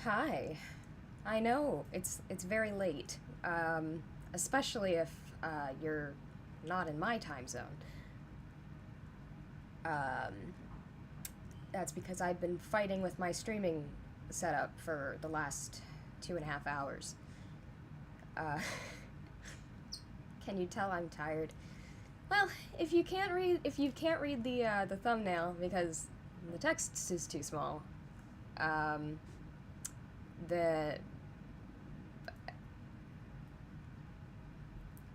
Hi. I know it's very late, especially if you're not in my time zone. Um, that's because I've been fighting with my streaming setup for the last 2.5 hours. Uh, can you tell I'm tired? Well, if you can't read the thumbnail because the text is too small, um, the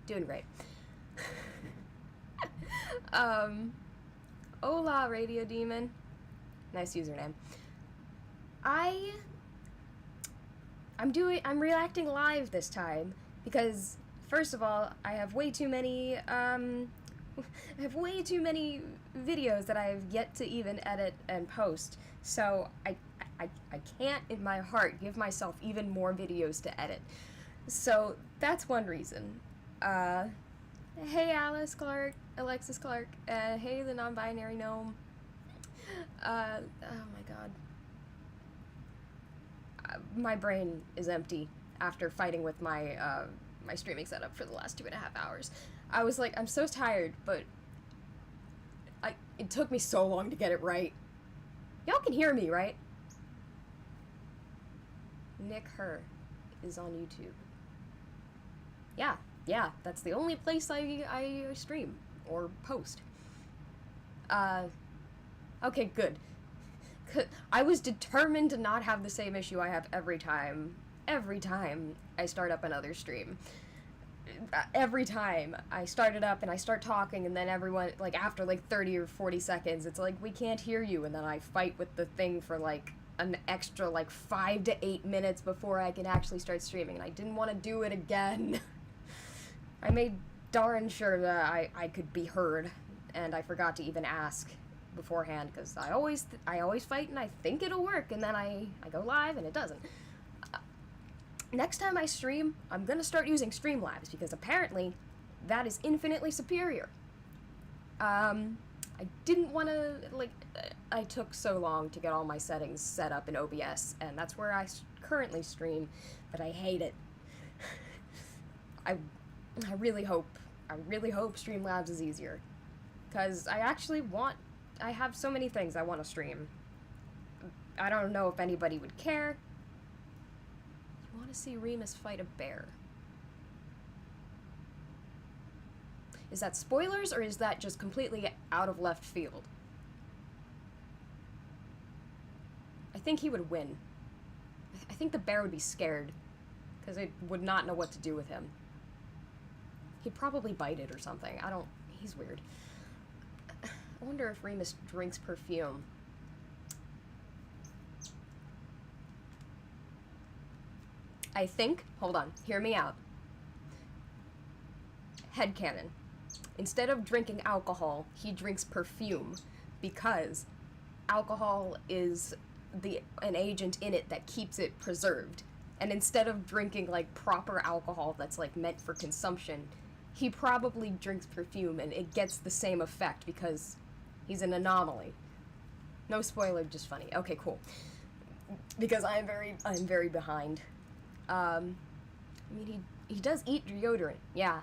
doing great. um, Hola, Radio Demon. Nice username. I I'm reacting live this time because first of all, I have way too many I have way too many videos that I have yet to even edit and post. So I can't in my heart give myself even more videos to edit. So that's one reason. Hey Alexis Clark, hey the non-binary gnome. Oh my god. My brain is empty after fighting with my streaming setup for the last 2.5 hours. I was like, I'm so tired, but it took me so long to get it right. Y'all can hear me, right? Nick Her is on YouTube. Yeah, that's the only place I stream or post. Okay, good. I was determined to not have the same issue I have every time I start up another stream. Every time I start it up and I start talking, and then everyone, like, after like 30 or 40 seconds, it's like, we can't hear you, and then I fight with the thing for like an extra like 5 to 8 minutes before I can actually start streaming, and I didn't want to do it again. I made darn sure that I could be heard, and I forgot to even ask beforehand because I always fight and I think it'll work, and then I go live and it doesn't. Next time I stream, I'm gonna start using Streamlabs because apparently that is infinitely superior. I didn't want to, like, I took so long to get all my settings set up in OBS, and that's where I currently stream, but I hate it. I really hope Streamlabs is easier, because I have so many things I want to stream. I don't know if anybody would care. You want to see Remus fight a bear? Is that spoilers, or is that just completely out of left field? I think he would win. I think the bear would be scared, because it would not know what to do with him. He'd probably bite it or something. He's weird. I wonder if Remus drinks perfume. I think, hold on, hear me out. Headcanon. Instead of drinking alcohol, he drinks perfume because alcohol is an agent in it that keeps it preserved. And instead of drinking like proper alcohol that's like meant for consumption, he probably drinks perfume and it gets the same effect because he's an anomaly. No spoiler, just funny. Okay, cool. Because I'm very behind. I mean, he does eat deodorant, yeah,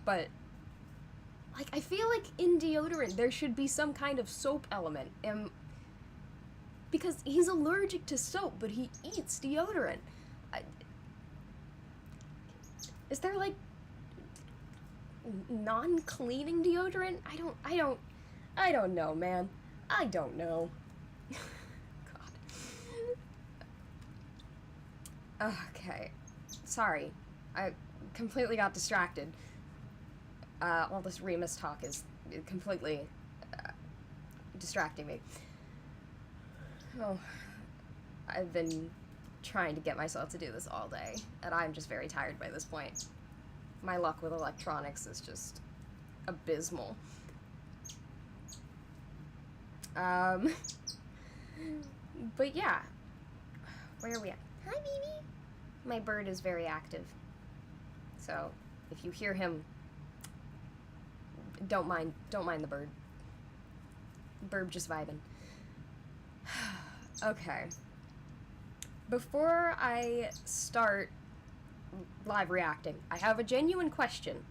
but like I feel like in deodorant there should be some kind of soap element, because he's allergic to soap, but he eats deodorant. Is there like non-cleaning deodorant? I don't know, man. I don't know. God. Okay. Sorry. I completely got distracted. All this Remus talk is completely distracting me. Oh, I've been trying to get myself to do this all day, and I'm just very tired by this point. My luck with electronics is just abysmal. But yeah. Where are we at? Hi, Mimi! My bird is very active. So, if you hear him, don't mind the bird. Bird just vibing. Okay. before I start live reacting, I have a genuine question.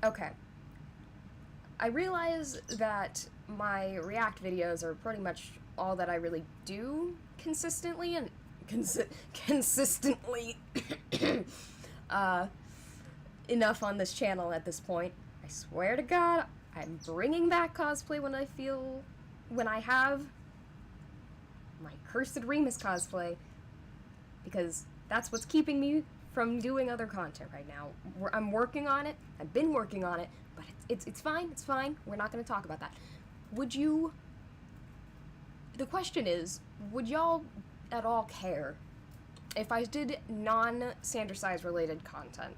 Okay. I realize that my react videos are pretty much all that I really do consistently, and consistently enough on this channel at this point. I swear to God, I'm bringing back cosplay when I have my cursed Remus cosplay, because that's what's keeping me from doing other content right now. I'm working on it. I've been working on it, but it's fine. It's fine. We're not going to talk about that. The question is, would y'all at all care if I did non-Sandercise related content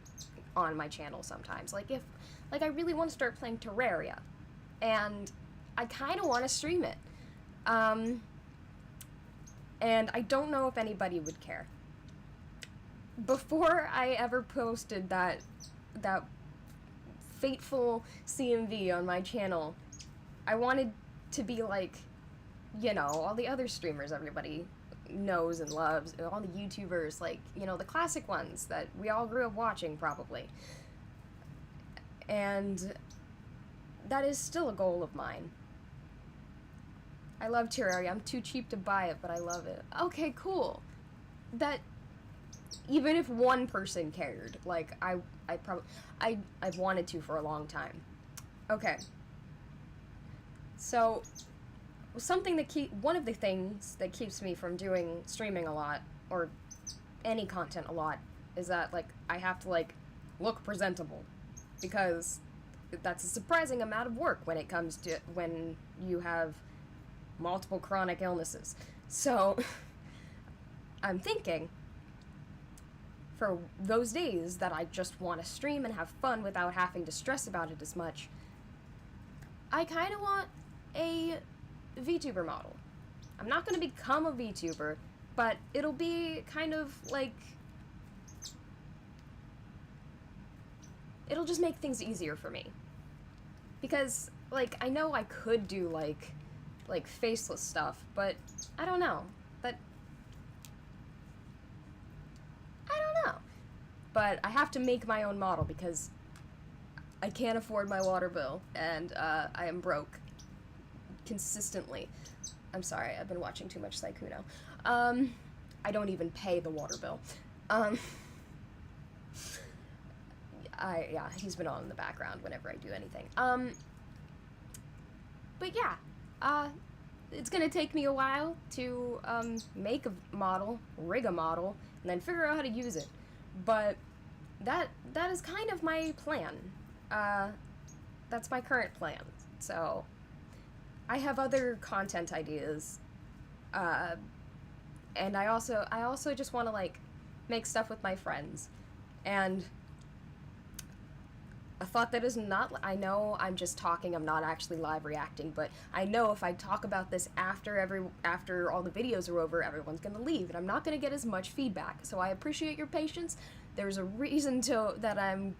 on my channel sometimes? Like I really want to start playing Terraria, and I kind of want to stream it. And I don't know if anybody would care. Before I ever posted that fateful CMV on my channel, I wanted to be like, all the other streamers everybody knows and loves, all the YouTubers, like, the classic ones that we all grew up watching, probably. And that is still a goal of mine. I love Terraria. I'm too cheap to buy it, but I love it. Okay, cool. That, even if one person cared, like, I've wanted to for a long time. Okay. So, one of the things that keeps me from doing streaming a lot, or any content a lot, is that, like, I have to, like, look presentable, because that's a surprising amount of work when you have multiple chronic illnesses. So, I'm thinking, for those days that I just want to stream and have fun without having to stress about it as much, I kind of want a VTuber model. I'm not going to become a VTuber, but it'll be kind of like, it'll just make things easier for me. Because, like, I know I could do, like faceless stuff, but I don't know. But I have to make my own model because I can't afford my water bill, and I am broke consistently. I'm sorry, I've been watching too much Saikuno. I don't even pay the water bill. Yeah, he's been on in the background whenever I do anything. But yeah, it's gonna take me a while to make a model, rig a model, and then figure out how to use it. But that is kind of my plan. That's my current plan. So I have other content ideas, and I also just want to, like, make stuff with my friends. And a thought that is not, I know I'm just talking, I'm not actually live reacting, but I know if I talk about this after all the videos are over, everyone's gonna leave, and I'm not gonna get as much feedback. So I appreciate your patience. There's a reason that I'm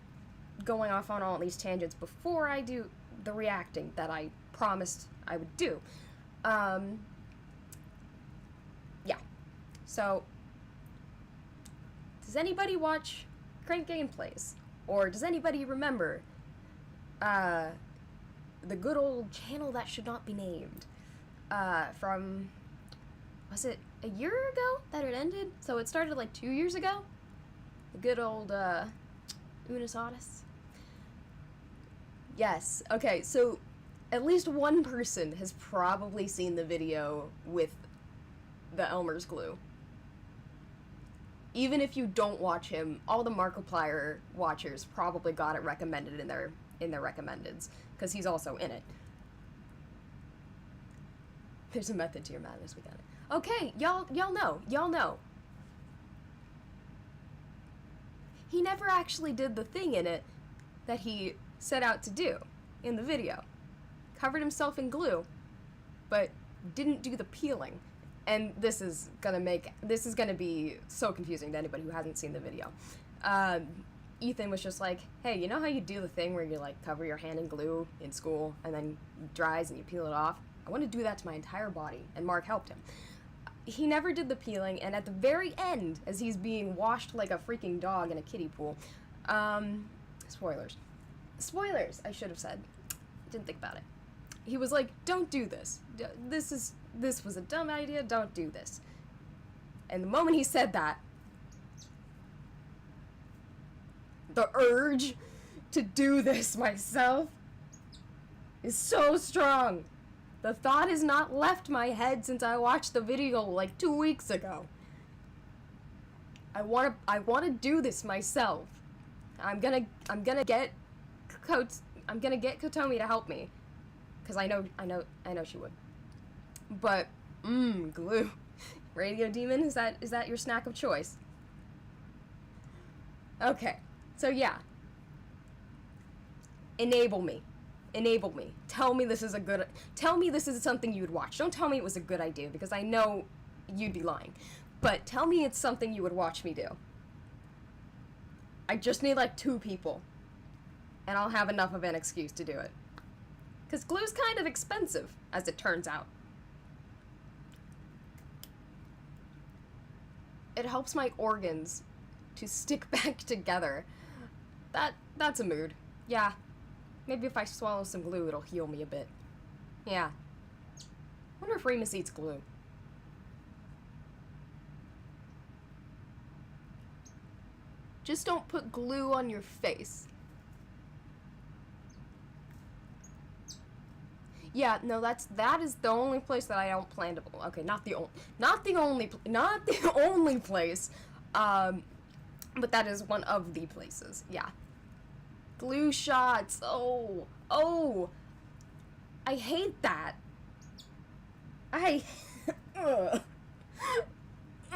going off on all these tangents before I do the reacting that I promised I would do. Yeah. So, does anybody watch Crank Gameplays? Or does anybody remember the good old channel that should not be named? From, was it a year ago that it ended? So it started like 2 years ago? The good old Unisodus? Yes. Okay, so at least one person has probably seen the video with the Elmer's glue. Even if you don't watch him, all the Markiplier watchers probably got it recommended in their recommendeds, because he's also in it. There's a method to your madness, we got it. Okay, y'all know. He never actually did the thing in it that he set out to do in the video. Covered himself in glue, but didn't do the peeling. And this is gonna be so confusing to anybody who hasn't seen the video. Ethan was just like, hey, you know how you do the thing where you, like, cover your hand in glue in school and then it dries and you peel it off? I want to do that to my entire body, and Mark helped him. he never did the peeling, and at the very end, as he's being washed like a freaking dog in a kiddie pool, spoilers. Spoilers, I should have said. Didn't think about it. He was like, don't do this. This was a dumb idea, don't do this. And the moment he said that, the urge to do this myself is so strong. The thought has not left my head since I watched the video like 2 weeks ago. I want to do this myself. I'm gonna get Kotomi to help me, cause I know she would. But glue, Radio Demon, is that your snack of choice? Okay, so yeah. Enable me. Tell me this is something you would watch. Don't tell me it was a good idea, because I know you'd be lying. But tell me it's something you would watch me do. I just need like 2 people, and I'll have enough of an excuse to do it. Because glue's kind of expensive, as it turns out. It helps my organs to stick back together. That's a mood. Yeah. Maybe if I swallow some glue, it'll heal me a bit. Yeah. Wonder if Remus eats glue. Just don't put glue on your face. Yeah, no, that is the only place that I don't plan to. Okay, not the only place. But that is one of the places. Yeah. Glue shots. Oh, I hate that.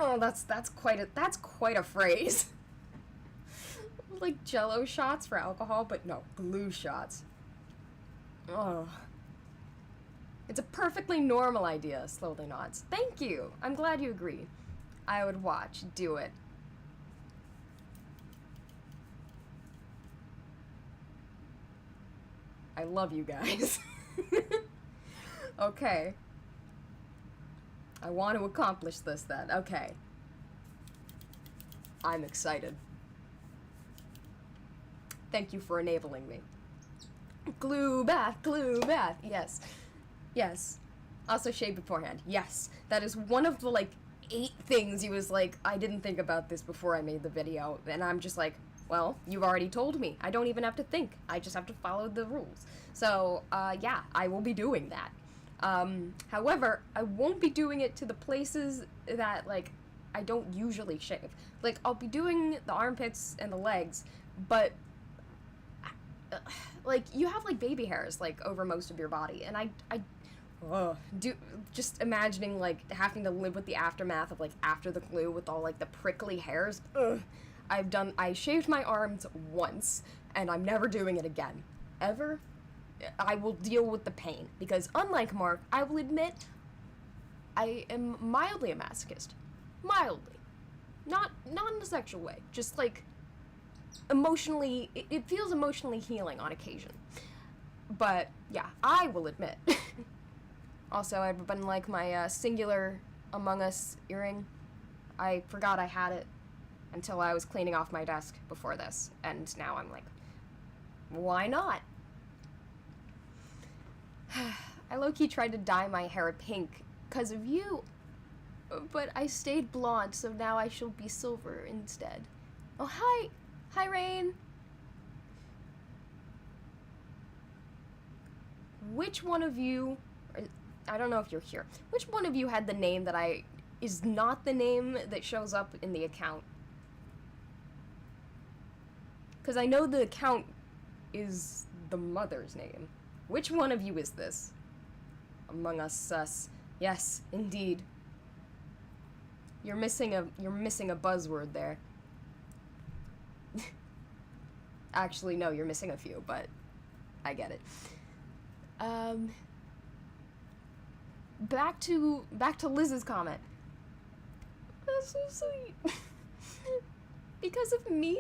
Oh, that's quite a phrase. Like Jello shots for alcohol, but no, glue shots. Oh. It's a perfectly normal idea, Slowly Nods. Thank you. I'm glad you agree. I would watch. Do it. I love you guys. Okay. I want to accomplish this then. Okay. I'm excited. Thank you for enabling me. Glue bath, yes. Yes. Also shave beforehand, yes. That is one of the, like, 8 things he was like, I didn't think about this before I made the video, and I'm just like, well, you've already told me. I don't even have to think. I just have to follow the rules. So, yeah, I will be doing that. However, I won't be doing it to the places that, like, I don't usually shave. Like, I'll be doing the armpits and the legs, but like, you have, like, baby hairs, like, over most of your body, and I just imagining, like, having to live with the aftermath of, like, after the glue with all, like, the prickly hairs. I shaved my arms once, and I'm never doing it again. Ever. I will deal with the pain, because unlike Mark, I will admit, I am mildly a masochist. Mildly. Not in a sexual way, just, like, emotionally, it feels emotionally healing on occasion. But, yeah, I will admit. Also, everyone like my singular Among Us earring. I forgot I had it until I was cleaning off my desk before this, and now I'm like, why not? I low-key tried to dye my hair pink because of you, but I stayed blonde, so now I shall be silver instead. Oh, hi! Hi, Rain! Which one of you, I don't know if you're here, which one of you had the name that is not the name that shows up in the account? Because I know the account is the mother's name. Which one of you is this? Among Us sus. Yes, indeed. You're missing a buzzword there. Actually, no, you're missing a few, but I get it. Back to Liz's comment. That's so sweet. Because of me?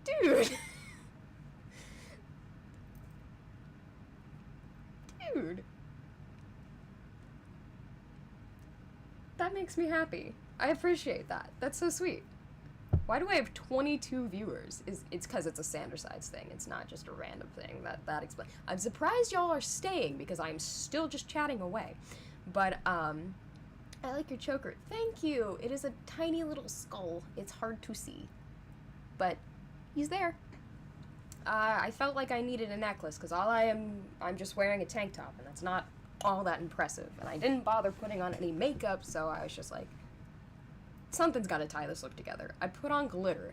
Dude. Dude. that makes me happy. I appreciate that. That's so sweet. Why do I have 22 viewers? It's because it's a Sandersides thing. It's not just a random thing. That explains. I'm surprised y'all are staying because I'm still just chatting away. But I like your choker. Thank you. It is a tiny little skull. It's hard to see, but he's there. I felt like I needed a necklace because I'm just wearing a tank top, and that's not all that impressive. And I didn't bother putting on any makeup, so I was just like, something's got to tie this look together. I put on glitter.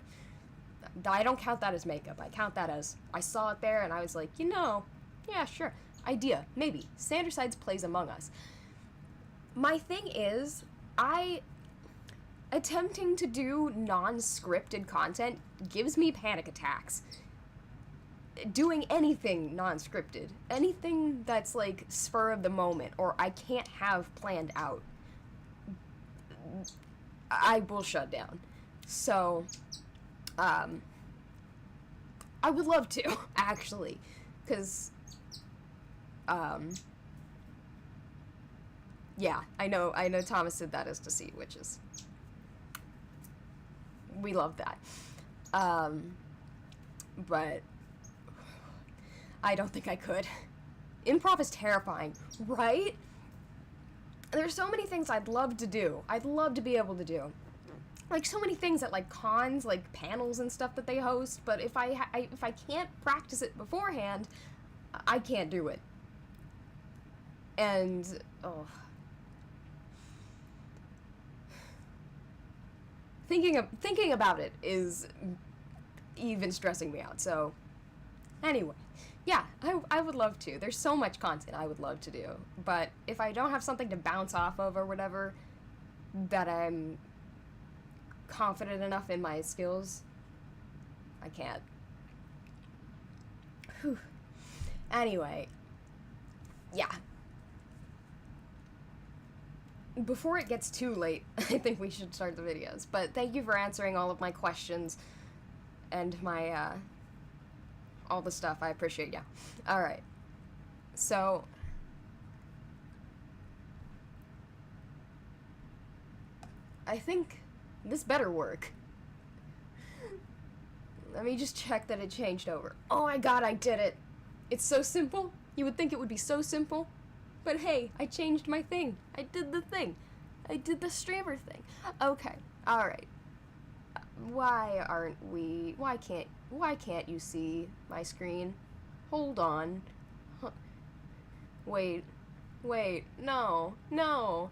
I don't count that as makeup. I count that as I saw it there and I was like, yeah, sure. Idea, maybe. Sandersides plays Among Us. My thing is, attempting to do non-scripted content gives me panic attacks. Doing anything non-scripted, anything that's like spur of the moment or I can't have planned out, I will shut down. So, I would love to, actually, because, yeah, I know Thomas said that is to see, which is, we love that, but I don't think I could. Improv is terrifying, right? There's so many things I'd love to do. I'd love to be able to do. Like, so many things at, like, cons, like, panels and stuff that they host, but if I can't practice it beforehand, I can't do it. And, Thinking about it is even stressing me out, so, anyway. Yeah, I would love to. There's so much content I would love to do. But if I don't have something to bounce off of or whatever, that I'm confident enough in my skills, I can't. Whew. Anyway, yeah. Before it gets too late, I think we should start the videos. But thank you for answering all of my questions and my, all the stuff. I appreciate ya. Alright. So, I think this better work. Let me just check that it changed over. Oh my god, I did it! It's so simple. You would think it would be so simple. But hey, I changed my thing. I did the thing. I did the streamer thing. Okay. Alright. Why can't you see my screen? Hold on. Wait, no.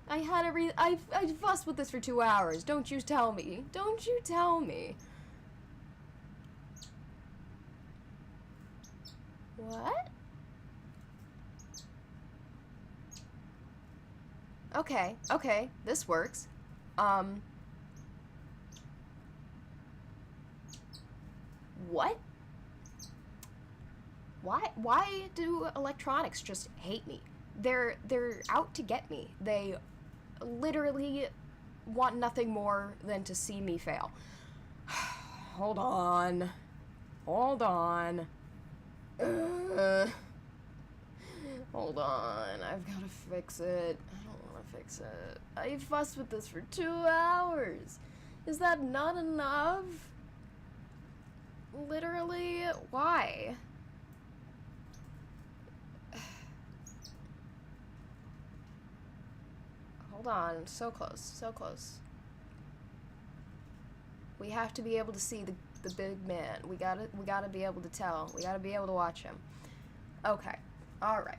I fussed with this for 2 hours. Don't you tell me. What? Okay, this works. What? Why do electronics just hate me? They're out to get me. They literally want nothing more than to see me fail. Hold on. Hold on, I've gotta fix it. I don't wanna fix it. I fussed with this for 2 hours. Is that not enough? Literally, why? Hold on, so close. We have to be able to see the big man. We gotta be able to tell. We gotta be able to watch him. Okay, alright.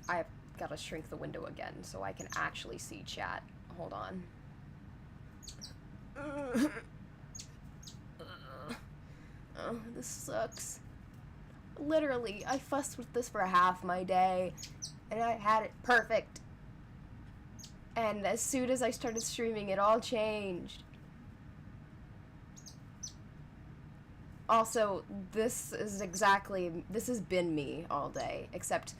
I've gotta shrink the window again so I can actually see chat. Hold on. Oh, this sucks. Literally, I fussed with this for half my day, and I had it perfect. And as soon as I started streaming, it all changed. Also, this has been me all day, except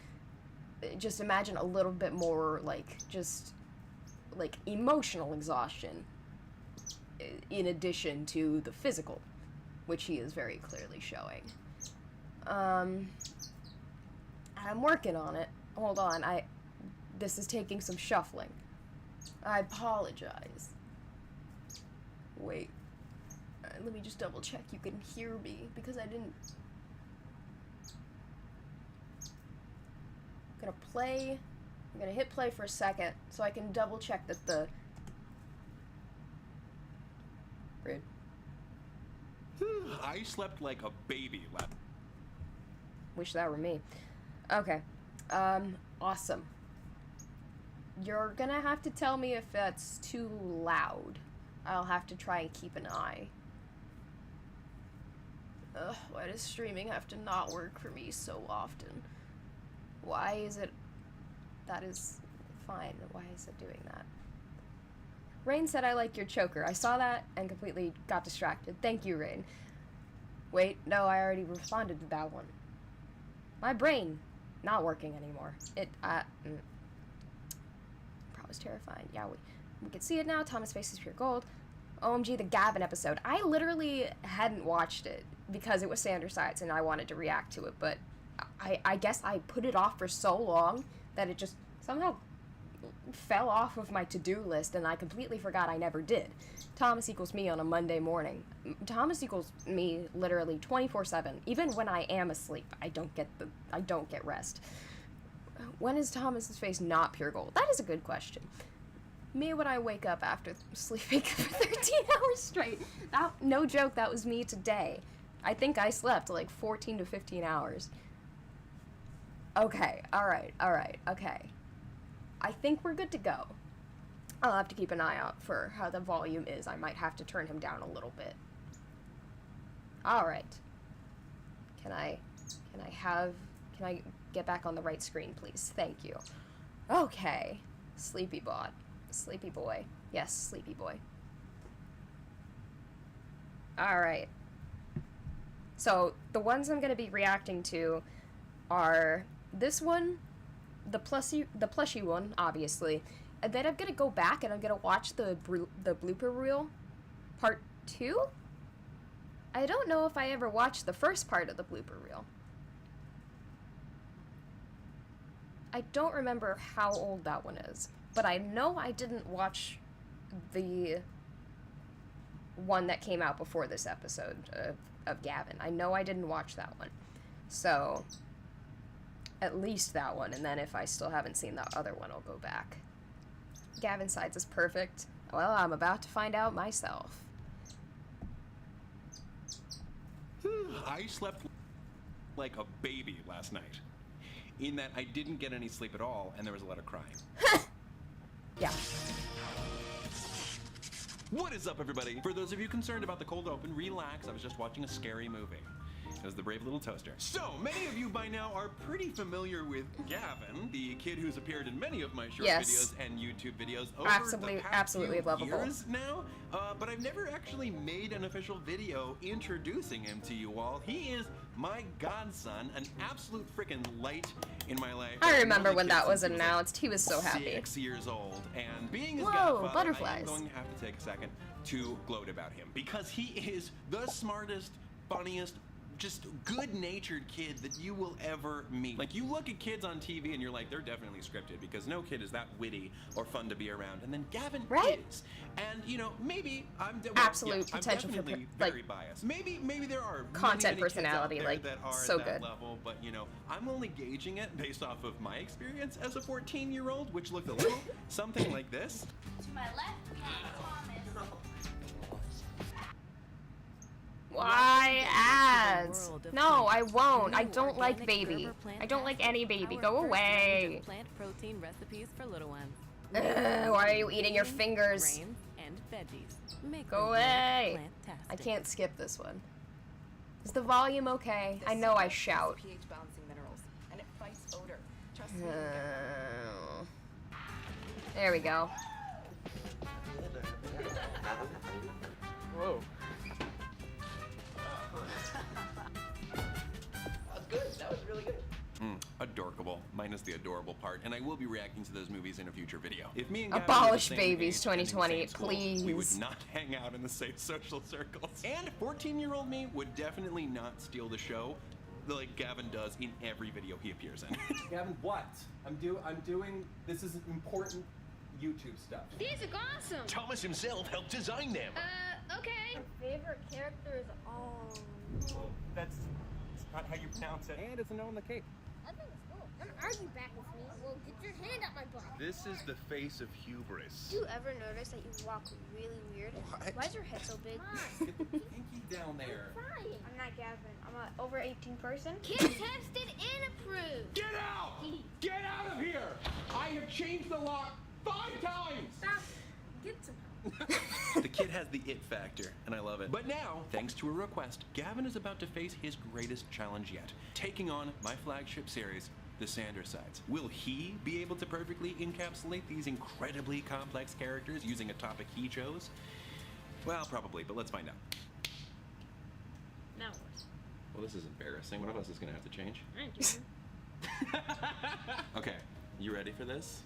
just imagine a little bit more, just emotional exhaustion in addition to the physical, which he is very clearly showing. I'm working on it. Hold on, this is taking some shuffling. I apologize. Wait. Let me just double check you can hear me, because I didn't... I'm gonna hit play for a second, so I can double check that the... Rude. I slept like a baby last... Wish that were me. Okay. Awesome. You're gonna have to tell me if that's too loud. I'll have to try and keep an eye. Ugh, why does streaming have to not work for me so often? Why is it... That is fine. Why is it doing that? Rain said I like your choker. I saw that and completely got distracted. Thank you, Rain. Wait, no, I already responded to that one. My brain not working anymore. Was terrifying. Yeah, we can see it now. Thomas' face is pure gold. OMG, the Gavin episode. I literally hadn't watched it because it was Sander Sides and I wanted to react to it, but I guess I put it off for so long that it just somehow fell off of my to-do list and I completely forgot I never did. Thomas equals me on a Monday morning. Thomas equals me literally 24/7. Even when I am asleep, I don't get rest. When is Thomas's face not pure gold? That is a good question. Me when I wake up after sleeping for 13 hours straight. No joke, that was me today. I think I slept like 14 to 15 hours. Okay, alright, okay. I think we're good to go. I'll have to keep an eye out for how the volume is. I might have to turn him down a little bit. Alright. Can I get back on the right screen, please? Thank you. Okay. Sleepy bot. Sleepy boy. Yes, sleepy boy. Alright. So, the ones I'm going to be reacting to are this one, the plushy one, obviously, and then I'm going to go back and I'm going to watch the blooper reel, part 2? I don't know if I ever watched the first part of the blooper reel. I don't remember how old that one is, but I know I didn't watch the one that came out before this episode of Gavin. I know I didn't watch that one. So, at least that one, and then if I still haven't seen the other one, I'll go back. Gavin Sides is perfect. Well, I'm about to find out myself. I slept like a baby last night. In that I didn't get any sleep at all, and there was a lot of crying. Yeah. What is up, everybody? For those of you concerned about the cold open, relax. I was just watching a scary movie. It was The Brave Little Toaster. So, many of you by now are pretty familiar with Gavin, the kid who's appeared in many of my short videos and YouTube videos over the past few years now. But I've never actually made an official video introducing him to you all. He is my godson, an absolute freaking light in my life. I remember when that was announced. He was so happy. 6 years old, and being his godfather, butterflies. I'm going to have to take a second to gloat about him because he is the smartest, funniest, just good-natured kid that you will ever meet. Like, you look at kids on TV and you're like, they're definitely scripted because no kid is that witty or fun to be around. And then Gavin is. And, you know, maybe I'm potential for very biased. Maybe there are content many personality kids out there that are so at that good level, but you know, I'm only gauging it based off of my experience as a 14-year-old, which looked a little something like this. To my left, we have Thomas. Why ads? No, I won't. I don't like baby. I don't like any baby. Go away. Plant protein recipes for little ones. Why are you eating your fingers? Grains and veggies. Go away. I can't skip this one. Is the volume okay? I know I shout. pH balancing minerals, and it fights odor. Trust me. There we go. Whoa. That was really good. Adorkable, minus the adorable part, and I will be reacting to those movies in a future video. If me and Abolish babies 2020, please. We would not hang out in the same social circles. And 14-year-old me would definitely not steal the show like Gavin does in every video he appears in. Gavin, what? I'm doing, this is important YouTube stuff. These look awesome. Thomas himself helped design them. Okay. My favorite character is That's not how you pronounce it. And it's a no on the cake. I think it's cool. Don't argue back with me. Well, get your hand out my butt. This is the face of hubris. Do you ever notice that you walk really weird? What? Why is your head so big? Get the pinky down there. Fine. I'm not Gavin. I'm an over 18 person. Kid tested and approved. Get out! Get out of here! I have changed the lock 5 times! Stop. Get some. The kid has the it factor, and I love it. But now, thanks to a request, Gavin is about to face his greatest challenge yet, taking on my flagship series, The Sandersides. Will he be able to perfectly encapsulate these incredibly complex characters using a topic he chose? Well, probably, but let's find out. Now what? Well, this is embarrassing. One of us is going to have to change. I ain't doing Okay, you ready for this?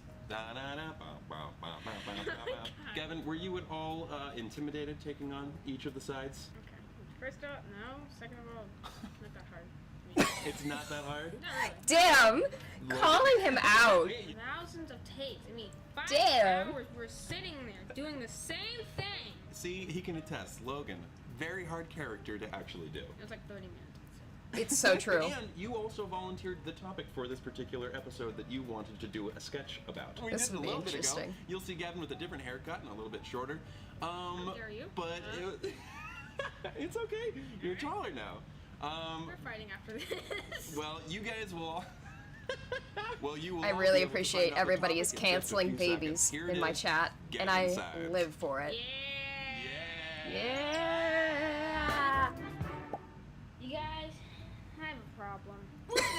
Gavin, were you at all intimidated taking on each of the sides? Okay. First off, no. Second of all, not that hard. It's not that hard? Not really. Damn! Calling him out. Thousands of tapes. I mean, 5 Damn. hours we're sitting there doing the same thing. See, he can attest. Logan, very hard character to actually do. It was like 30 minutes. It's so true. And you also volunteered the topic for this particular episode that you wanted to do a sketch about. We This did it would a be little bit ago. interesting. You'll see Gavin with a different haircut and a little bit shorter. How dare you? But it's okay. You're taller now. We're fighting after this. Well, you guys will. Well, you will. I all really be able to appreciate find out the everybody topic is in just a canceling few seconds. babies Here it in my is. chat, and I Gavin's sides. live for it. Yeah. Yeah. You guys, I have a problem.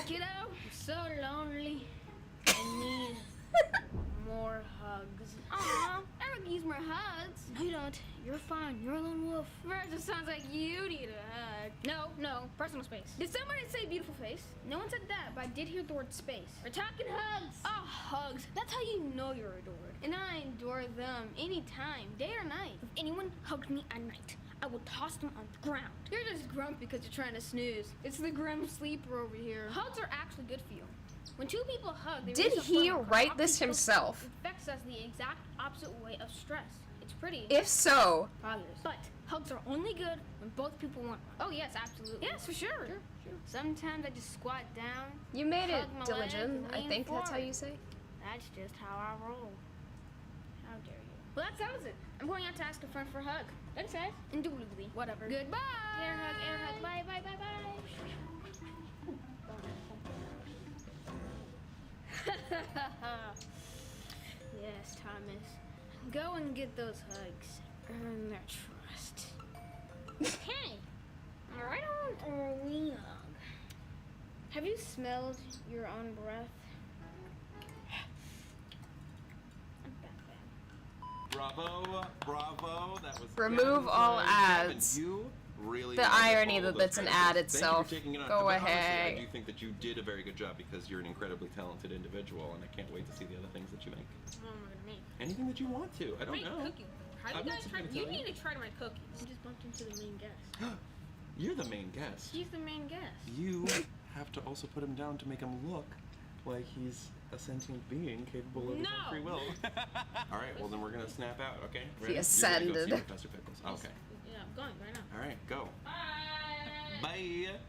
Kiddo, I'm so lonely. I need more hugs. Aw, Eric needs more hugs. No, you don't. You're fine. You're a lone wolf. First, it sounds like you need a hug. No, personal space. Did somebody say beautiful face? No one said that, but I did hear the word space. We're talking hugs. Oh, hugs. That's how you know you're adored. And I adore them anytime, day or night. If anyone hugs me at night, I will toss them on the ground. You're just grumpy because you're trying to snooze. It's the grim sleeper over here. Hugs are actually good for you. When two people hug, they Did release a he hormone called write this oxytocin. himself? It affects us the exact opposite way of stress. It's pretty. If so, Others. But hugs are only good when both people want one. Oh yes, absolutely. Yes, for sure. Sometimes I just squat down. you made it hug my diligent. legs, I lean think that's how forward. you say. That's just how I roll. How dare you? Well, that settles it. I'm going out to ask a friend for a hug. Thanks, guys. Indubitably. Whatever. Goodbye. Air hug. Bye, bye, bye, bye. Yes, Thomas. Go and get those hugs. Earn their trust. Hey, right on or we hug? Have you smelled your own breath? Bravo. That was. Remove Gavin's all Gavin, ads. you really. The nailed irony all that those that's an characters. ad Thank itself. you for taking it on. Go But honestly, ahead. I do think that you did a very good job because you're an incredibly talented individual, and I can't wait to see the other things that you make. What am I gonna make? Anything that you want to. I don't Make know. cookies. How do I'm you not guys sitting try? here You telling need to try my cookies. I just bumped into the main guest. You're the main guest. He's the main guest. You have to also put him down to make him look like he's a sentient being capable of his No. own free will. All right, well then we're gonna snap out, okay? He Ready? You're gonna go ascended. see Professor Pickles. Okay. Yeah, I'm going right now. All right, go. Bye. Bye.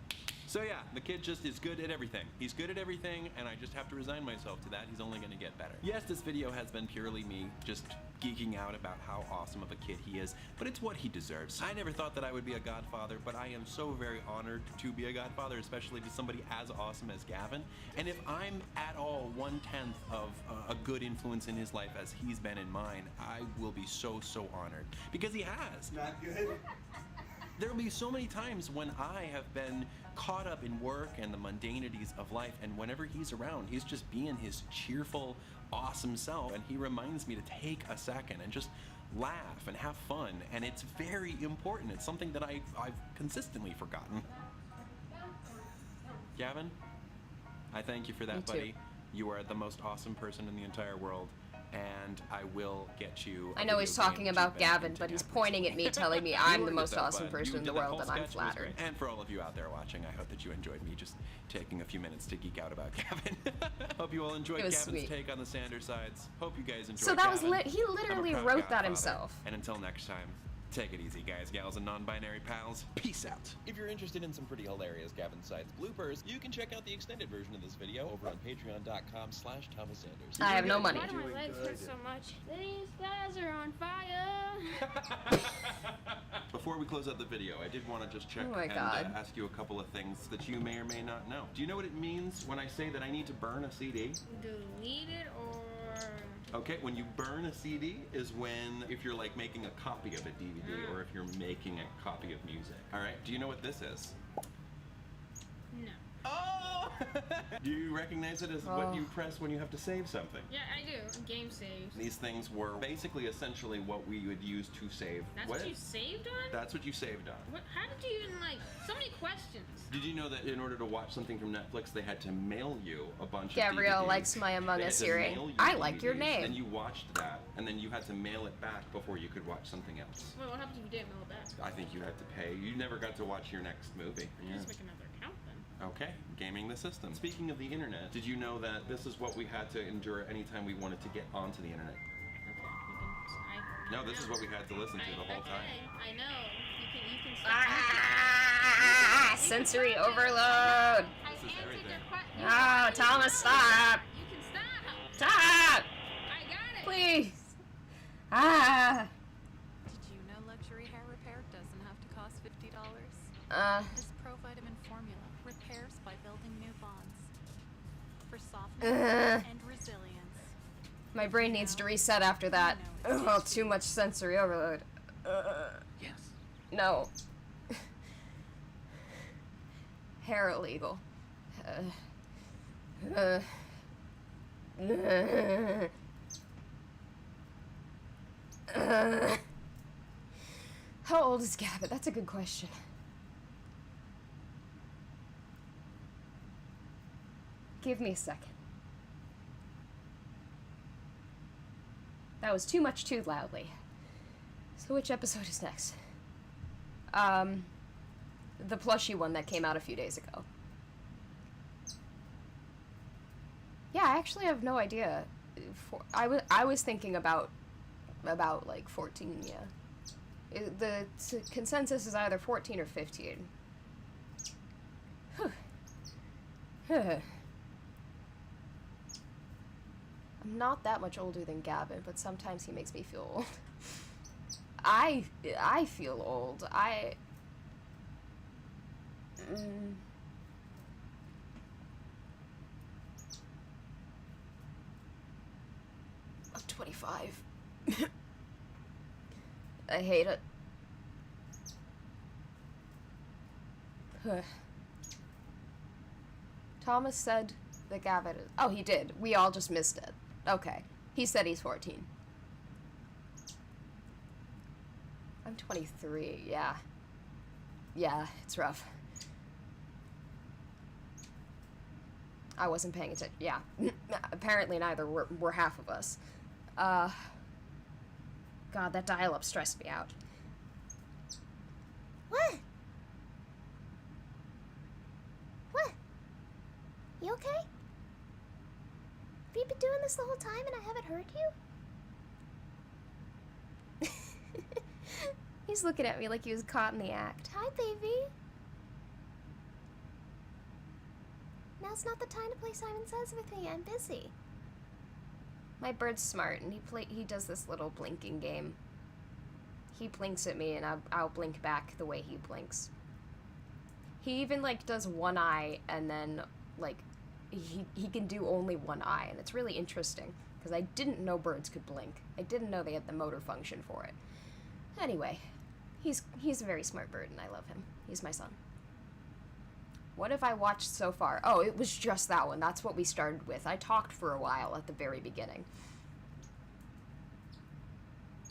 So yeah, the kid just is good at everything. He's good at everything, and I just have to resign myself to that. He's only gonna get better. Yes, this video has been purely me just geeking out about how awesome of a kid he is, but it's what he deserves. I never thought that I would be a godfather, but I am so very honored to be a godfather, especially to somebody as awesome as Gavin. And if I'm at all 1/10 of a good influence in his life as he's been in mine, I will be so honored, because he has. Not good. There will be so many times when I have been caught up in work and the mundanities of life, and whenever he's around, he's just being his cheerful, awesome self, and he reminds me to take a second and just laugh and have fun, and it's very important. It's something that I've consistently forgotten. Gavin, I thank you for that, Me too. buddy. You are the most awesome person in the entire world, and I will get you. I know he's talking about Gavin, but he's pointing at me, telling me I'm the most awesome person in the world, and I'm flattered. And for all of you out there watching, I hope that you enjoyed me just taking a few minutes to geek out about Gavin. Hope you all enjoyed Gavin's sweet. take on the Sanders sides. Hope you guys enjoyed. So that Gavin. was he literally I'm a proud wrote that godfather. himself. And until next time, take it easy, guys, gals, and non-binary pals. Peace out. If you're interested in some pretty hilarious Gavin Sides bloopers, you can check out the extended version of this video over on patreon.com/ThomasSanders. I have no money. Why do my legs hurt so much? These guys are on fire. Before we close out the video, I did want to just check Oh my and God. ask you a couple of things that you may or may not know. Do you know what it means when I say that I need to burn a CD? Delete it or... Okay, when you burn a CD is when, if you're like making a copy of a DVD or if you're making a copy of music. All right, do you know what this is? No. Oh! Do you recognize it as what you press when you have to save something? Yeah, I do. Game saves. These things were basically essentially what we would use to save. That's what you saved on? That's what you saved on. What? How did you even, like... So many questions. Did you know that in order to watch something from Netflix, they had to mail you a bunch Gabrielle of DVDs? likes my Among They had Us to hearing. mail you I like your DVDs, name. And you watched that, and then you had to mail it back before you could watch something else. Wait, what happens if you didn't mail it back? I think you had to pay. You never got to watch your next movie. Just make another account then. Okay, gaming the system. Speaking of the internet, did you know that this is what we had to endure anytime we wanted to get onto the internet? Okay, you can... No, this is what we had to listen to the whole time. I know. You can Ah, sensory overload. I This is answered everything. your question. Oh, Thomas, stop. You can stop. Stop, I got it. please. Ah. Did you know luxury hair repair doesn't have to cost $50? This pro-vitamin formula repairs by building new bonds for softness and resilience. My brain needs to reset after that. Oh, too much sensory overload. Yes. No. Hair illegal. How old is Gavin? That's a good question. Give me a second. That was too much too loudly. So which episode is next? The plushie one that came out a few days ago. Yeah, I actually have no idea. I was thinking about like 14, yeah. The consensus is either 14 or 15. I'm not that much older than Gavin, but sometimes he makes me feel old. I feel old. I'm 25. I hate it. Thomas said that Gavin is... Oh, he did. We all just missed it. Okay. He said he's 14. I'm 23, yeah. Yeah, it's rough. I wasn't paying attention. Yeah. Apparently neither were half of us. God, that dial-up stressed me out. What? What? You okay? Have you been doing this the whole time and I haven't heard you? He's looking at me like he was caught in the act. Hi, baby. Now's not the time to play Simon Says with me. I'm busy. My bird's smart, and he does this little blinking game. He blinks at me, and I'll blink back the way he blinks. He even, like, does one eye, and then, like, he can do only one eye, and it's really interesting, because I didn't know birds could blink. I didn't know they had the motor function for it. Anyway, he's a very smart bird, and I love him. He's my son. What have I watched so far? Oh, it was just that one. That's what we started with. I talked for a while at the very beginning.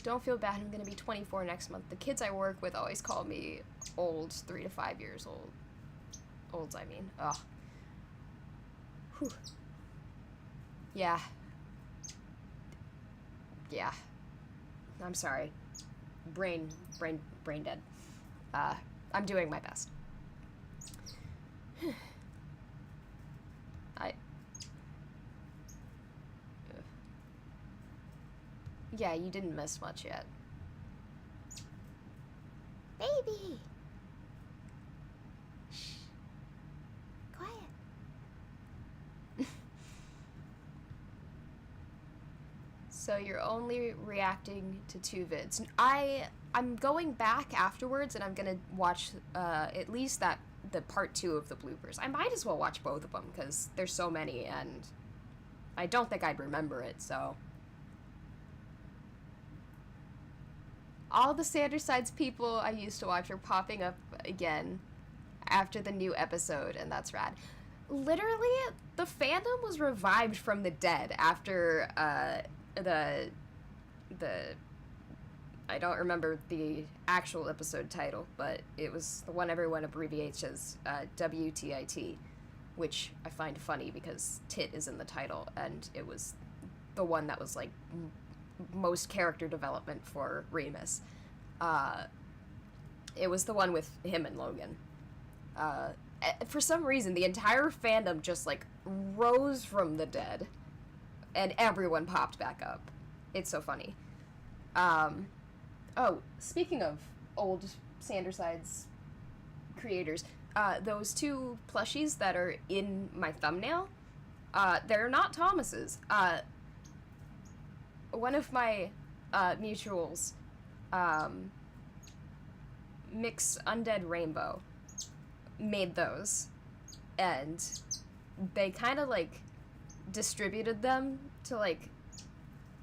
Don't feel bad. I'm going to be 24 next month. The kids I work with always call me old, 3 to 5 years old. Olds, I mean. Ugh. Whew. Yeah. yeah. I'm sorry. Brain dead. I'm doing my best. Yeah, you didn't miss much yet. Baby! Shh. Quiet. So you're only reacting to 2 vids. I'm going back afterwards and I'm gonna watch at least the part 2 of the bloopers. I might as well watch both of them because there's so many and I don't think I'd remember it, so. All the Sandersides people I used to watch are popping up again after the new episode, and that's rad. Literally, the fandom was revived from the dead after the I don't remember the actual episode title, but it was the one everyone abbreviates as WTIT, which I find funny because tit is in the title, and it was the one that was like most character development for Remus. It was the one with him and Logan. For some reason, the entire fandom just like rose from the dead, and everyone popped back up. It's so funny. Oh, speaking of old Sandersides creators, those 2 plushies that are in my thumbnail, they're not Thomas's. One of my mutuals, Mix Undead Rainbow, made those, and they kind of like distributed them to like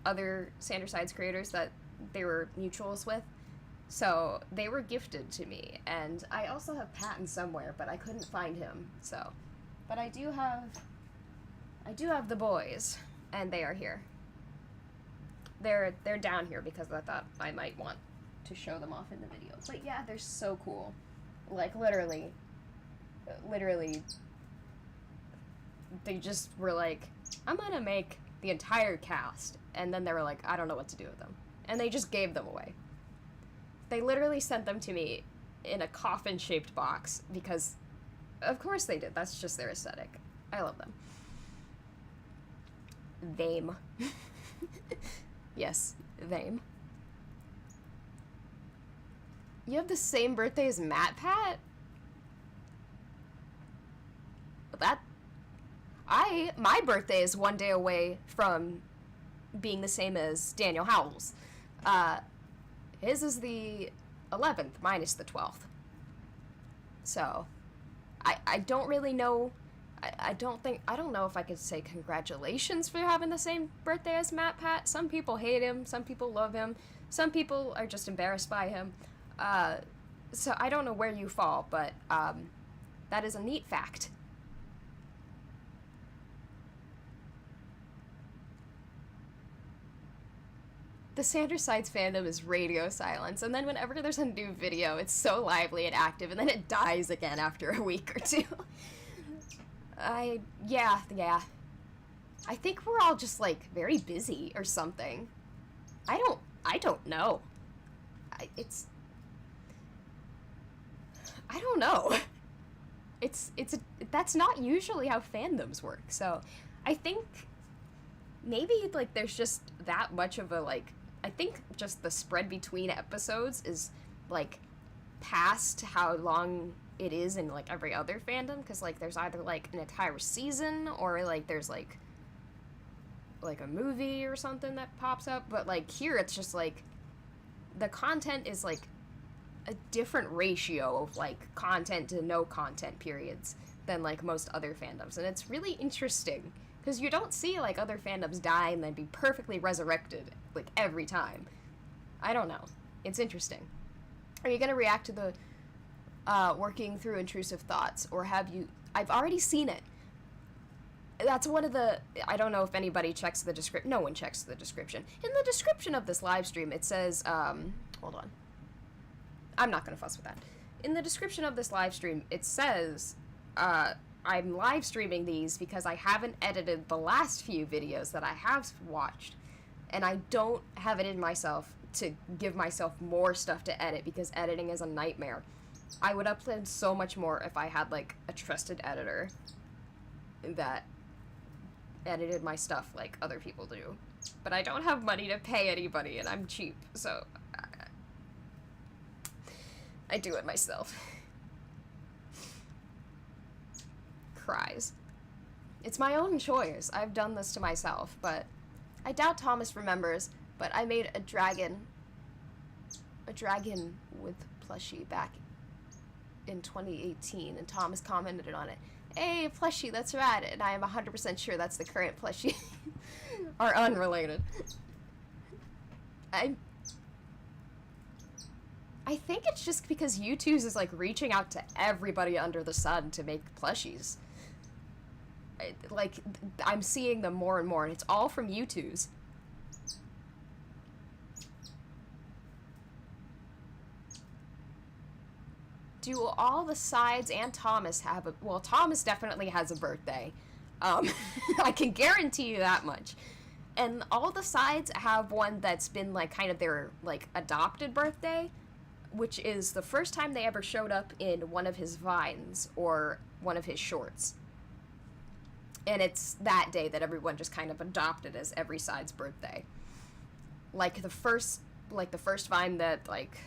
other Sandersides creators that they were mutuals with, so they were gifted to me. And I also have Patton somewhere, but I couldn't find him, so, but I do have the boys, and they are here. They're down here because I thought I might want to show them off in the video. But yeah, they're so cool. Like, literally, they just were like, I'm gonna make the entire cast. And then they were like, I don't know what to do with them. And they just gave them away. They literally sent them to me in a coffin-shaped box because, of course they did. That's just their aesthetic. I love them. Them. Yes, them. You have the same birthday as Matt Pat? My birthday is 1 day away from being the same as Daniel Howell's. His is the 11th, mine is the 12th. So, I don't really know. I don't know if I could say congratulations for having the same birthday as Matt Pat. Some people hate him, some people love him, some people are just embarrassed by him. So I don't know where you fall, but that is a neat fact. The Sandersides fandom is radio silence, and then whenever there's a new video, it's so lively and active, and then it dies again after a week or 2. Yeah. I think we're all just, like, very busy or something. I don't know. I don't know. That's not usually how fandoms work, so I think maybe, like, there's just that much of a, like, I think just the spread between episodes is, like, past how long it is in, like, every other fandom, because, like, there's either, like, an entire season, or, like, there's, like a movie or something that pops up, but, like, here it's just, like, the content is, like, a different ratio of, like, content to no content periods than, like, most other fandoms, and it's really interesting. Because you don't see, like, other fandoms die and then be perfectly resurrected, like, every time. I don't know. It's interesting. Are you going to react to the working through intrusive thoughts, or have you... I've already seen it. That's one of the... I don't know if anybody checks the description. No one checks the description. In the description of this live stream, it says... hold on. I'm not going to fuss with that. In the description of this live stream, it says... I'm live streaming these because I haven't edited the last few videos that I have watched. And I don't have it in myself to give myself more stuff to edit because editing is a nightmare. I would upload so much more if I had, like, a trusted editor that edited my stuff like other people do. But I don't have money to pay anybody, and I'm cheap, so I do it myself. Cries. It's my own choice. I've done this to myself, but I doubt Thomas remembers, but I made a dragon with plushie back in 2018, and Thomas commented on it. Hey, plushie, that's rad, and I am 100% sure that's the current plushie. Are unrelated. I think it's just because YouTube is, like, reaching out to everybody under the sun to make plushies. I'm seeing them more and more, and it's all from YouTube's. Do all the sides and Thomas have a... Well, Thomas definitely has a birthday. I can guarantee you that much. And all the sides have one that's been, like, kind of their, like, adopted birthday, which is the first time they ever showed up in one of his vines or one of his shorts. And it's that day that everyone just kind of adopted as every side's birthday. Like the first vine that, like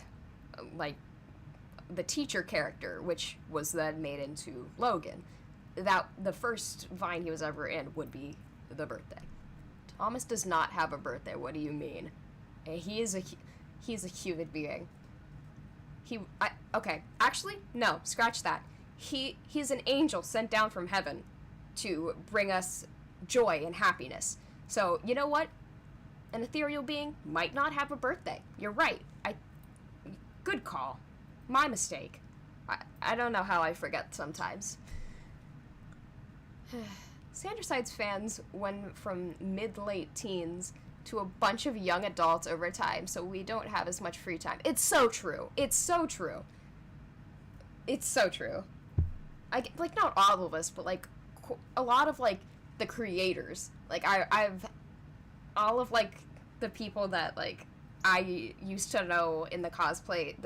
the teacher character, which was then made into Logan, that the first vine he was ever in would be the birthday. Thomas does not have a birthday. What do you mean? He's a human being. Okay, actually, no, scratch that. He's an angel sent down from heaven to bring us joy and happiness. So, you know what? An ethereal being might not have a birthday. You're right. Good call. My mistake. I don't know how I forget sometimes. Sanderside's fans went from mid-late teens to a bunch of young adults over time, so we don't have as much free time. It's so true. It's so true. It's so true. Like, not all of us, but, like, a lot of, like, the creators. Like, I've... all of, like, the people that, like, I used to know in the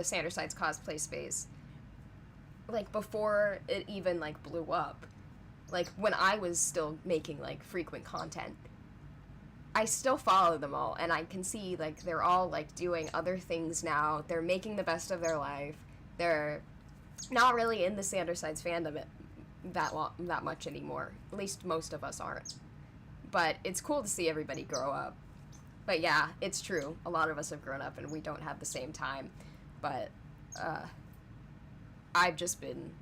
Sanderside's cosplay space, like, before it even, like, blew up. Like, when I was still making, like, frequent content, I still follow them all, and I can see, like, they're all, like, doing other things now. They're making the best of their life. They're not really in the Sanderside's fandom that much anymore. At least most of us aren't. But it's cool to see everybody grow up. But yeah, it's true. A lot of us have grown up, and we don't have the same time. But I've just been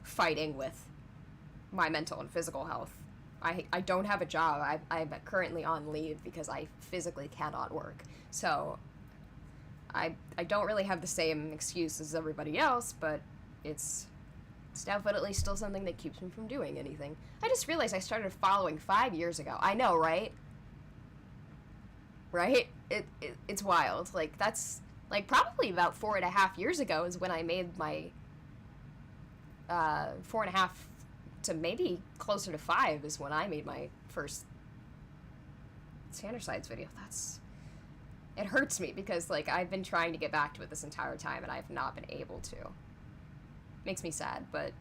fighting with my mental and physical health. I don't have a job. I'm currently on leave because I physically cannot work. So I don't really have the same excuse as everybody else, but it's definitely still something that keeps me from doing anything. I just realized I started following 5 years ago. I know, right? Right? It's wild. Like, that's, like, probably about 4.5 years ago is when I made my 4.5 to maybe closer to 5 is when I made my first Sandersides video. It hurts me because, like, I've been trying to get back to it this entire time and I've not been able to. Makes me sad, but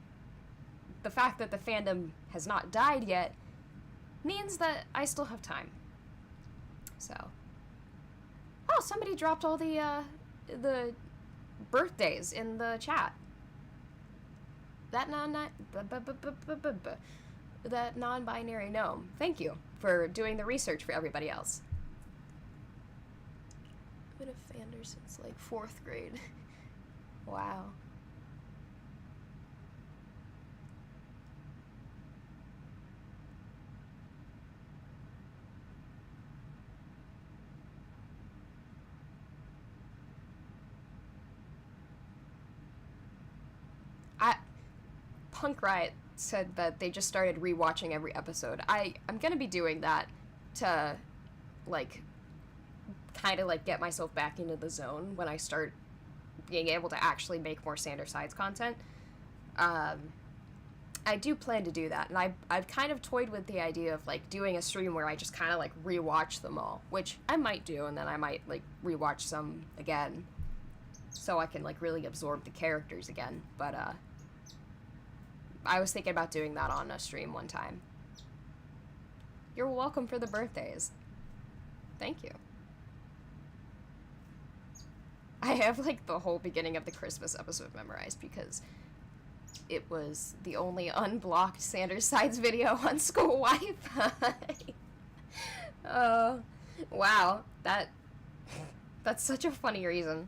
the fact that the fandom has not died yet means that I still have time. So, oh, somebody dropped all the birthdays in the chat. That non-binary gnome. Thank you for doing the research for everybody else. I've been a fander since, like, 4th grade. Wow. Punk Riot said that they just started rewatching every episode. I'm gonna be doing that to, like, kind of, like, get myself back into the zone when I start being able to actually make more Sandersides content. I do plan to do that, and I've kind of toyed with the idea of, like, doing a stream where I just kind of, like, rewatch them all, which I might do, and then I might, like, rewatch some again, so I can, like, really absorb the characters again, but, I was thinking about doing that on a stream one time. You're welcome for the birthdays. Thank you. I have, like, the whole beginning of the Christmas episode memorized because it was the only unblocked Sanders Sides video on school Wi-Fi. Oh, wow. That's such a funny reason.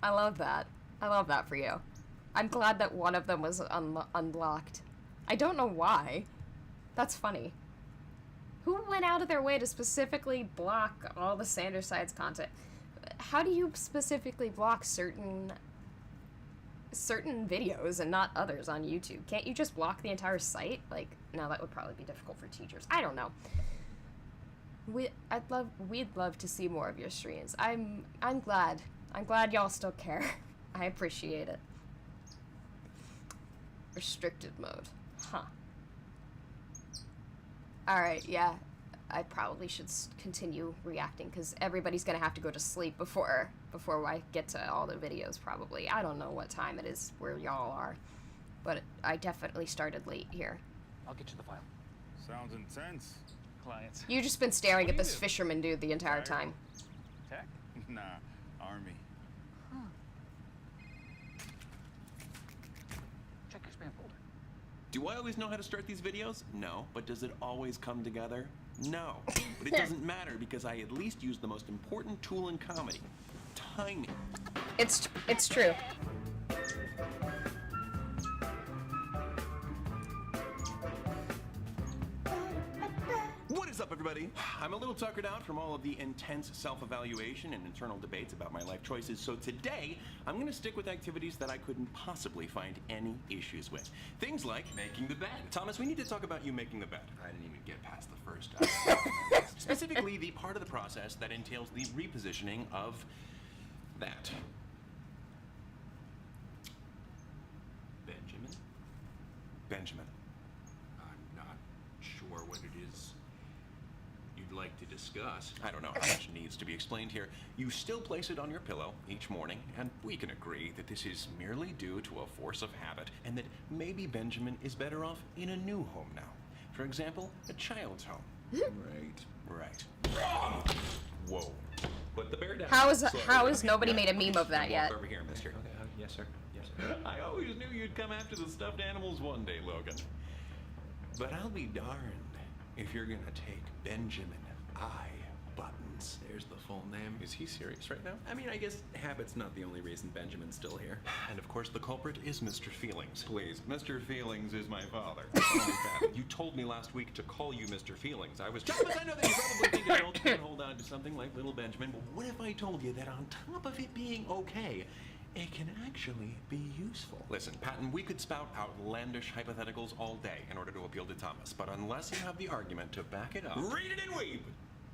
I love that. I love that for you. I'm glad that one of them was unblocked. I don't know why. That's funny. Who went out of their way to specifically block all the Sanders Sides content? How do you specifically block certain videos and not others on YouTube? Can't you just block the entire site? Like, no, that would probably be difficult for teachers. I don't know. We'd love to see more of your streams. I'm glad. I'm glad y'all still care. I appreciate it. Restricted mode. Huh. Alright, yeah. I probably should continue reacting because everybody's gonna have to go to sleep before I get to all the videos, probably. I don't know what time it is where y'all are, but I definitely started late here. I'll get you the file. Sounds intense. Clients. You just been staring at this fisherman dude the entire time. Tech? Nah, Army. Check your spam folder. Do I always know how to start these videos? No. But does it always come together? No. But it doesn't matter because I at least use the most important tool in comedy. Timing. It's true. What is up, everybody? I'm a little tuckered out from all of the intense self-evaluation and internal debates about my life choices, so today I'm going to stick with activities that I couldn't possibly find any issues with. Things like making the bed. Thomas, we need to talk about you making the bed. I didn't even get past the first specifically, the part of the process that entails the repositioning of that. Benjamin. I'm not sure what it is you'd like to discuss. I don't know how much needs to be explained here. You still place it on your pillow each morning, and we can agree that this is merely due to a force of habit, and that maybe Benjamin is better off in a new home now. For example, a child's home. Right. Whoa. Put the bear down. How is nobody made a meme of that yet? Over here, mister. Okay, yes, sir. Yes, sir. I always knew you'd come after the stuffed animals one day, Logan. But I'll be darned if you're gonna take Benjamin I Buttons. There's the full name. Is he serious right now? I mean, I guess habit's not the only reason Benjamin's still here. And of course, the culprit is Mr. Feelings. Please, Mr. Feelings is my father. You told me last week to call you Mr. Feelings. I was Thomas, I know that you probably think adults can't hold on to something like little Benjamin, but what if I told you that on top of it being okay, it can actually be useful? Listen, Patton, we could spout outlandish hypotheticals all day in order to appeal to Thomas, but unless you have the argument to back it up... Read it and weep!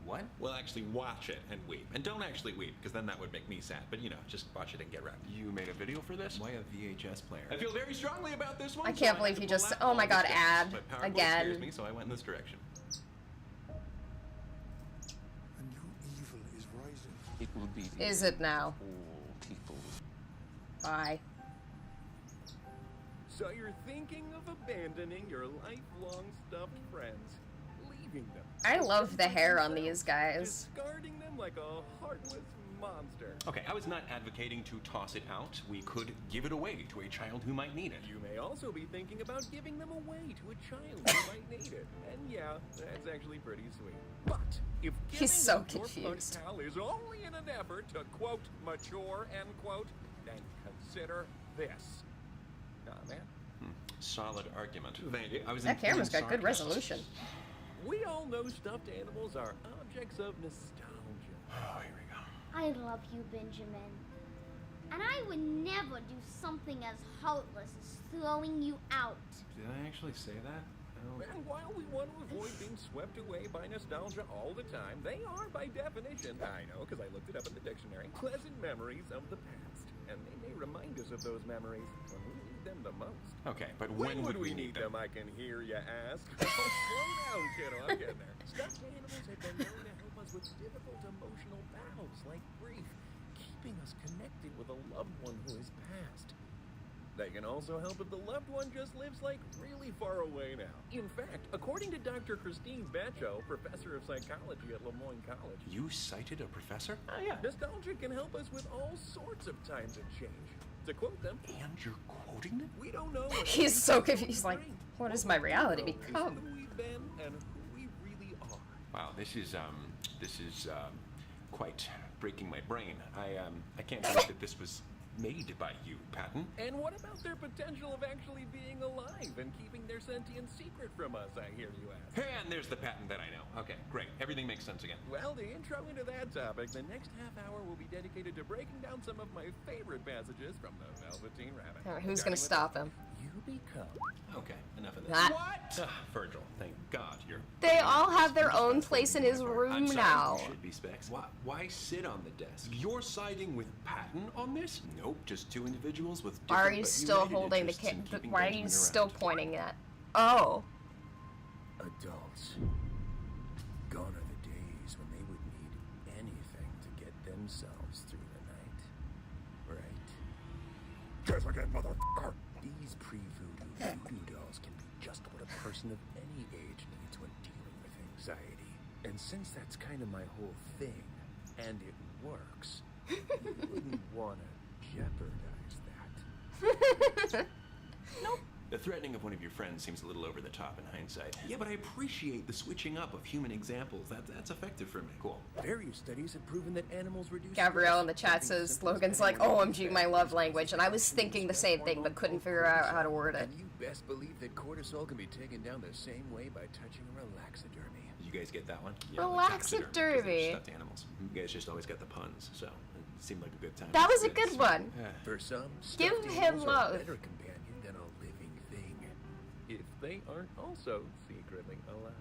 What? Well, actually watch it and weep. And don't actually weep, because then that would make me sad. But, you know, just watch it and get wrapped. You made a video for this? Why a VHS player? I feel very strongly about this one. I can't believe he just... Oh my god, ad. But PowerPoint Again. scares me, so I went in this direction. A new evil is rising. It will be the Is it now? all people. Bye. So you're thinking of abandoning your lifelong stuffed friends, leaving them. I love the hair on these guys. Discarding them like a heartless monster. Okay, I was not advocating to toss it out. We could give it away to a child who might need it. You may also be thinking about giving them away to a child who might need it. And yeah, that's actually pretty sweet. But if giving He's so them your confused. pal is only in an effort to, quote, mature, end quote, then consider this. Nah, man. Solid argument. Thank you. I was That camera's got good sarcasm. resolution. We all know stuffed animals are objects of nostalgia. Oh, here we go. I love you, Benjamin. And I would never do something as heartless as throwing you out. Did I actually say that? And while we want to avoid being swept away by nostalgia all the time, they are, by definition, I know because I looked it up in the dictionary, pleasant memories of the past. And they may remind us of those memories when we need them the most. Okay, but When would we need them, I can hear you ask. Oh, slow down, kiddo. I'm getting there. Stuffed animals have been known to help us with difficult emotional battles like grief, keeping us connected with a loved one who has passed. They can also help if the loved one just lives, like, really far away now. In fact, according to Dr. Christine Bacho, professor of psychology at Lemoyne College... You cited a professor? Yeah. Nostalgia can help us with all sorts of times of change. To quote them... And you're quoting them? We don't know... He's so confused, like, what has my reality become? Who we've been and who we really are. Wow, this is quite breaking my brain. I can't believe that this was made by you, Patton. And what about their potential of actually being alive and keeping their sentient secret from us, I hear you ask? And there's the Patton that I know. Okay, great. Everything makes sense again. Well, the intro into that topic, the next half hour will be dedicated to breaking down some of my favorite passages from the Velveteen Rabbit. Who's gonna stop him? You become... Okay, enough of this. That- What? Virgil, thank God you're... They all have their own place in his room I'm sorry, now. you should be Specs. Why sit on the desk? You're siding with Patton on this? Nope, just two individuals with Why are different you but still united holding the interests in kid? keeping Why are you Benjamin still around. pointing at? Oh. Adults. Gone are the days when they would need anything to get themselves through the night. Right? Guess again, motherfucker! These pre-voodoo voodoo dolls can be just what a person of any age needs when dealing with anxiety. And since that's kind of my whole thing, and it works, you wouldn't want to jeopardize that. Nope. The threatening of one of your friends seems a little over the top in hindsight. Yeah, but I appreciate the switching up of human examples. That's effective for me. Cool. Various studies have proven that animals reduce Gabrielle in the stress, chat something says simple as Logan's petting like, one OMG, pet my love reduces language, and I was stress thinking the and same thing, but hormone couldn't called figure out how to cortisol. word it. And you best believe that cortisol can be taken down the same way by touching a relaxodermy. You guys get that one? Relaxodermy. 'cause they're stuffed animals. You guys just always got the puns, so it seemed like a good time. That was a good one. For some, Give stuffed him animals are love. a better companion than a living thing, if they aren't also secretly alive.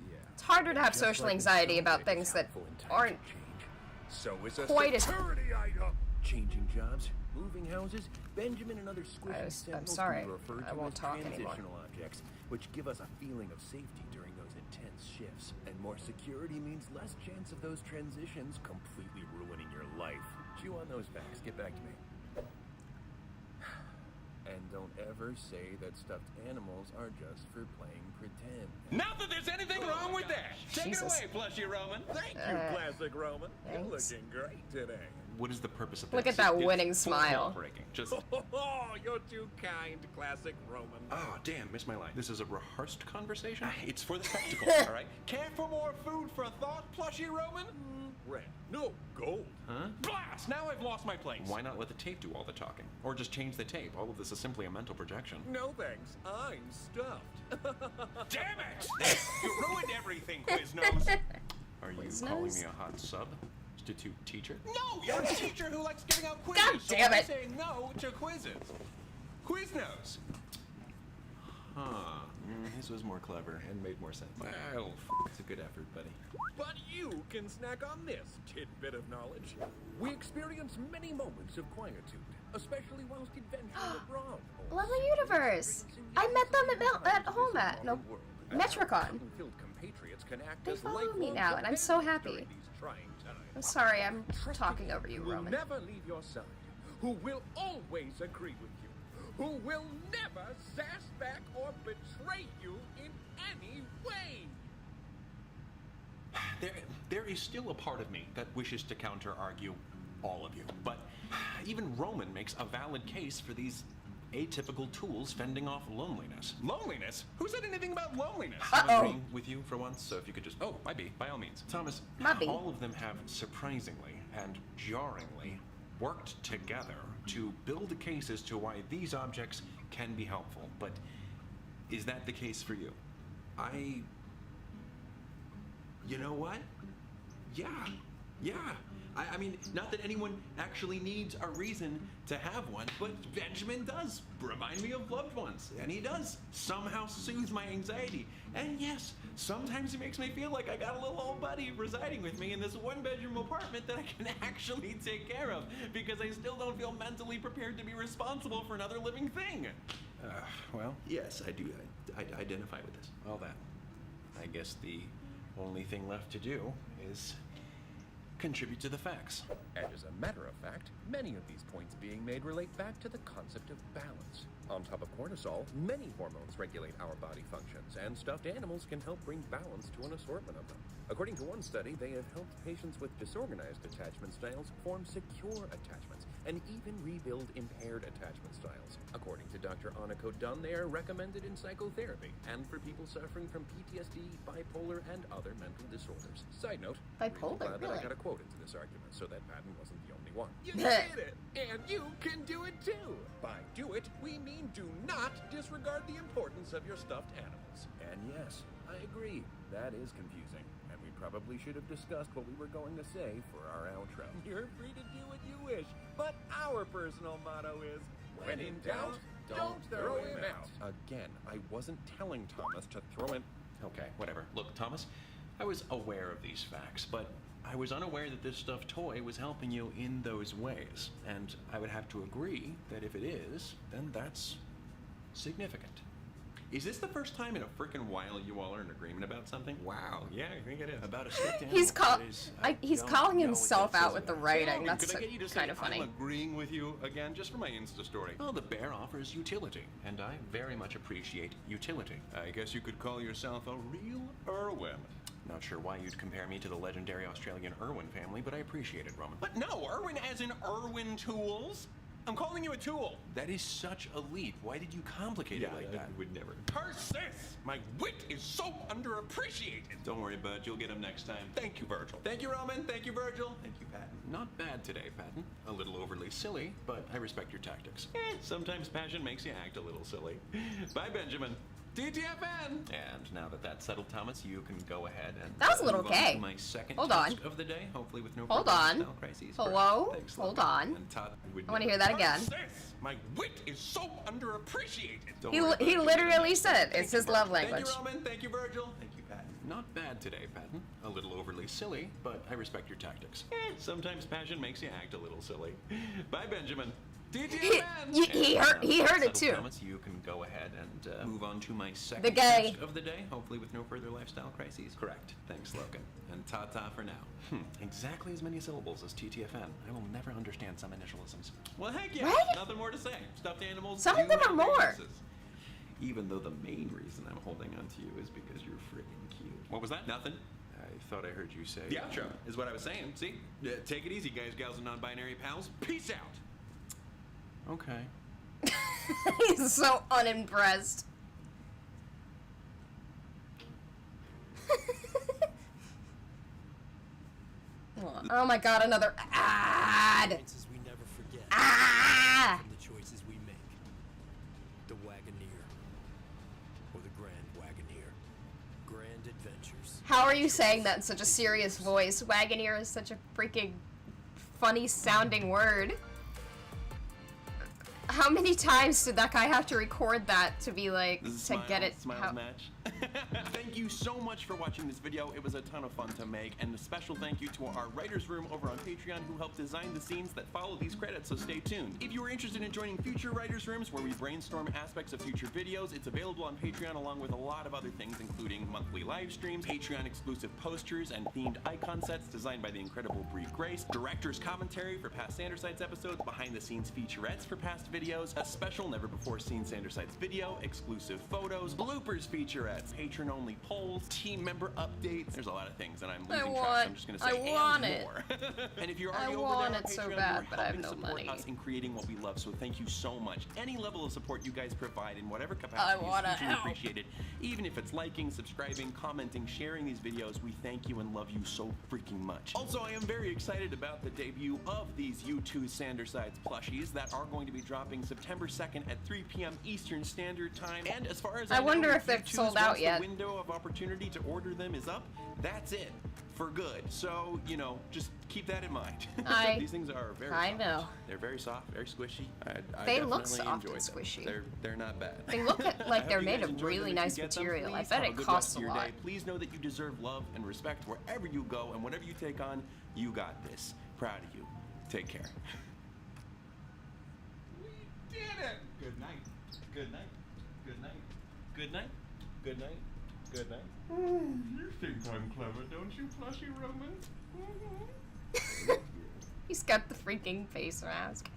Yeah. It's harder to have Just social like anxiety nostalgia about is things that helpful in times aren't of change, so is a quite as- security item. Changing jobs, moving houses, Benjamin and other squishy I'm sentinels sorry. can be referred I to won't as talk anymore. transitional objects, which give us a feeling of safety during those intense shifts. And more security means less chance of those transitions completely ruining your life. Chew on those facts. Get back to me. And don't ever say that stuffed animals are just for playing pretend. Not that there's anything wrong with that. Take Jesus. it away, Plushy Roman. Thank you, Classic Roman. You're thanks. looking great today. What is the purpose of Look this? at that It's winning fourth smile. wall breaking. Just Oh, you're too kind, Classic Roman. oh, damn, missed my line. This is a rehearsed conversation. It's for the spectacle, all right? Care for more food for thought, Plushy Roman? Red. No, gold. Huh? Blast! Now I've lost my place. Why not let the tape do all the talking, or just change the tape? All of this is simply a mental projection. No thanks. I'm stuffed. Damn it! You ruined everything, Quiznos. Are you Quiznos? calling me a hot substitute teacher? No, you're a teacher who likes giving out quizzes. God so damn I'm it. saying no to quizzes. Quiznos. Huh. His was more clever and made more sense. Well, it's a good effort, buddy. But you can snack on this tidbit of knowledge. We experience many moments of quietude, especially whilst adventuring abroad. Lovely universe. I met them at home at Metricon. Filled compatriots can act They as follow me lifelong now, and I'm so companions happy. during these trying times. I'm sorry, I'm Trusted talking over you, who will Roman. never leave your side, who will always agree with you, who will never sass back or betray you in any way. There is still a part of me that wishes to counter-argue all of you, but even Roman makes a valid case for these atypical tools fending off loneliness. Loneliness? Who said anything about loneliness? I'm agreeing with you for once, so if you could just... Oh, might be, by all means. Thomas, all of them have surprisingly and jarringly worked together to build a case as to why these objects can be helpful, but is that the case for you? You know what? Yeah. I mean, not that anyone actually needs a reason to have one, but Benjamin does remind me of loved ones, and he does somehow soothe my anxiety. And yes, sometimes he makes me feel like I got a little old buddy residing with me in this one-bedroom apartment that I can actually take care of, because I still don't feel mentally prepared to be responsible for another living thing. Well, yes, I do. I identify with this. Well, then, I guess the only thing left to do is contribute to the facts. And as a matter of fact, many of these points being made relate back to the concept of balance. On top of cortisol, many hormones regulate our body functions, and stuffed animals can help bring balance to an assortment of them. According to one study, they have helped patients with disorganized attachment styles form secure attachments, and even rebuild impaired attachment styles. According to Dr. Aniko Dunn, they are recommended in psychotherapy, and for people suffering from PTSD, bipolar, and other mental disorders. Side note, Bipolar, glad that I really? got a quote into this argument, so that Patton wasn't the only one. You did it! And you can do it too! By do it, we mean do not disregard the importance of your stuffed animals. And yes, I agree, that is confusing. And we probably should have discussed what we were going to say for our outro. You're free to do what you wish, but our personal motto is, when in doubt, don't throw him out. Again, I wasn't telling Thomas to throw him. Okay, whatever. Look, Thomas, I was aware of these facts, but I was unaware that this stuffed toy was helping you in those ways. And I would have to agree that if it is, then that's significant. Is this the first time in a frickin' while you all are in agreement about something? Wow, yeah, I think it is. About a stuffed animal. He's calling himself out with the writing. That's Could I get you to kind say of funny. I'm agreeing with you again, just for my Insta story? Well, the bear offers utility, and I very much appreciate utility. I guess you could call yourself a real Irwin. Not sure why you'd compare me to the legendary Australian Irwin family, but I appreciate it, Roman. But no, Irwin as in Irwin Tools. I'm calling you a tool. That is such a leap. Why did you complicate it like that? Would never. Persis! My wit is so underappreciated. Don't worry, bud. You'll get him next time. Thank you, Virgil. Thank you, Roman. Thank you, Virgil. Thank you, Patton. Not bad today, Patton. A little overly silly, but I respect your tactics. Sometimes passion makes you act a little silly. Bye, Benjamin. TTFN! And now that that's settled, Thomas, you can go ahead and That was a little move on gay. to my second Hold task on. of the day, hopefully with no Hold further on. style crises. Hello? Thanks, Hold Logan. on. And Todd would I want to never- hear that again. Persis! My wit is so underappreciated. Don't He worry, he bud. literally said it's his love Thank language. you, Roman. Thank you, Virgil. Thank you, Patton. Not bad today, Patton. A little overly silly, but I respect your tactics. Sometimes passion makes you act a little silly. Bye, Benjamin. TTFN! He heard it too. Thomas, you can go ahead and move on to my second The gay. task of the day, hopefully with no further lifestyle crises. Correct. Thanks, Logan. And ta-ta for now. Exactly as many syllables as TTFN. I will never understand some initialisms. Well, heck yeah. What? Nothing more to say. Stuffed animals. Some do of them are have more. weaknesses. Even though the main reason I'm holding on to you is because you're freaking cute. What was that? Nothing. I thought I heard you say. The outro is what I was saying. See? Take it easy, guys, gals, and non-binary pals. Peace out. Okay. He's so unimpressed. Oh my god, another ad! We never forget. Ah! From the choices we make. The Wagoneer. Or the Grand Wagoneer. Grand Adventures. How are you saying that in such a serious voice? Wagoneer is such a freaking funny sounding word. How many times did that guy have to record that to be like, to get it? Smiles match. Thank you so much for watching this video. It was a ton of fun to make, and a special thank you to our writers room over on Patreon who helped design the scenes that follow these credits, so stay tuned. If you are interested in joining future writers rooms where we brainstorm aspects of future videos, it's available on Patreon along with a lot of other things, including monthly live streams, Patreon exclusive posters, and themed icon sets designed by the incredible Brie Grace, director's commentary for past Sandersides episodes, behind the scenes featurettes for past videos, a special never before seen Sandersides video, exclusive photos, bloopers featurettes, patron only polls, team member updates. There's a lot of things, and I'm losing track, so I'm just gonna say I want and it. more. And if you're I already over want there on it so Patreon, bad, you're but I have helping no support money. us in creating what we love, so thank you so much. Any level of support you guys provide in whatever capacity is wanna hugely help. appreciated. Even if it's liking, subscribing, commenting, sharing these videos, we thank you and love you so freaking much. Also, I am very excited about the debut of these U2 Sandersides plushies that are going to be dropping September 2nd at 3 p.m. Eastern Standard Time. And as far as I wonder know, if they've U2's sold out once yet. the window of opportunity to order them is up, that's it. for good. So, you know, just keep that in mind. These things are very I soft. know. They're very soft, very squishy. I They look definitely soft enjoy and them. squishy. They're not bad. They look like I hope they're you made guys of enjoy them. really If nice you get them, material. I please bet have it good costs rest a of your lot. day. Please know that you deserve love and respect wherever you go, and whatever you take on, you got this. Proud of you. Take care. We did it! Good night. Good night. Good night. Good night. Good night. Good night. You think I'm clever, don't you, Plushy Roman? He's got the freaking face mask.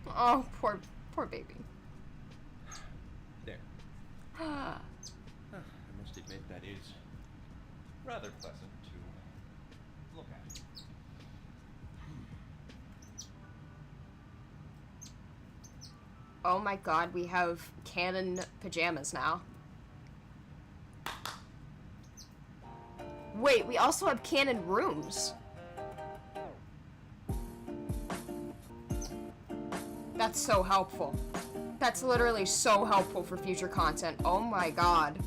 Oh, poor baby. There. I must admit that is rather pleasant to look at. Oh my god, we have canon pajamas now. Wait, we also have canon rooms. That's so helpful. That's literally so helpful for future content. Oh my god.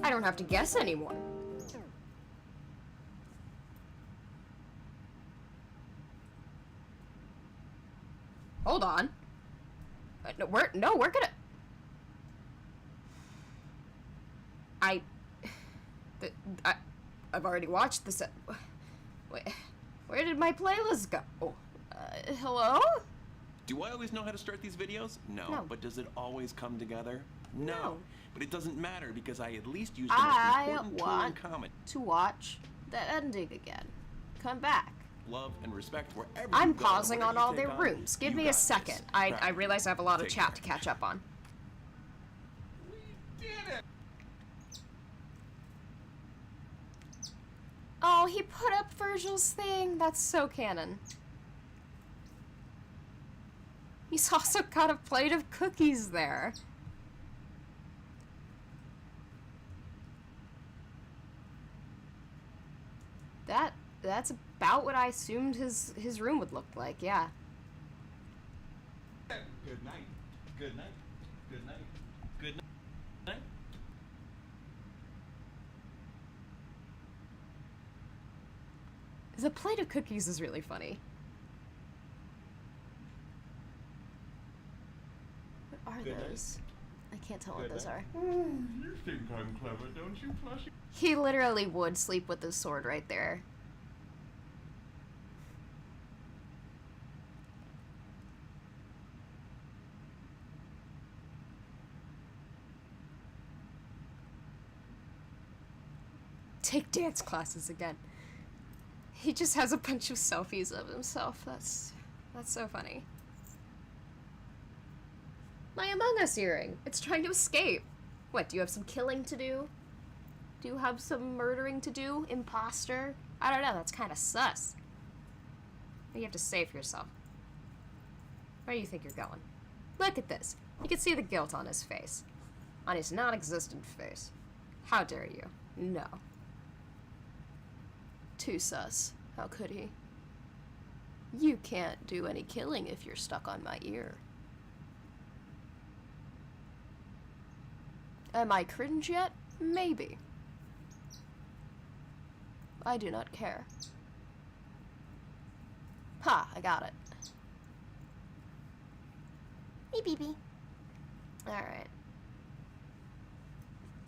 I don't have to guess anymore. Hold on. No, we're gonna... I've already watched this. Wait, where did my playlist go? Hello? Do I always know how to start these videos? No. But does it always come together? No. But it doesn't matter because I at least use the most important tool in common. To watch the ending again. Come back. Love and respect wherever I'm you go, pausing on whatever all you their take on, rooms. Give you me got a second. this. I realize I have a lot of Take chat care. to catch up on. Oh, he put up Virgil's thing. That's so canon. He's also got a plate of cookies there. That's about what I assumed his room would look like, yeah. Good night. Good night. Good night. Good night. The plate of cookies is really funny. What are those? I can't tell what those are. You think I'm clever, don't you, Plushy? He literally would sleep with his sword right there. Take dance classes again. He just has a bunch of selfies of himself. That's so funny. My Among Us earring. It's trying to escape. What, do you have some killing to do? Do you have some murdering to do? Imposter? I don't know, that's kind of sus. You have to save yourself. Where do you think you're going? Look at this. You can see the guilt on his face. On his non-existent face. How dare you? No. Too sus. How could he? You can't do any killing if you're stuck on my ear. Am I cringe yet? Maybe. I do not care. Ha, I got it. Hey, BB. Alright.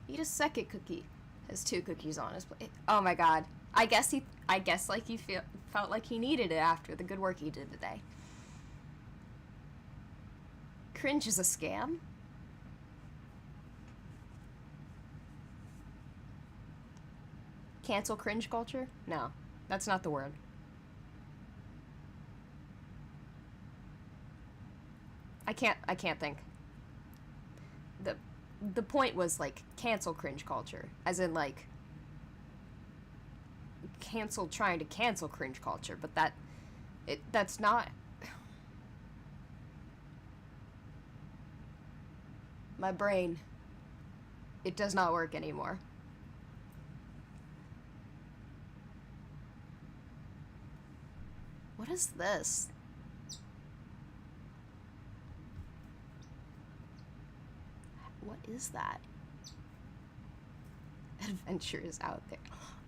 Eat a second cookie. Has 2 cookies on his plate. Oh my god. I guess like he felt like he needed it after the good work he did today. Cringe is a scam? Cancel cringe culture? No, that's not the word. I can't think. The point was like cancel cringe culture, as in like trying to cancel cringe culture, but that's not. My brain, it does not work anymore. What is this? What is that? adventures out there.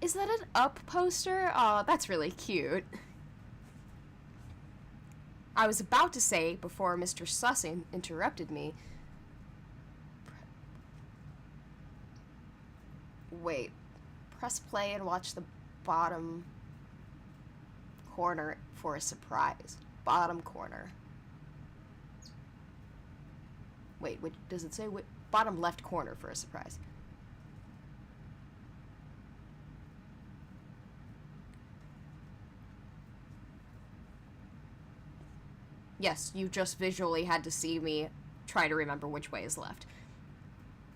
Is that an Up poster? Oh, that's really cute. I was about to say, before Mr. Sussin interrupted me... Wait. Press play and watch the bottom corner for a surprise. Bottom corner. Wait, does it say bottom left corner for a surprise? Yes, you just visually had to see me try to remember which way is left.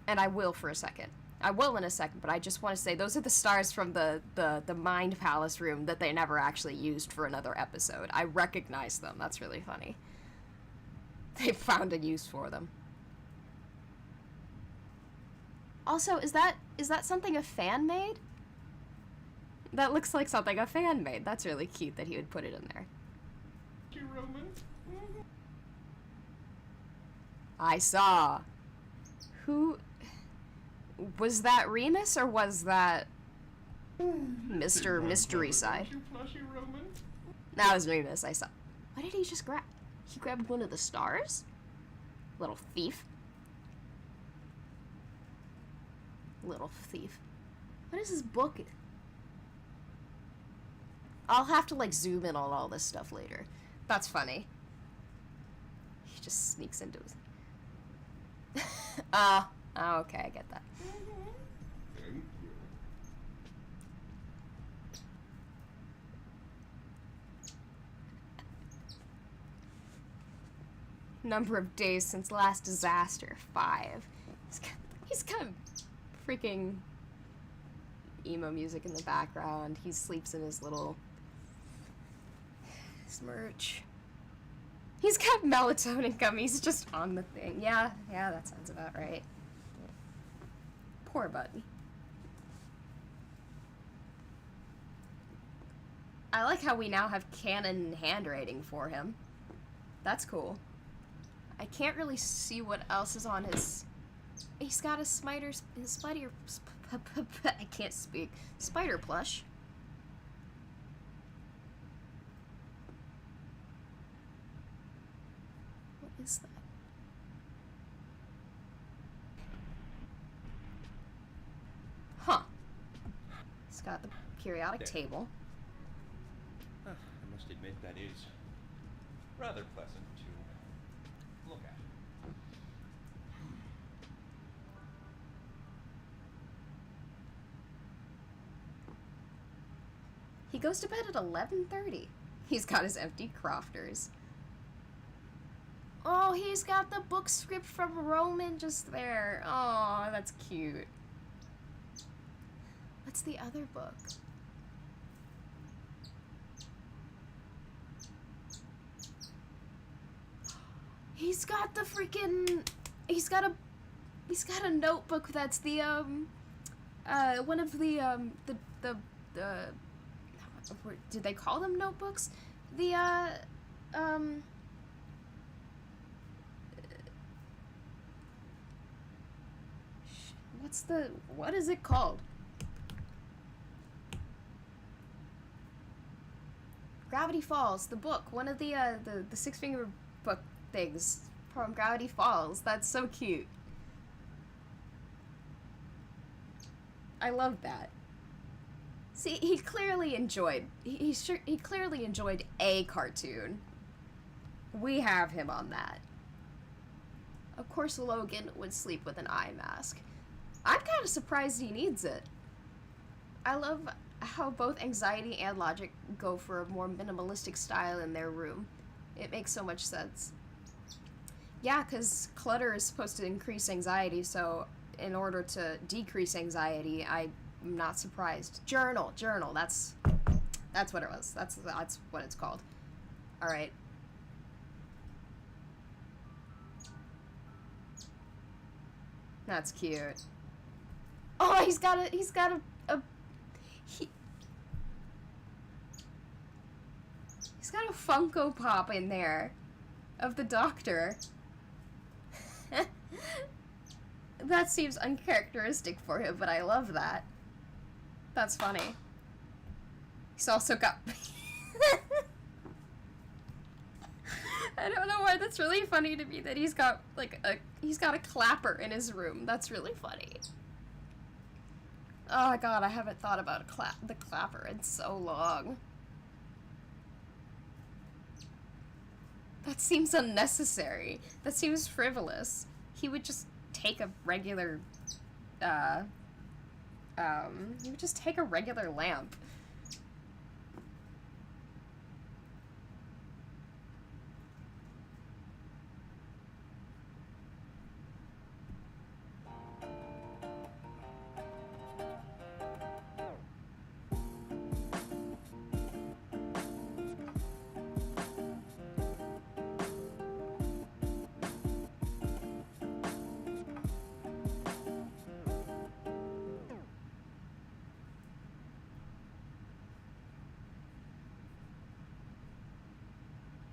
And I will for a second. I will in a second, but I just want to say those are the stars from the Mind Palace room that they never actually used for another episode. I recognize them. That's really funny. They found a use for them. Also, is that something a fan made? That looks like something a fan made. That's really cute that he would put it in there. I saw. Who... Was that Remus, or was that... Mr. Mystery Side? That was Remus, I saw. What did he just grab? He grabbed one of the stars? Little thief. Little thief. What is this book? I'll have to, like, zoom in on all this stuff later. That's funny. He just sneaks into his... okay, I get that. Number of days since last disaster, 5. He's got freaking emo music in the background. He sleeps in his little merch. He's got melatonin gummies just on the thing. Yeah, that sounds about right. Poor buddy. I like how we now have canon handwriting for him. That's cool. I can't really see what else is on his... He's got a spider... I can't speak. Spider plush. What is that? Huh. He's got the periodic table. I must admit that is rather pleasant to look at. He goes to bed at 11:30. He's got his empty crofters. Oh, he's got the book script from Roman just there. Oh, that's cute. What's the other book? He's got the freaking... He's got a notebook that's the, one of the did they call them notebooks? What is it called? Gravity Falls, the book, one of the six-finger book things from Gravity Falls. That's so cute. I love that. See, he clearly enjoyed, he clearly enjoyed a cartoon. We have him on that. Of course, Logan would sleep with an eye mask. I'm kind of surprised he needs it. I love how both anxiety and logic go for a more minimalistic style in their room. It makes so much sense. Yeah, because clutter is supposed to increase anxiety, so in order to decrease anxiety, I'm not surprised. Journal, that's what it was. That's what it's called. All right. That's cute. Oh, he's got a Funko Pop in there of the Doctor. That seems uncharacteristic for him, but I love that. That's funny. He's also got... I don't know why that's really funny to me that he's got, like, he's got a clapper in his room. That's really funny. Oh my god, I haven't thought about the clapper in so long. That seems unnecessary. That seems frivolous. He would just take a regular, he would just take a regular lamp.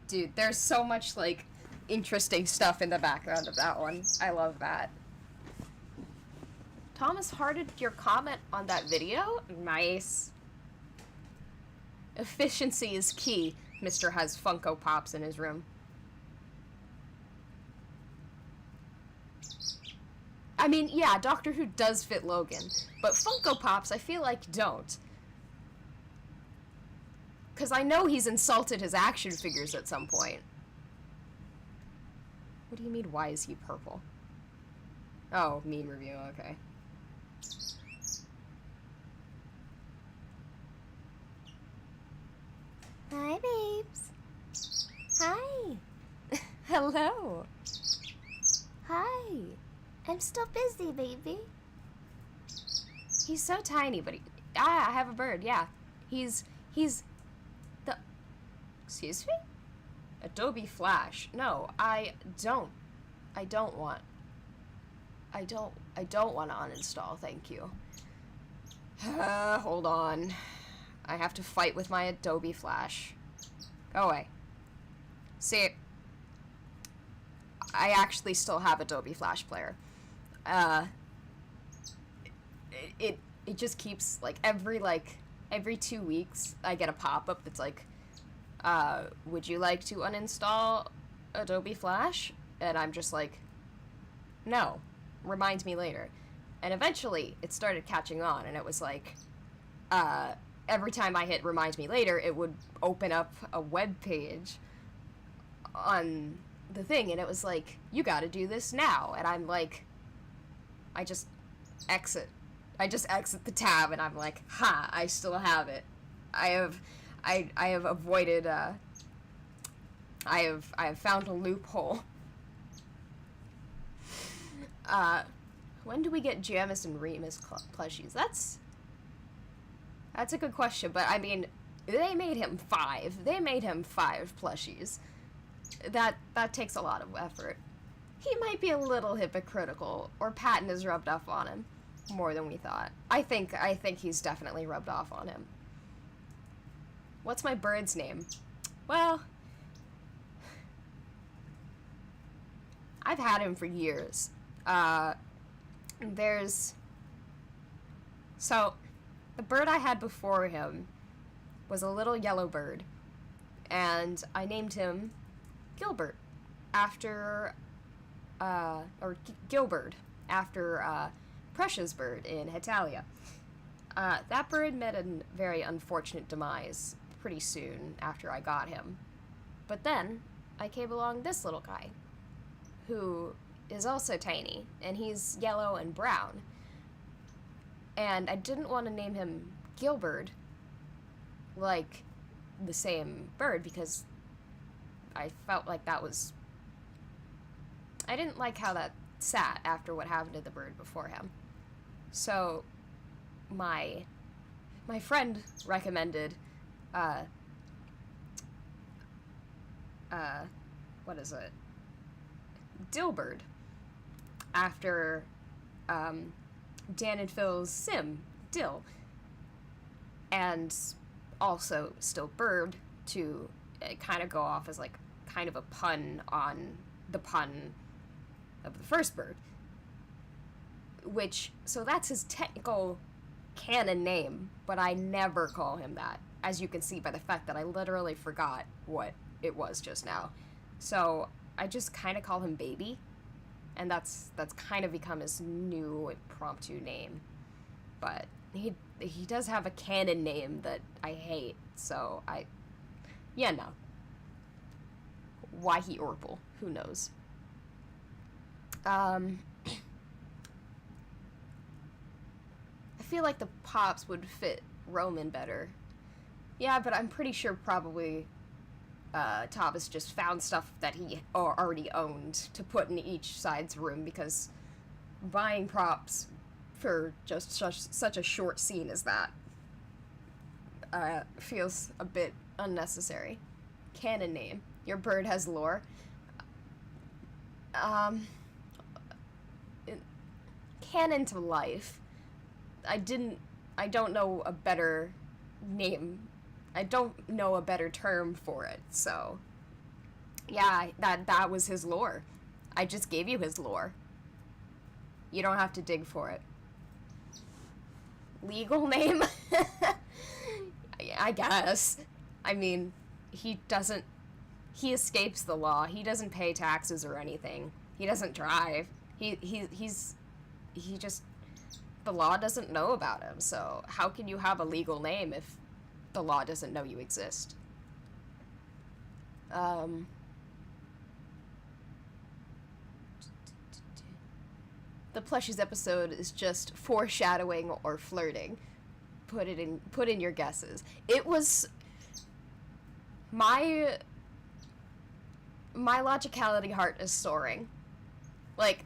Dude, there's so much, like, interesting stuff in the background of that one. I love that. Thomas hearted your comment on that video? Nice. Efficiency is key. Mr. has Funko Pops in his room. I mean, yeah, Doctor Who does fit Logan, but Funko Pops I feel like don't. Because I know he's insulted his action figures at some point. What do you mean, why is he purple? Oh, meme review, okay. Hi, babes. Hi. Hello. Hi. I'm still busy, baby. He's so tiny, but I have a bird, yeah. He's the... Excuse me? Adobe Flash. No, I don't want to uninstall, thank you. Hold on. I have to fight with my Adobe Flash. Go away. See, I actually still have Adobe Flash Player. It just keeps, like, every 2 weeks I get a pop-up that's like, would you like to uninstall Adobe Flash? And I'm just like, no, remind me later. And eventually it started catching on, and it was like, every time I hit remind me later, it would open up a web page on the thing, and it was like, you gotta do this now. And I'm like, I just exit the tab, and I'm like, ha, I still have it. I have avoided, I have found a loophole. When do we get Jamis and Remus plushies? That's a good question, but I mean, they made him 5. They made him 5 plushies. That takes a lot of effort. He might be a little hypocritical, or Patton has rubbed off on him more than we thought. I think he's definitely rubbed off on him. What's my bird's name? Well, I've had him for years. So, the bird I had before him was a little yellow bird, and I named him Gilbert after, Gilbert after, Precious Bird in Hetalia. That bird met a very unfortunate demise pretty soon after I got him. But then, I came along this little guy, who is also tiny, and he's yellow and brown. And I didn't want to name him Gilbert, like the same bird, because I felt like that was... I didn't like how that sat after what happened to the bird before him. So, my friend recommended, what is it? Dilbird, after, Dan and Phil's sim, Dill. And also still bird, to kind of go off as, like, kind of a pun on the pun of the first bird. So that's his technical canon name, but I never call him that, as you can see by the fact that I literally forgot what it was just now. So I just kind of call him Baby, and that's kind of become his new impromptu name. But he does have a canon name that I hate, so no. Why he Orple? Who knows? I feel like the Pops would fit Roman better. Yeah, but I'm pretty sure probably Thomas just found stuff that he already owned to put in each side's room, because buying props for just such a short scene as that feels a bit unnecessary. Canon name. Your bird has lore. Canon to life. I don't know a better name. I don't know a better term for it, so yeah, that was his lore. I just gave you his lore. You don't have to dig for it. Legal name? I guess. I mean, he escapes the law. He doesn't pay taxes or anything. He doesn't drive. He's just, the law doesn't know about him, so how can you have a legal name if the law doesn't know you exist? The Plushies episode is just foreshadowing or flirting. Put in your guesses. It was my logicality heart is soaring. Like,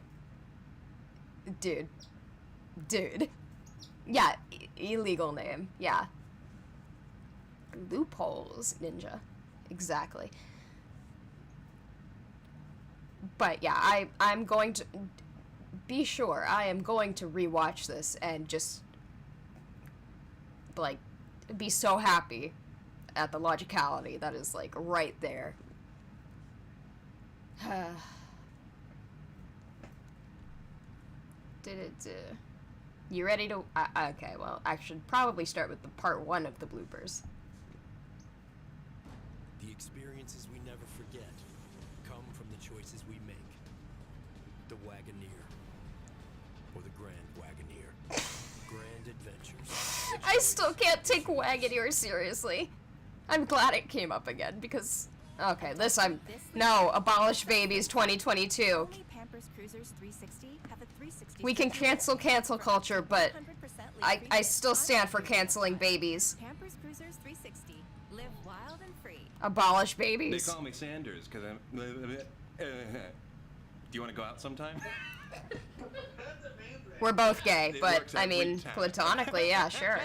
dude. Yeah, illegal name. Yeah. Loopholes, ninja. Exactly. But yeah, I'm going to be sure I am going to rewatch this and just like be so happy at the logicality that is like right there. You ready to okay, well, I should probably start with the part 1 of the bloopers. The experiences we never forget come from the choices we make. The Wagoneer, or the Grand Wagoneer. Grand Adventures. I still can't take Wagoneer seriously. I'm glad it came up again, because okay, no, abolish babies 2022. Pampers Cruisers 360 have a 360. We can cancel culture, but I still stand for canceling babies. Pampers Cruisers 360. Live wild and free. Abolish babies. They call me Sanders because I'm. Do you want to go out sometime? We're both gay, It but works I every mean, time. platonically, yeah, sure.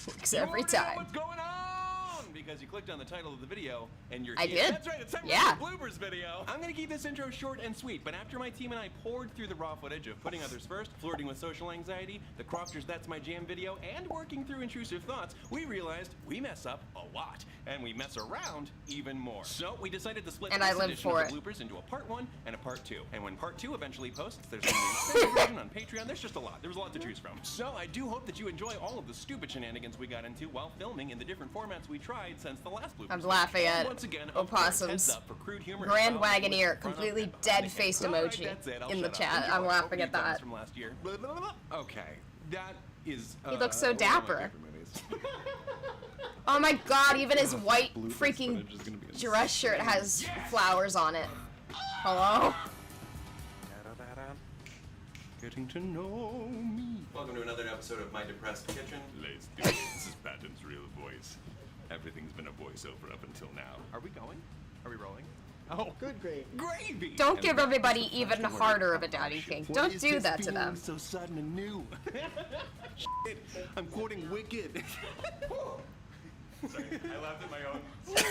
Works every You already know time. what's going on because you clicked on the title of the video and you're I here. did. That's right, it's time Yeah. for the bloopers video. I'm gonna keep this intro short and sweet, but after my team and I poured through the raw footage of putting others first, flirting with social anxiety, the Crofters That's My Jam video, and working through intrusive thoughts, we realized we mess up a lot, and we mess around even more. So we decided to split And this I live edition for of the it. bloopers into a part 1 and a part 2. And when part 2 eventually posts, there's gonna be an extended version on Patreon. There's just a lot. There was a lot to choose from. So I do hope that you enjoy all of the stupid shenanigans we got into while filming in the different formats we tried since the last bloopers. I'm laughing And at once again, of course, opossums. heads up for crude humor and Grand foul language Wagoneer, in front of completely and behind the dead-faced camera. All right, emoji that's it. I'll in the shut up. chat. Enjoy. I'm laughing Hope at you've done that. this from last year. Blah, blah, blah, blah. Okay, that is. He looks so one of my dapper. favorite movies. Oh my god, even his white Bloopers freaking footage is gonna be dress shirt has flowers on it. Hello? Getting to know me. Welcome to another episode of My Depressed Kitchen. Let's do it. This is Patton's real voice. Everything's been a voiceover up until now. Are we going? Are we rolling? Oh, good gravy. Gravy! Don't And give that everybody is the even first harder order of a daddy kink. What Don't is do this that to feeling them. so sudden and new? Shit, I'm quoting Wicked. Sorry, I laughed at my own. If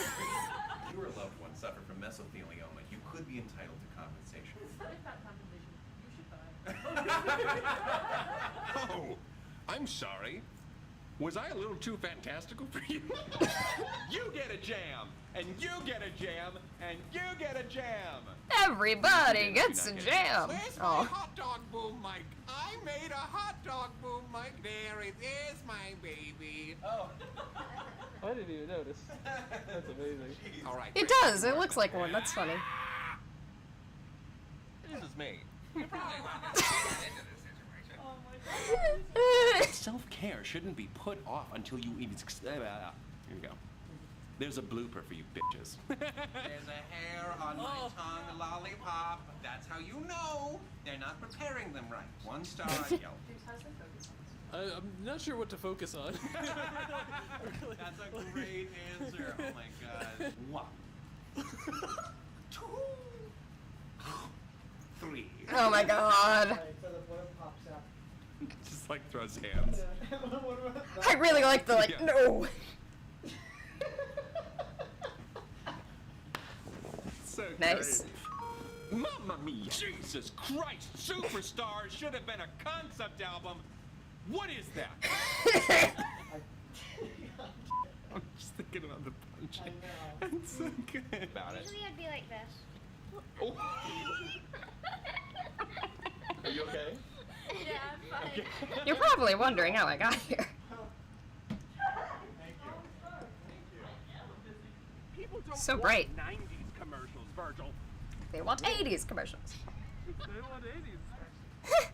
you or a loved one suffer from mesothelioma, you could be entitled to compensation. Oh, I'm sorry. Was I a little too fantastical for you? You get a jam, and you get a jam, and you get a jam. Everybody gets a jam. Where's my Oh. hot dog boom mic? I made a hot dog boom mic. There it is, my baby. Oh. I didn't even notice. That's amazing. All right. It does. It looks like one. That's funny. This is me. Self-care shouldn't be put off until you even... Here we go. There's a blooper for you bitches. There's a hair on my tongue, lollipop. That's how you know they're not preparing them right. 1 star, yellow. I'm not sure what to focus on. That's a great answer. Oh my god. 1, 2, 3. Oh my god. Just like throws hands. I really like the like, Yeah. no. So Nice. great. Mamma mia! Jesus Christ! Superstars should have been a concept album. What is that? I'm just thinking about the punching. It's so good about it. Usually I'd be like this. Are you okay? Yeah, I'm fine. You're probably wondering how I got here. People don't So want bright. 90s commercials, Virgil. They want 80s commercials. They want 80s.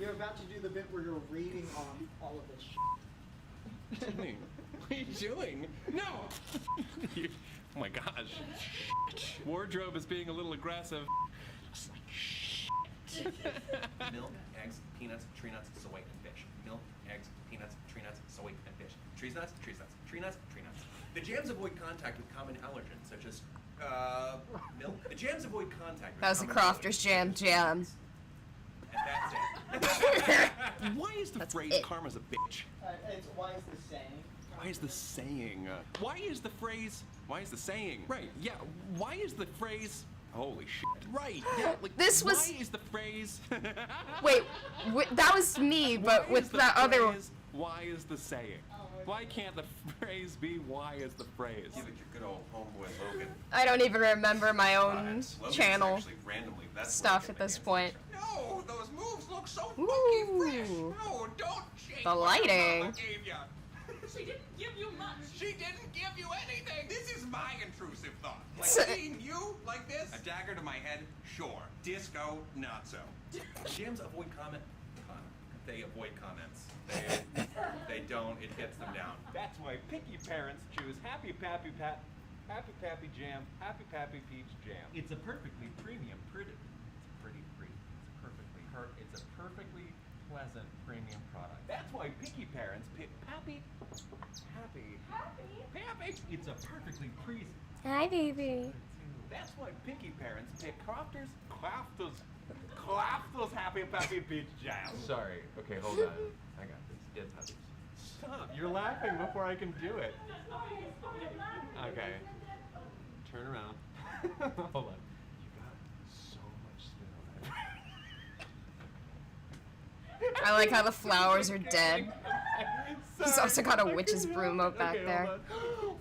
You're about to do the bit where you're reading on all of this shit. What are you doing? No! Oh my gosh. Wardrobe is being a little aggressive. Just like shit. Milk, eggs, peanuts, tree nuts, soy, and fish. Milk, eggs, peanuts, tree nuts, soy, and fish. Trees nuts, trees nuts, tree nuts, tree nuts. The jams avoid contact with common allergens such as milk. The jams avoid contact with That was the common Crofters Jam Jam. And that's it. Why is the phrase it. karma's a bitch? It's why is the saying? Why is the saying? Why is the phrase? Why is the saying? Right, yeah. Why is the phrase? Holy shit. Right, yeah. Like, This was- Why is the phrase? Wait, that was me, but Why with is the that other. phrase, why is the saying? Why can't the phrase be why is the phrase? Give it your good old homeboy Logan. I don't even remember my own Logan's channel actually randomly, that's stuff at this point. No, those moves look so Ooh. funky fresh. No, don't change The what your lighting. mama gave ya. She didn't give you much. She didn't give you anything. This is my intrusive thought. Like seeing you like this. A dagger to my head, sure. Disco, not so. Jams avoid they avoid comments. They don't, it gets them down. That's why picky parents choose Happy Pappy Jam, Happy Pappy Peach Jam. It's a perfectly premium, it's a perfectly pleasant premium product. That's why picky parents pick Pappy. It's a perfectly Hi, baby. That's why picky parents pick Crofters Happy Pappy Peach Jam. Sorry. Okay, hold on. I got this. Get puppies. Stop! You're laughing before I can do it. Okay. Turn around. Hold on. You got so much spit on that. I like how the flowers are dead. He's also got a witch's broom up back Okay, there. hold on.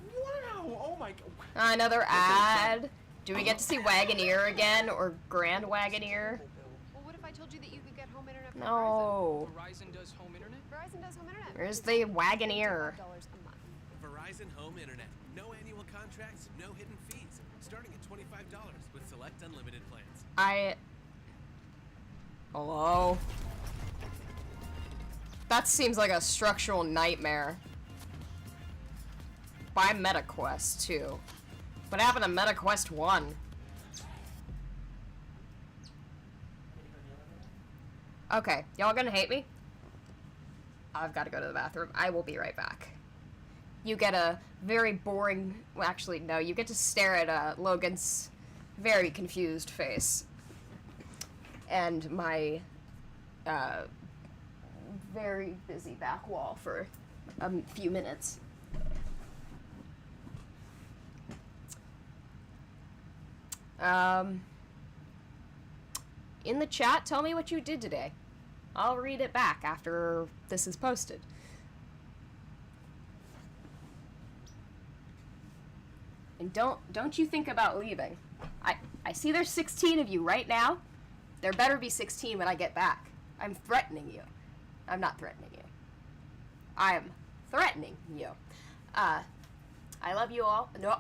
Wow! Oh my god. Another ad. Do we get to see Wagoneer again or Grand Wagoneer? Well, what if I told you that you could get home internet from No. Verizon does home internet? Verizon does home internet. Where's the Wagoneer? $5 a month. Verizon Home Internet. No annual contracts, no hidden fees. Starting at $25 with select unlimited plans. Hello? That seems like a structural nightmare. Buy MetaQuest 2. What happened to MetaQuest 1? Okay, y'all gonna hate me? I've gotta go to the bathroom. I will be right back. You get a very boring... Well, actually, no. You get to stare at Logan's very confused face. And my very busy back wall for a few minutes. In the chat, tell me what you did today. I'll read it back after this is posted. And don't you think about leaving. I see there's 16 of you right now. There better be 16 when I get back. I'm threatening you. I'm not threatening you. I'm threatening you. I love you all. No,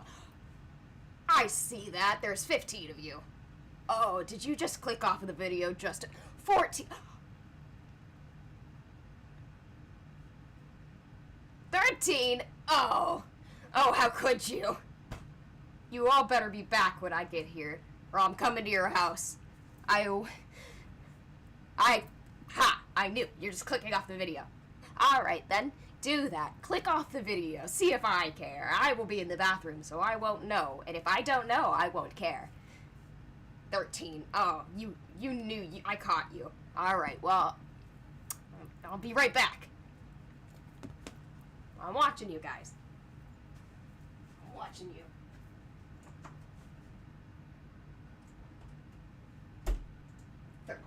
I see that. There's 15 of you. Oh, did you just click off of the video? Just 14. 13? Oh, how could you? You all better be back when I get here, or I'm coming to your house. I knew. You're just clicking off the video. Alright then, do that. Click off the video. See if I care. I will be in the bathroom, so I won't know. And if I don't know, I won't care. 13. Oh, you knew. I caught you. Alright, well, I'll be right back. I'm watching you guys. I'm watching you. 13.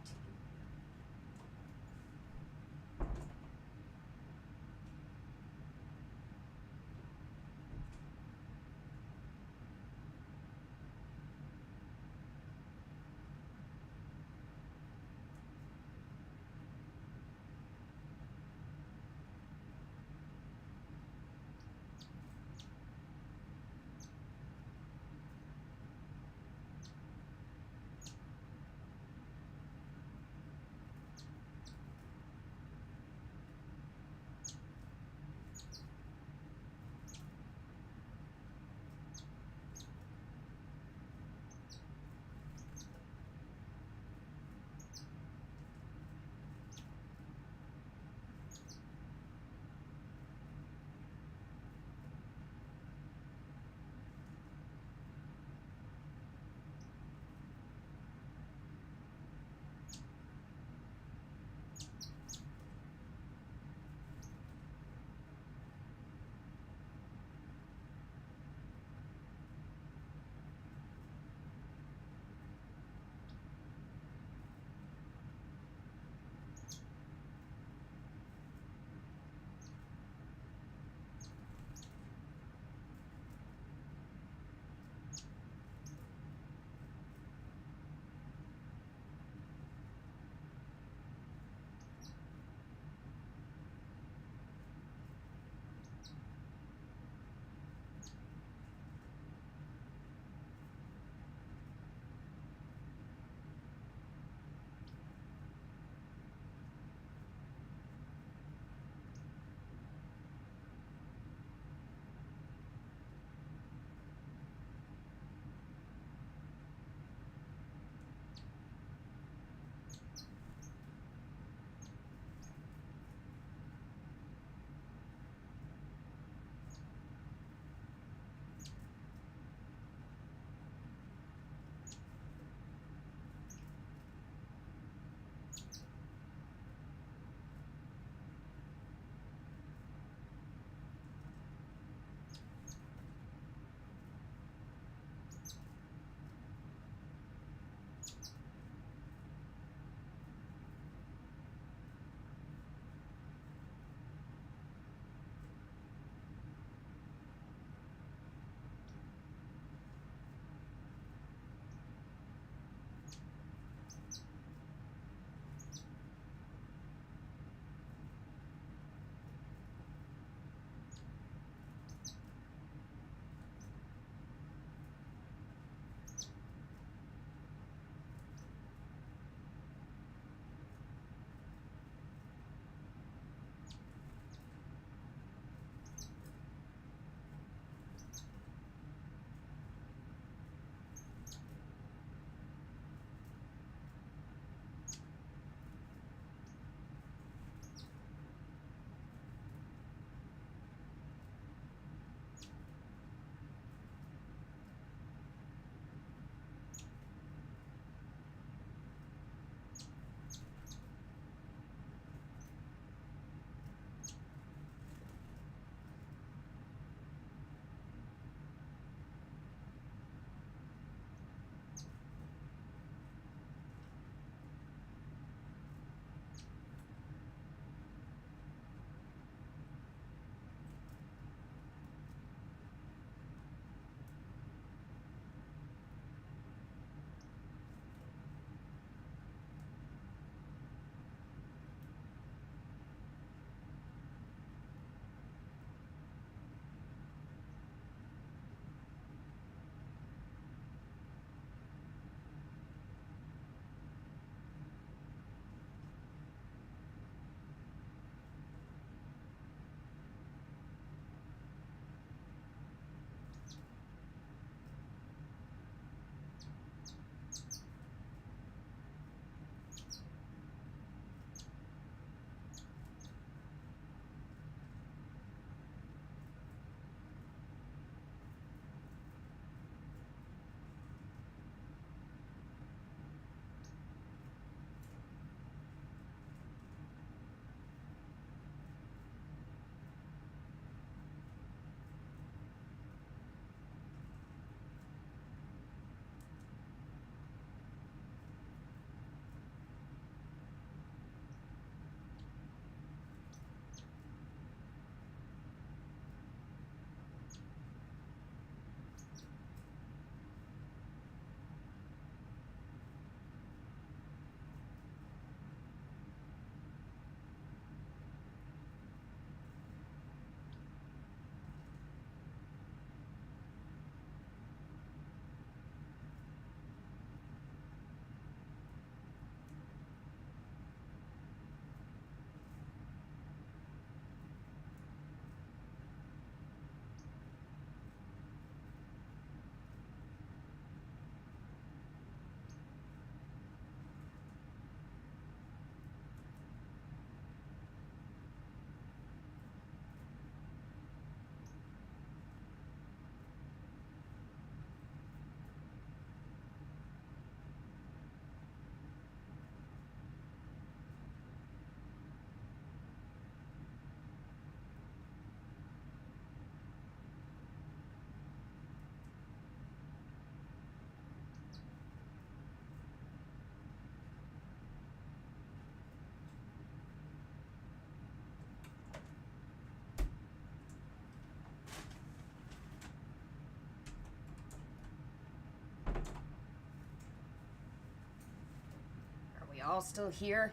Y'all still here?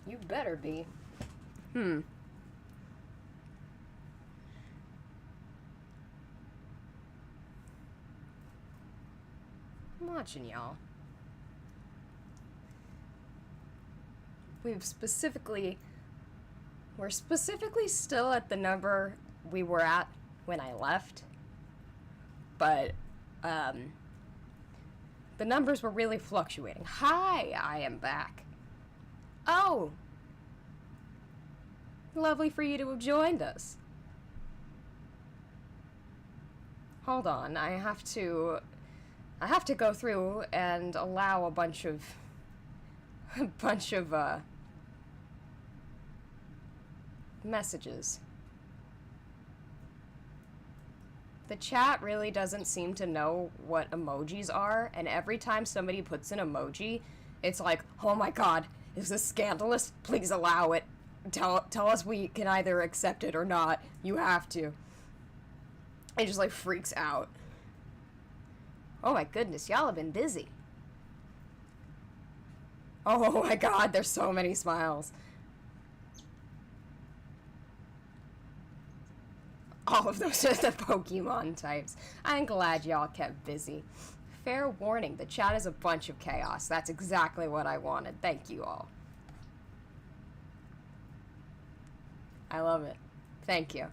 You better be. I'm watching y'all. We're specifically still at the number we were at when I left, but the numbers were really fluctuating. Hi, I am back. Oh, lovely for you to have joined us. Hold on, I have to go through and allow a bunch of messages. The chat really doesn't seem to know what emojis are, and every time somebody puts an emoji, it's like, oh my god, is this scandalous? Please allow it. Tell us we can either accept it or not. You have to. It just like freaks out. Oh my goodness, y'all have been busy. Oh my god, there's so many smiles. All of those are the Pokemon types. I'm glad y'all kept busy. Fair warning, the chat is a bunch of chaos. That's exactly what I wanted. Thank you all. I love it. Thank you.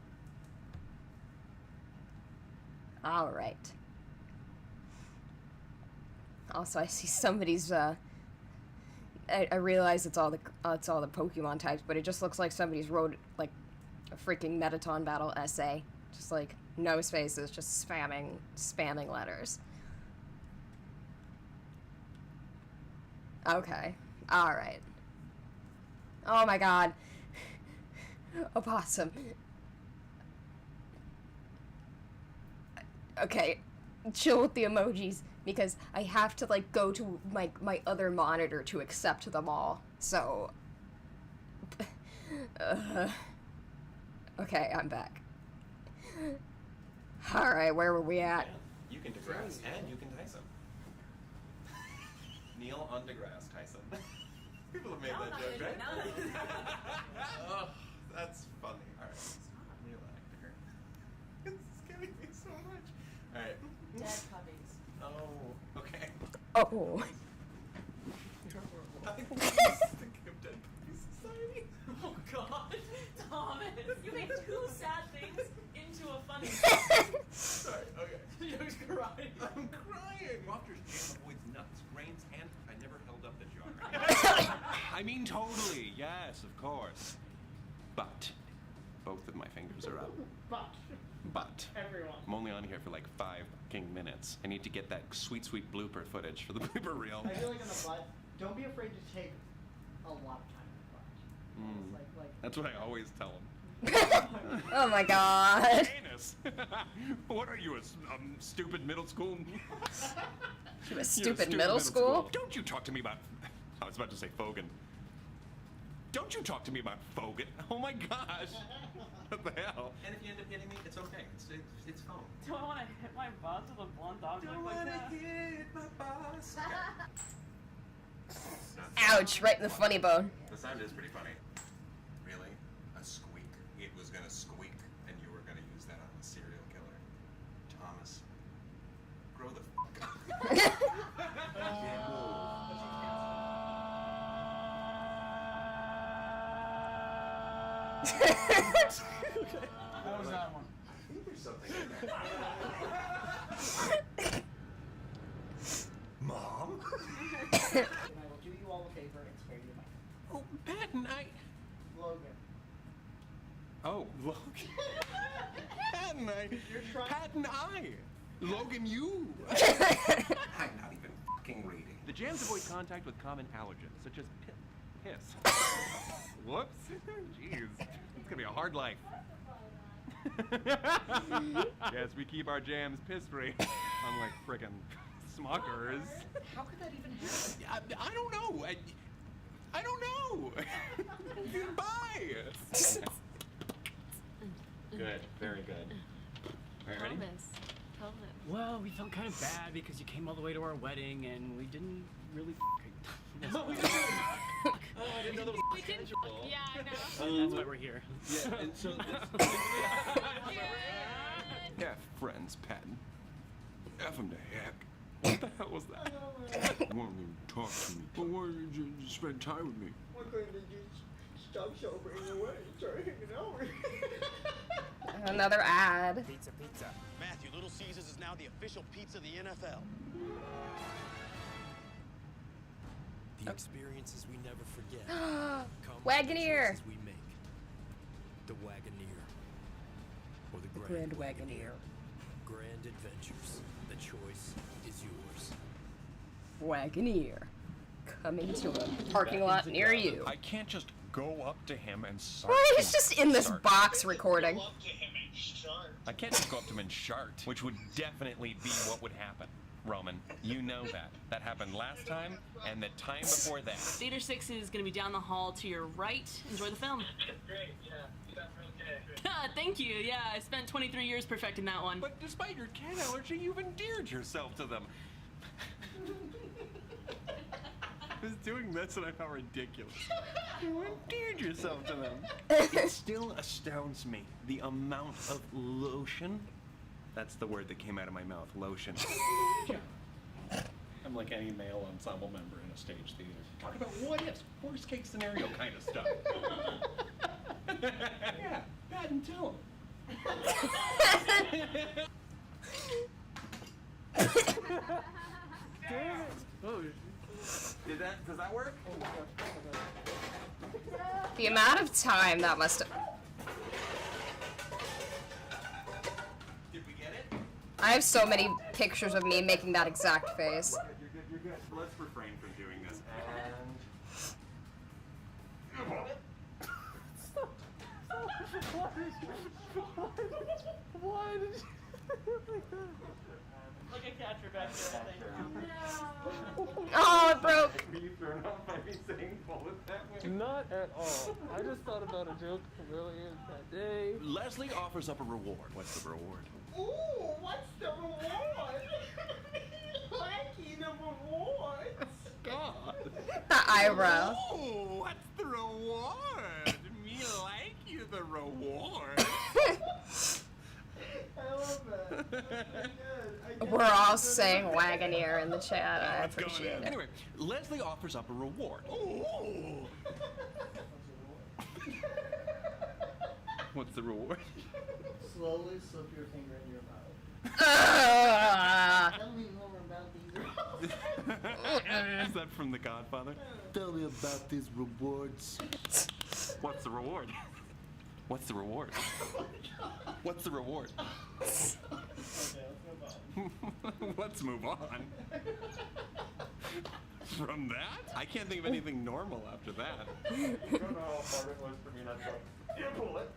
Alright. Also, I see somebody's, I realize it's all the Pokemon types, but it just looks like somebody's wrote, like, a freaking Metaton battle essay. Just, like, no spaces, just spamming letters. Okay. Alright. Oh my god. Opossum. Okay. Chill with the emojis, because I have to, like, go to my other monitor to accept them all. So... Okay, I'm back. Alright, where were we at? You can DeGrasse and you can Tyson. Neil on DeGrasse Tyson. People have made that joke, right? Oh, that's funny. Alright, Neil actor. It's getting me so much. Alright. Dead puppies. Oh, okay. Oh. I think of Dead Puppy Society. Oh god, Thomas, you make two sad things into a funny. Sorry. Okay. You're crying. I'm crying. Walter's jam avoids nuts, grains, and I never held up the jar. I mean, totally. Yes, of course. But both of my fingers are up. But Everyone. I'm only on here for like 5 fucking minutes. I need to get that sweet, sweet blooper footage for the blooper reel. I feel like in the butt, don't be afraid to take a lot of time in the butt. That's what I always tell them. Oh my god. Anus. What are you, a stupid middle school? You a stupid middle school? Don't you talk to me about... I was about to say Fogan. Don't you talk to me about Fogan. Oh my gosh. What the hell? And if you end up hitting me, it's okay. It's fun. Do I want to hit my boss with a blunt object like that? Hit my boss. Ouch, right in the funny bone. The sound is pretty funny. Really? A squeak. It was gonna squeak, and you were gonna use that on a serial killer. Thomas, grow the fuck up. What was that one? I think there's something in there. Mom? And I will do you all a favor and spare you money. Oh, Patton, Logan. Oh, Logan. Patton, You're trying... Patton, Logan, you. I'm not even fucking reading. The jams avoid contact with common allergens, such as piss. Whoops. Jeez. It's gonna be a hard life. Yes, we keep our jams piss-free. Unlike frickin' Smuckers. How could that even happen? I don't know. I don't know. Bye. Good. Very good. All right, ready? Thomas, Well, we felt kind of bad because you came all the way to our wedding and we didn't really. No, we didn't. Oh, I didn't know that was We didn't. schedule. Yeah, I know. That's why we're here. Yeah, and so F friends, Patton. F him to heck. What the hell was that? Won't even talk to me. But why did you spend time with me? Why couldn't you just stop celebrating the wedding and start hanging out with me? Another ad. Pizza, pizza. Matthew, Little Caesars is now the official pizza of the NFL. The experiences we never forget. Come Wagoneer. from the choices we make. The Wagoneer. Or the Grand Wagoneer. Grand adventures. The choice is yours. Wagoneer. Coming to a parking lot near you. I can't just go up to him and start. Why he's just in this box recording? I can't just go up to him and shart, which would definitely be what would happen. Roman, you know that. That happened last time, and the time before that. Theater 6 is going to be down the hall to your right. Enjoy the film. Great, yeah. Okay. Thank you. Yeah, I spent 23 years perfecting that one. But despite your cat allergy, you've endeared yourself to them. I was doing this and I felt ridiculous. You endeared yourself to them. It still astounds me the amount of lotion. That's the word that came out of my mouth, lotion. I'm like any male ensemble member in a stage theater. Talk about what ifs, worst case scenario kind of stuff. Yeah, Patton, tell him. Oh, Does that work? The amount of time that must have... Did we get it? I have so many pictures of me making that exact face. You're good, you're good. Let's refrain from doing this. why did you... Like a catcher back there, I think. Oh, it broke. Were you thrown off by me saying bullet that way? Not at all. I just thought about a joke from earlier that day. Leslie offers up a reward. What's the reward? Ooh, what's the reward? Liking the reward. God. The eyebrow. Ooh, what's the reward? Me like you the reward. I love that. We're all saying Wagoneer in the chat. I What's going appreciate on? it. Anyway, Leslie offers up a reward. Ooh. What's the reward? Slowly slip your finger in your mouth. Tell me more about these rewards. Is that from The Godfather? Tell me about these rewards. What's the reward? What's the reward? What's the reward? Let's move on. From that? I can't think of anything normal after that. You don't know how hard it was for me not to go, you bullet.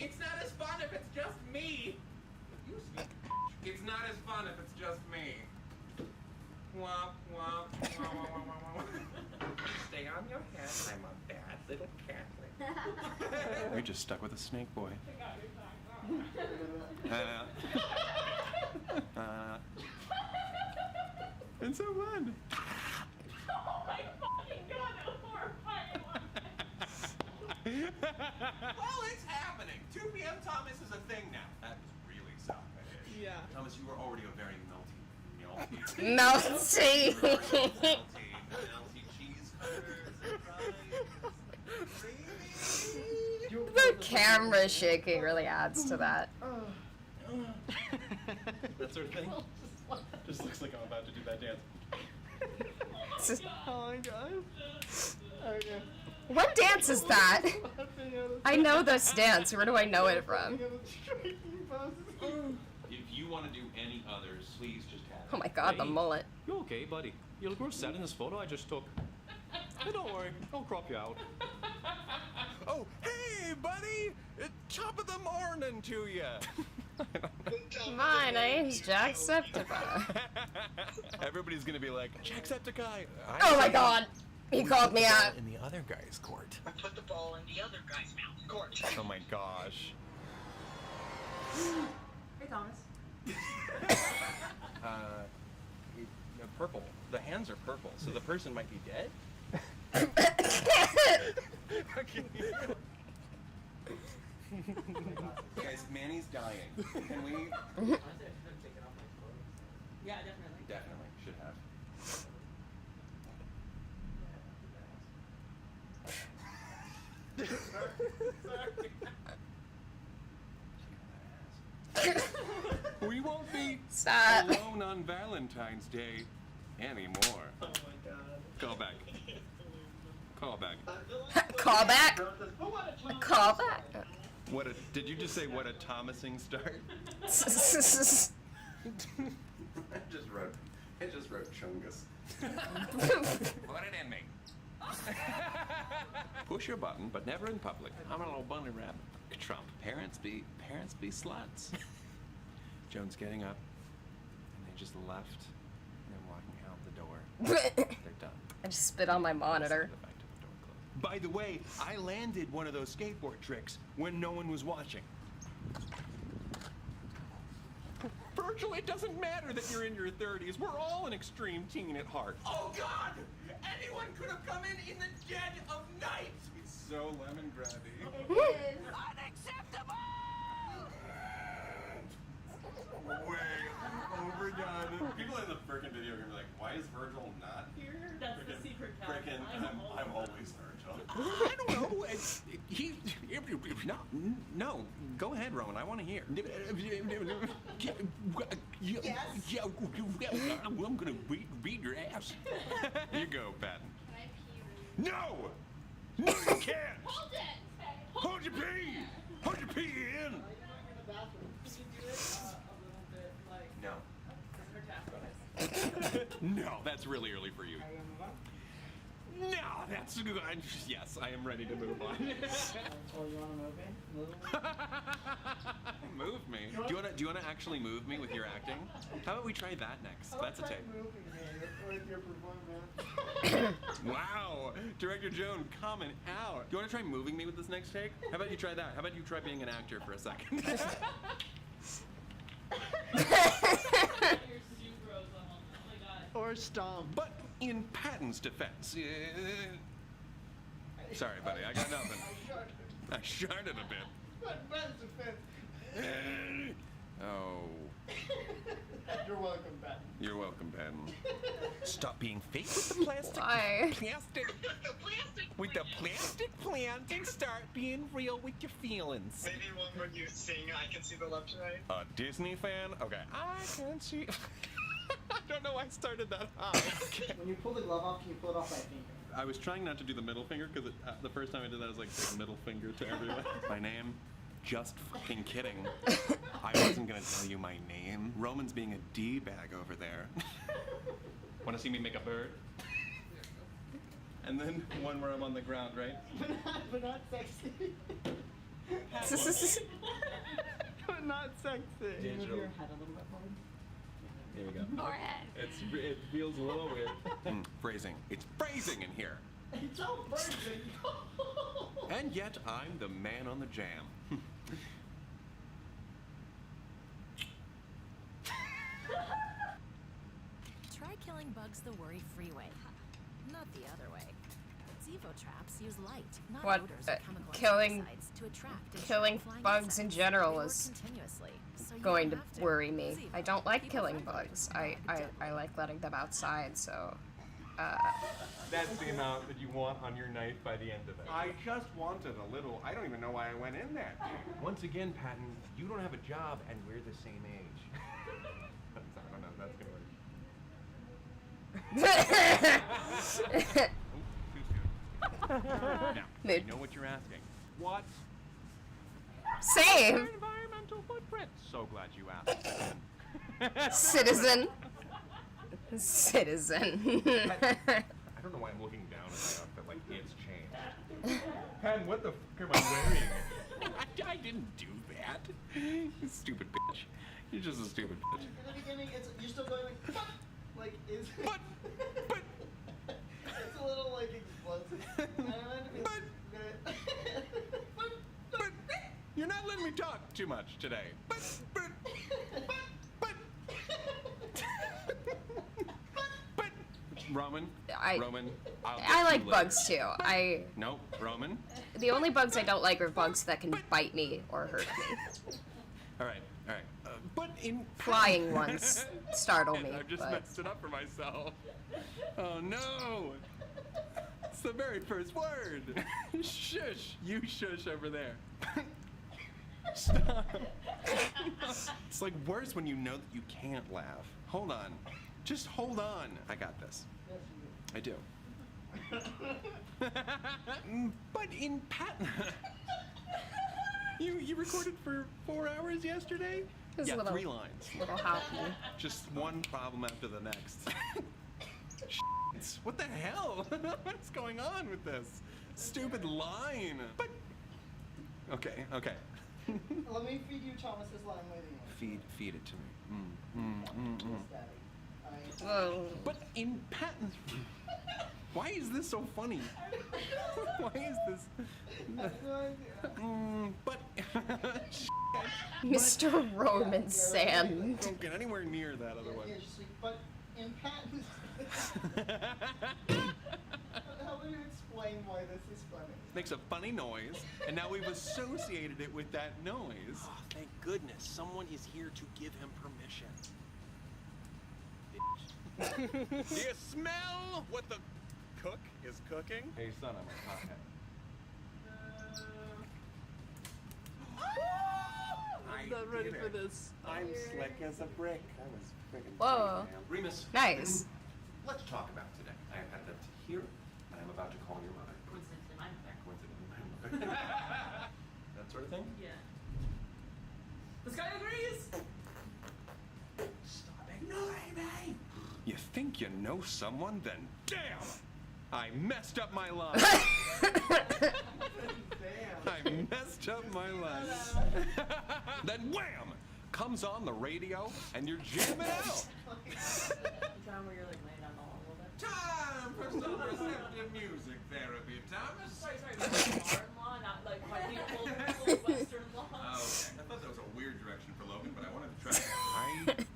It's not as fun if it's just me. You speak. It's not as fun if it's just me. Womp womp womp womp womp womp. Stay on your head. I'm a bad little catling. You're just stuck with a snake boy. It's so fun. Oh my fucking god, that was horrifying. Well, it's happening. 2 p.m. Thomas is a thing now. That was really selfish. Yeah. Thomas, you were already a very melty Melty. melty cheese curds and The camera shaking really adds to that. That sort of thing. Just looks like I'm about to do that dance. Oh my god. Okay. What dance is that? I know this dance. Where do I know it from? If you want to do any others, please just have Oh my god, the Hey. mullet. You okay, buddy? You look real sad in this photo I just took. Hey, don't worry. I'll crop you out. Oh, hey, buddy! Top of the morning to you. My name's Jacksepticeye. Everybody's gonna be like, Jacksepticeye. Oh my god. He We called put me the ball out. in the other guy's court. I put the ball in the other guy's mouth. Court. Oh my gosh. Hey, Thomas. Purple. The hands are purple, so the person might be dead? Guys, Manny's dying. Can we? Yeah, definitely. Definitely. Should have. We won't be Stop. alone on Valentine's Day anymore. Oh my god. Call back. Call back. Call back. Call back. What a, did you just say what a Thomasing start? I just wrote Chungus. Put it in me. Push your button, but never in public. I'm a little bunny rabbit. Trump. Parents be sluts. Joan's getting up, and they just left, and then walking out the door. They're done. I just spit on my monitor. By the way, I landed one of those skateboard tricks when no one was watching. Virgil, it doesn't matter that you're in your 30s. We're all an extreme teen at heart. Oh God! Anyone could have come in the dead of night. It's so lemongrabby. It is unacceptable. Way overdone. People in the frickin' video are gonna be like, "Why is Virgil not here?" That's the secret count. I'm always Virgil. I don't know. No. Go ahead, Roman. I want to hear. Yes. I'm gonna beat your ass. You go, Patton. No! No, you can't! Hold it! Hold your pee! Hold your pee in! No. No, that's really early for you. No, that's good. Yes, I am ready to move on. Oh, you want to move me? Move me? Do you wanna actually move me with your acting? How about we try that next? That's a tape. With your performance. Wow, Director Joan coming out. Do you want to try moving me with this next take? How about you try that? How about you try being an actor for a second? Or stomp. But in Patton's defense, sorry, buddy, I got nothing. I sharted a bit. But Ben's defense. Oh. You're welcome, Ben. You're welcome, Patton. Stop being fake with the plastic. Why? With the plastic plant and start being real with your feelings. Maybe one when you sing I Can See the Love Tonight. A Disney fan? Okay. I can see. I don't know why I started that high. When you pull the glove off, can you pull it off by finger? I was trying not to do the middle finger because the first time I did that I was like big middle finger to everyone. My name? Just fucking kidding. I wasn't gonna tell you my name. Roman's being a D-bag over there. Want to see me make a bird? And then one where I'm on the ground, right? But not sexy. But not sexy. Digital. Move your head a little bit forward. Here we go. Forehead. It feels a little weird. Phrasing. It's phrasing in here. It's all virgin. And yet I'm the man on the jam. Try killing bugs the worry-free way, not the other way. Zevo traps use light, not What? odors or chemical Killing insecticides to attract and killing trap flying bugs in insects. general They work is continuously, so you going to don't have worry me. Zevo. I don't like Keep killing it friendly. bugs. I like letting them outside, so That's the amount that you want on your knife by the end of it. I just wanted a little. I don't even know why I went in there. Once again, Patton, you don't have a job and we're the same age. I don't know if that's gonna work. Now, I Mid. know what you're asking. What? Same. Your environmental footprint. So glad you asked. Citizen. Citizen. I don't know why I'm looking down at my outfit like it's changed. Patton, what the fuck am I wearing? I didn't do that. You stupid bitch. You're just a stupid bitch. In the beginning, you're still going like is. But. It's a a little like explosive. But you're not letting me talk too much today. But Roman, I like bugs too. Nope, Roman. The only bugs I don't like are bugs that can bite me or hurt me. All right. But in Flying ones startle me. I've just but... messed it up for myself. Oh no! It's the very first word. Shush! You shush over there. Stop. It's like worse when you know that you can't laugh. Hold on. Just hold on. I got this. I do. But in Patton, you recorded for 4 hours yesterday? Yeah, 3 lines. Little hoppy. Just one problem after the next. What the hell? What's going on with this stupid line? But okay. Let me feed you Thomas's line waiting. Feed it to me. Whoa. But in Patton, why is this so funny? Why is this? But Mr. Roman Sand. Don't get anywhere near that otherwise. But in Patton's, how would you explain why this is funny? Makes a funny noise, and now we've associated it with that noise. Oh, thank goodness. Someone is here to give him permission. Do you smell what the cook is cooking? Hey, son, I'm a hothead. I'm not ready for this. I'm slick as a brick. I was friggin' Whoa. Remus. Nice. Let's talk about today. I have had enough to hear. I am about to call your mother. Coincidentally, my mother. Coincidentally, my mother. That sort of thing? Yeah. This guy agrees! Stop ignoring me! You think you know someone? Then damn! I messed up my line. I messed up my line. Then wham! Comes on the radio, and you're jamming out. Time where you're like laying down the hall a little bit. Time for some receptive music therapy, Thomas. Sorry, modern-law, not like white people, old Western law. Oh, okay. I thought that was a weird direction for Logan, but I wanted to try it.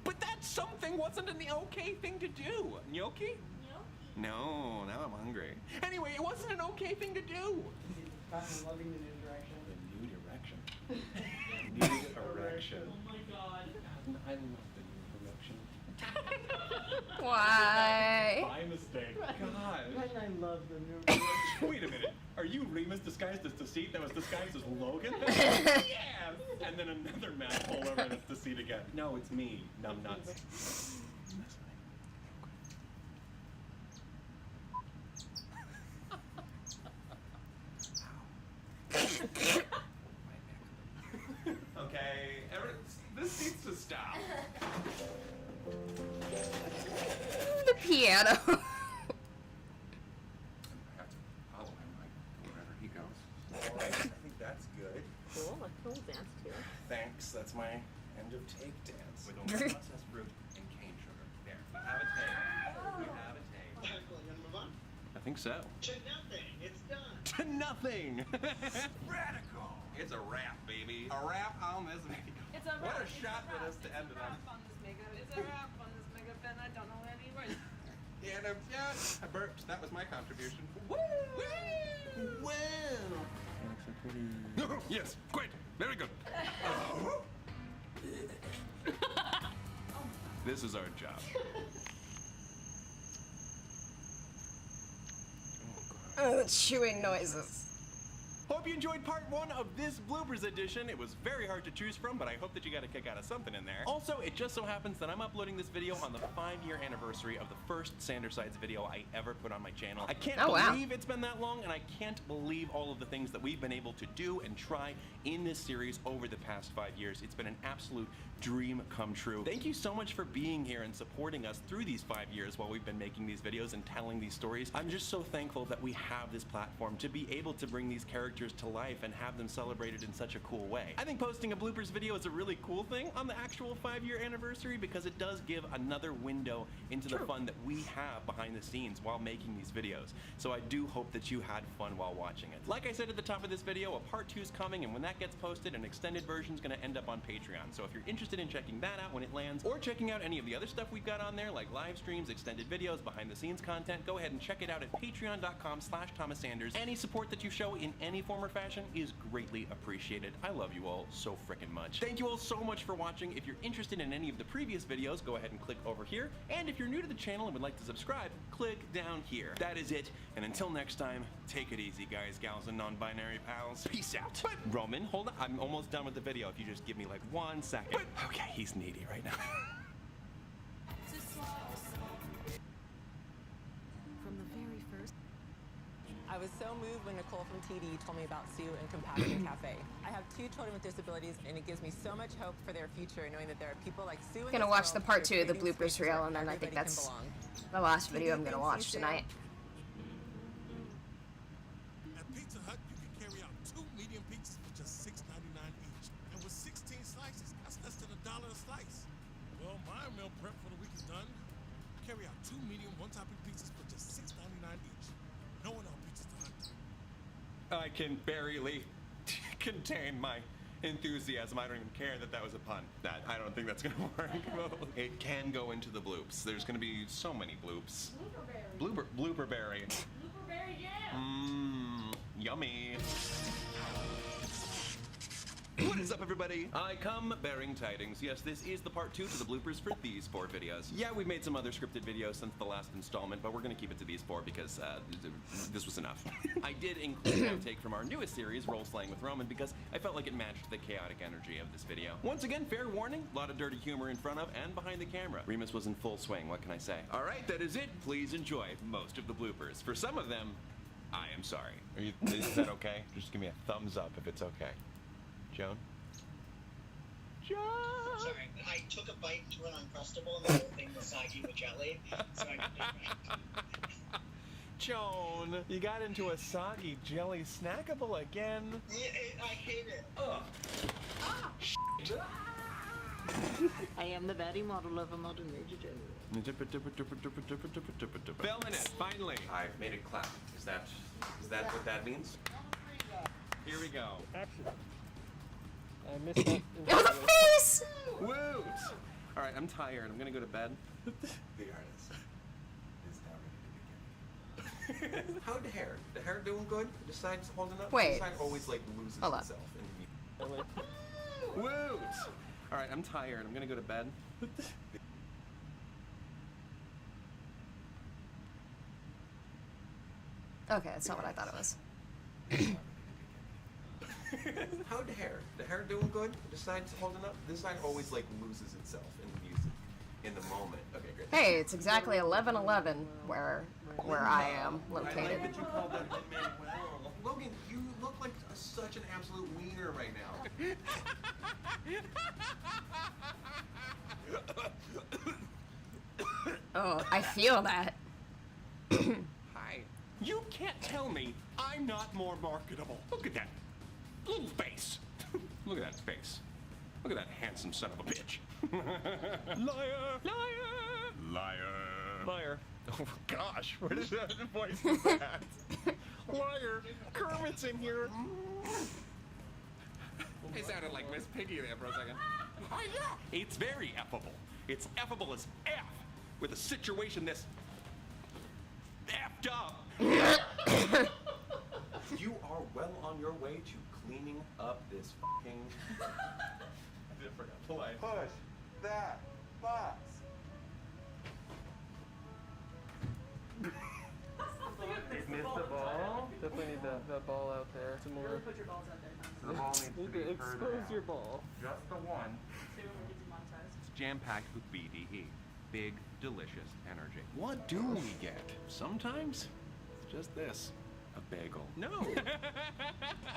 But that something wasn't an okay thing to do. Gnocchi? No, now I'm hungry. Anyway, it wasn't an okay thing to do. I'm loving the new direction. The new direction. New erection. Oh my god. I love the new erection. Why? By mistake. God. I love the new direction. Wait a minute. Are you Remus disguised as Deceit that was disguised as Logan? Yes! And then another man pulled over and it's Deceit again. No, it's me. Numbnuts. Okay, this needs to stop. The piano. I have to follow him wherever he goes. All right, I think that's good. Cool, a cool dance too. Thanks, that's my end of take dance. With only processed fruit and cane sugar. There, we have a take. We have a take. We're gonna move on? I think so. To nothing. It's done. To nothing! Radical. It's a wrap, baby. A wrap on this makeup. It's a What wrap. a shot for this to end it on. on this makeup. It's a wrap on this makeup, and I don't know any words. Yeah, I burped. That was my contribution. Woo! Wow! Yes, great, very good. This is our job. Chewing noises. Hope you enjoyed part 1 of this bloopers edition. It was very hard to choose from, but I hope that you got a kick out of something in there. Also, it just so happens that I'm uploading this video on the 5-year anniversary of the first Sandersides video I ever put on my channel. I can't believe it's been that long, and I can't believe all of the things that we've been able to do and try in this series over the past 5 years. It's been an absolute dream come true. Thank you so much for being here and supporting us through these 5 years while we've been making these videos and telling these stories. I'm just so thankful that we have this platform to be able to bring these characters characters to life and have them celebrated in such a cool way. I think posting a bloopers video is a really cool thing on the actual 5-year anniversary because it does give another window into the fun that we have behind the scenes while making these videos. So I do hope that you had fun while watching it. Like I said at the top of this video, a part 2 is coming, and when that gets posted, an extended version is going to end up on Patreon. So if you're interested in checking that out when it lands, or checking out any of the other stuff we've got on there, like live streams, extended videos, behind the scenes content, go ahead and check it out at patreon.com/ThomasSanders. Any support that you show in any form or fashion is greatly appreciated. I love you all so frickin' much. Thank you all so much for watching. If you're interested in any of the previous videos, go ahead and click over here. And if you're new to the channel and would like to subscribe, click down here. That is it. And until next time, take it easy, guys, gals, and non-binary pals. Peace out. But Roman, hold on. I'm almost done with the video. If you just give me like 1 second. Okay, he's needy right now. From the very first, I was so moved when Nicole from TD told me about Sue and Compassion Cafe. I have 2 children with disabilities, and it gives me so much hope for their future, knowing that there are people like Sue. I'm gonna watch the part 2 of the bloopers reel, and then I think that's the last video I'm gonna watch tonight. At Pizza Hut, you can carry out 2 medium pizzas for just $6.99 each, and with 16 slices, that's less than $1 a slice. Well, my meal prep for the week is done. Carry out 2 medium one-topping pizzas for just $6.99 each. No one else Pizza Hut. I can barely contain my enthusiasm. I don't even care that that was a pun. I don't think that's gonna work. It can go into the bloops. There's gonna be so many bloops. Blooperberry. Blueberry jam. Mmm, yummy. What is up, everybody? I come bearing tidings. Yes, this is the part 2 to the bloopers for these 4 videos. Yeah, we've made some other scripted videos since the last installment, but we're gonna keep it to these 4 because this was enough. I did include an outtake from our newest series, Role Slaying with Roman, because I felt like it matched the chaotic energy of this video. Once again, fair warning, a lot of dirty humor in front of and behind the camera. Remus was in full swing, what can I say? All right, that is it. Please enjoy most of the bloopers. For some of them, I am sorry. Is that okay? Just give me a thumbs up if it's okay. Joan? Joan! Sorry, I took a bite to an Uncrustable and the whole thing was soggy with jelly, so I couldn't. Joan, you got into a soggy jelly snackable again? Yeah, I hate it. Ugh. I am the baddie model of a modern Major General. Filming it, finally. I made it clap. Is that what that means? Here we go. Action. I missed that. Oh, the face! Woot! All right, I'm tired. I'm gonna go to bed. The artist is now ready to begin. How'd the hair? The hair doing good? The side's holding up? Wait. The side always like loses Hold on. itself. Woot! All right, I'm tired. I'm gonna go to bed. Okay, that's not what I thought it was. How'd the hair? The hair doing good? The side's holding up? This side always like loses itself in the music, in the moment. Okay, great. Hey, it's exactly 11:11 where I am I located. like that you called that Lin-Manuel. Logan, you look like such an absolute wiener right now. Oh, I feel that. Hi. You can't tell me I'm not more marketable. Look at that little face. Look at that face. Look at that handsome son of a bitch. Liar! Liar! Liar. Liar. Oh gosh, what is that voice is that? Liar! Kermit's in here. It sounded like Miss Piggy there for a second. It's very effable. It's effable as F with a situation this effed up. You are well on your way to cleaning up this fucking. I did forget to play. Push that box. Missed the ball. Definitely need that ball out there. Some more. Put your balls out there. The ball needs to be Expose further out. your ball. Just the one. Say when we get demonetized. It's jam-packed with BDE. Big, delicious energy. What do we get? Sometimes it's just this. A bagel. No!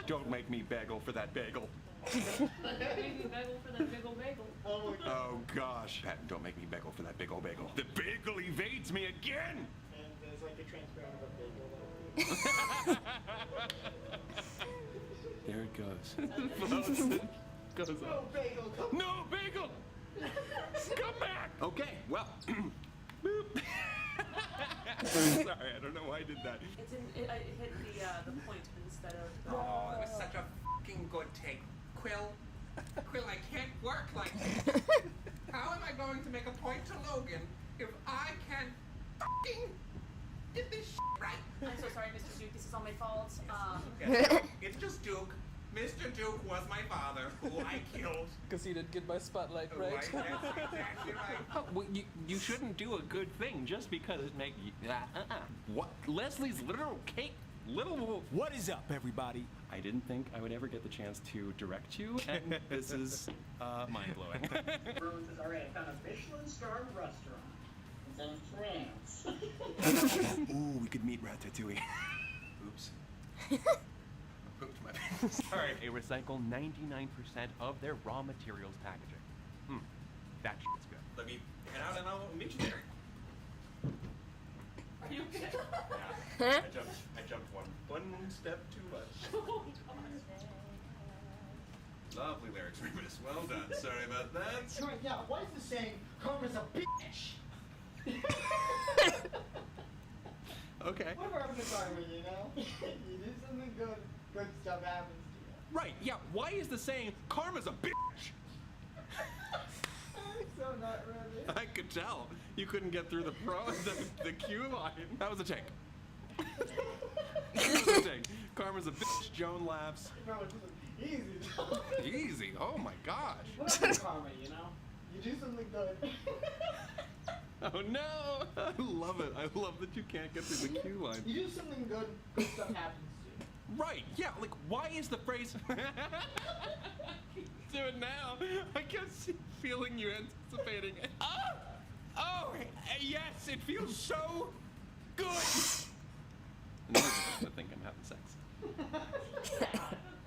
Don't make me bagel for that bagel. Maybe bagel for that big ol' bagel. Oh my god. Oh gosh. Patton, don't make me bagel for that big old bagel. The bagel evades me again! And there's like a transparent of a bagel. There it goes. Floats and goes No, up. Bagel, come No, Bagel! Come back! Okay, well. Boop. Sorry, I don't know why I did that. It hit the point instead of the... Oh, it was such a fucking good take. Quill, I can't work like this. How am I going to make a point to Logan if I can't fucking get this shit right? I'm so sorry, Mr. Duke. This is all my fault. Yes, it's just Duke. Mr. Duke was my father, who I killed. Because he didn't get my spotlight, right? Right, that's exactly right. Oh, well, you shouldn't do a good thing just because it makes you. What? Leslie's literal cake. What is up, everybody? I didn't think I would ever get the chance to direct you, and this is mind blowing. Roses are at a Michelin-starred restaurant. It's in France. Ooh, we could meet Ratatouille. Oops. Pooped my pants. Alright, they recycle 99% of their raw materials packaging. That shit's good. Let me head out and I'll meet you there. Are you okay? Yeah. I jumped one step too much. Lovely lyrics, Remus. Well done. Sorry about that. Sure, yeah, why is the saying, karma's a bitch? Okay. Whatever happened to karma, you know? You do something good, good stuff happens to you. Right, yeah, why is the saying, karma's a bitch? I'm so not ready. I could tell. You couldn't get through the the cue line. That was a take. That was a take. Karma's a bitch. Joan laughs. Bro, it's easy. Easy. Oh my gosh. Whatever karma, you know? You do something good. Oh no! I love it. I love that you can't get through the cue line. You do something good, good stuff happens to you. Right, yeah, like why is the phrase do it now? I can see feeling you anticipating it. Oh, yes, it feels so good. And then I think I'm having sex.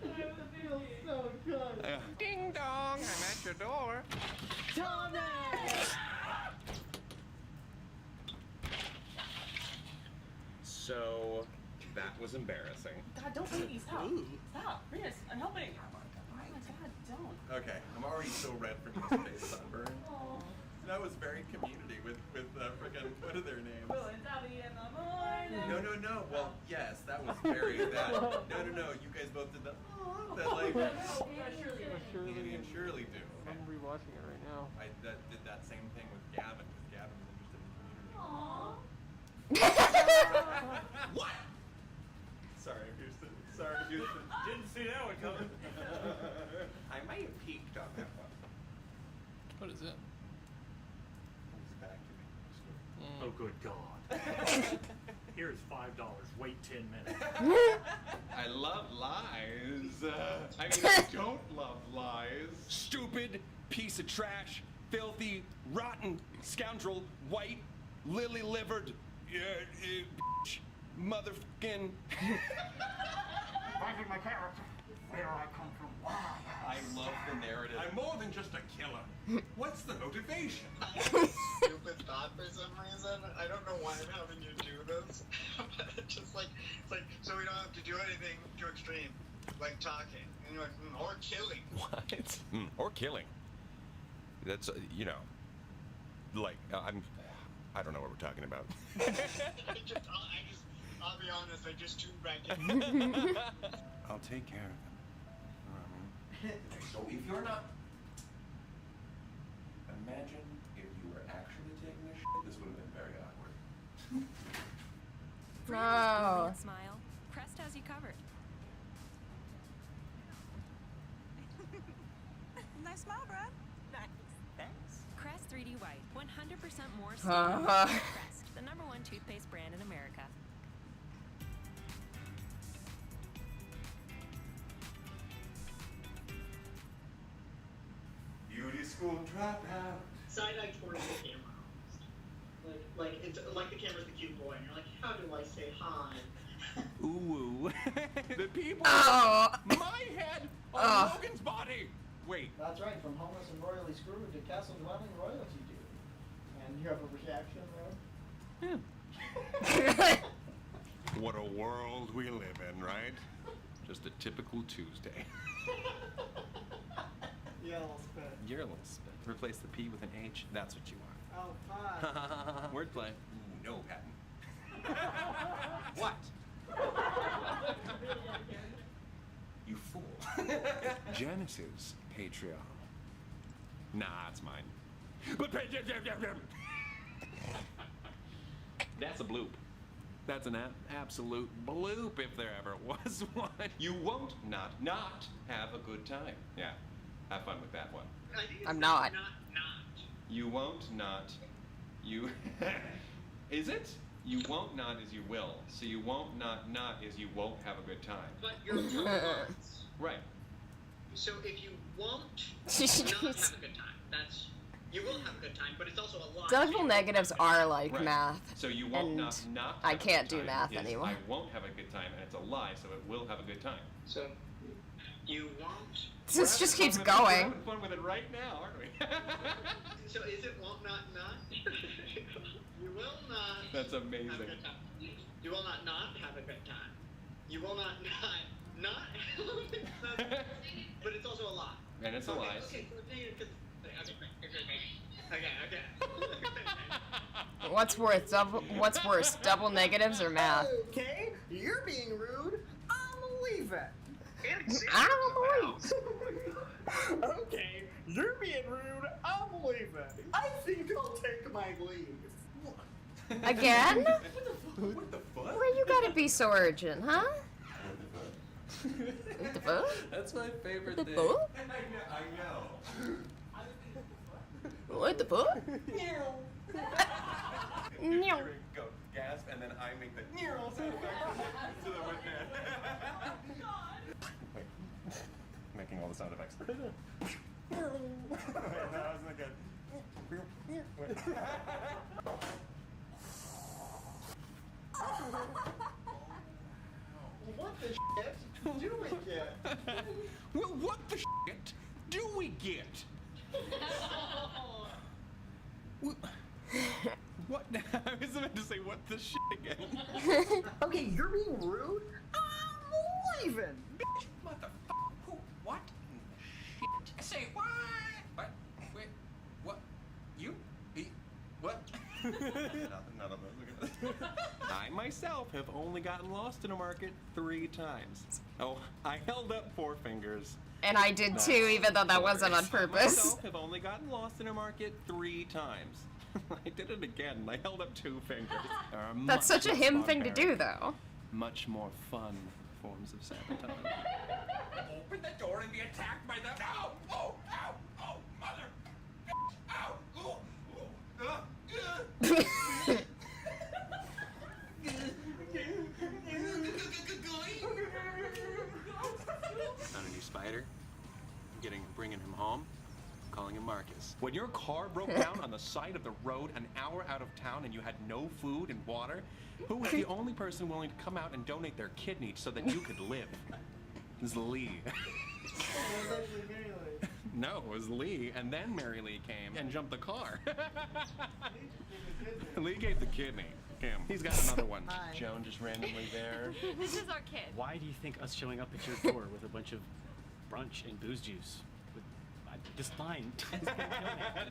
It feels so good. Ding dong, I'm at your door. Tommy! So that was embarrassing. God, don't baby, stop. Ooh. Stop. Remus, I'm helping. Oh my God, don't. Okay, I'm already so red from this face sunburn. That was very community with friggin' what are their names? Will and Dobby in the morning. No. Well, yes, that was very that. No. You guys both did that. That like. Shirley and Shirley do. I'm rewatching it right now. I did that same thing with Gavin because Gavin was interested in community. What? Sorry, Houston. Didn't see that one coming. I might have peeked on that one. What is it? He's back to me. Oh, good God. Here's $5. Wait 10 minutes. I love lies. I mean, I don't love lies. Stupid piece of trash, filthy, rotten scoundrel, white, lily-livered, bitch, motherfucking. Finding my character. Where I come from. Why? I love the narrative. I'm more than just a killer. What's the motivation? Stupid thought for some reason. I don't know why I'm having you do this. But it's just like, so we don't have to do anything too extreme. Like talking. And you're like, or killing. What? Or killing. That's, like, I don't know what we're talking about. I'll be honest, I just tuned back in. I'll take care of him. So if you're not... Imagine if you were actually taking a shit, this would have been very awkward. Brilliant smile. Crest has you covered. Nice smile, Brad. Nice. Thanks. Crest 3D White, 100% more stable than Crest, the #1 toothpaste brand in America. Beauty school dropout. Side-eye towards the camera. It's like the camera's the cute boy, and you're like, how do I say hi? Ooh. The people. Oh. My head on Logan's body. Wait. That's right, from homeless and royally screwed to castle dwelling royalty dude. And you have a reaction there? What a world we live in, right? Just a typical Tuesday. Yeah, a little spit. You're a little spit. Replace the P with an H. That's what you want. Oh, fine. Wordplay. Ooh, no, Patton. What? You fool. Janice's Patreon. Nah, it's mine. But that's a bloop. That's an absolute bloop if there ever was one. You won't not have a good time. Yeah, have fun with that one. I'm not. You won't not. You. Is it? You won't not is you will. So you won't not is you won't have a good time. But you're not. Right. So if you won't not have a good time, that's you will have a good time, but it's also a lot. Double negatives are like Right. math. So you won't and not I have a can't good do time math is anymore. I won't have a good time, and it's a lie, so it will have a good time. So you won't. This just keeps We're going. having fun with it right now, aren't we? So is it won't not? You will not. That's amazing. Have a good time. You will not have a good time. You will not have a good time. But it's also a lie. And it's a lie. Okay. What's worse, double negatives or math? Okay, you're being rude. I'm leaving. Okay, you're being rude. I'm leaving. I think I'll take my leave. Again? What the fuck? Where you gotta be so urgent, huh? What the fuck? That's my favorite The thing. fuck? I know. What the fuck? You go gasp, and then I make the sound effect. So that we're dead. Wait. Making all the sound effects. No, that wasn't good. What the shit do we get? Well, what the shit do we get? What? I was about to say, what the shit again? Okay, you're being rude. I'm leaving. Bitch, motherfucker. Who? What? Shit. I say what? What? Wait. What? You? What? None of those. I myself have only gotten lost in a market 3 times. Oh, I held up 4 fingers. And I did too, even though that wasn't on I purpose. myself have only gotten lost in a market 3 times. I did it again. I held up 2 fingers. There are That's much such a less him thing to do, barbaric, though. Much more fun forms of sabotage. Open the door and be attacked by the. Ow! Oh! Ow! Oh! Mother! Ow! Oh! Found a new spider. Bringing him home. Calling him Marcus. When your car broke down on the side of the road an hour out of town and you had no food and water, who was the only person willing to come out and donate their kidney so that you could live? It was Lee. No, it was Lee, and then Mary Lee came and jumped the car. Lee gave the kidney. Him. He's got another one. Hi. Joan just randomly there. This is our kid. Why do you think us showing up at your door with a bunch of brunch and booze juice? Just fine.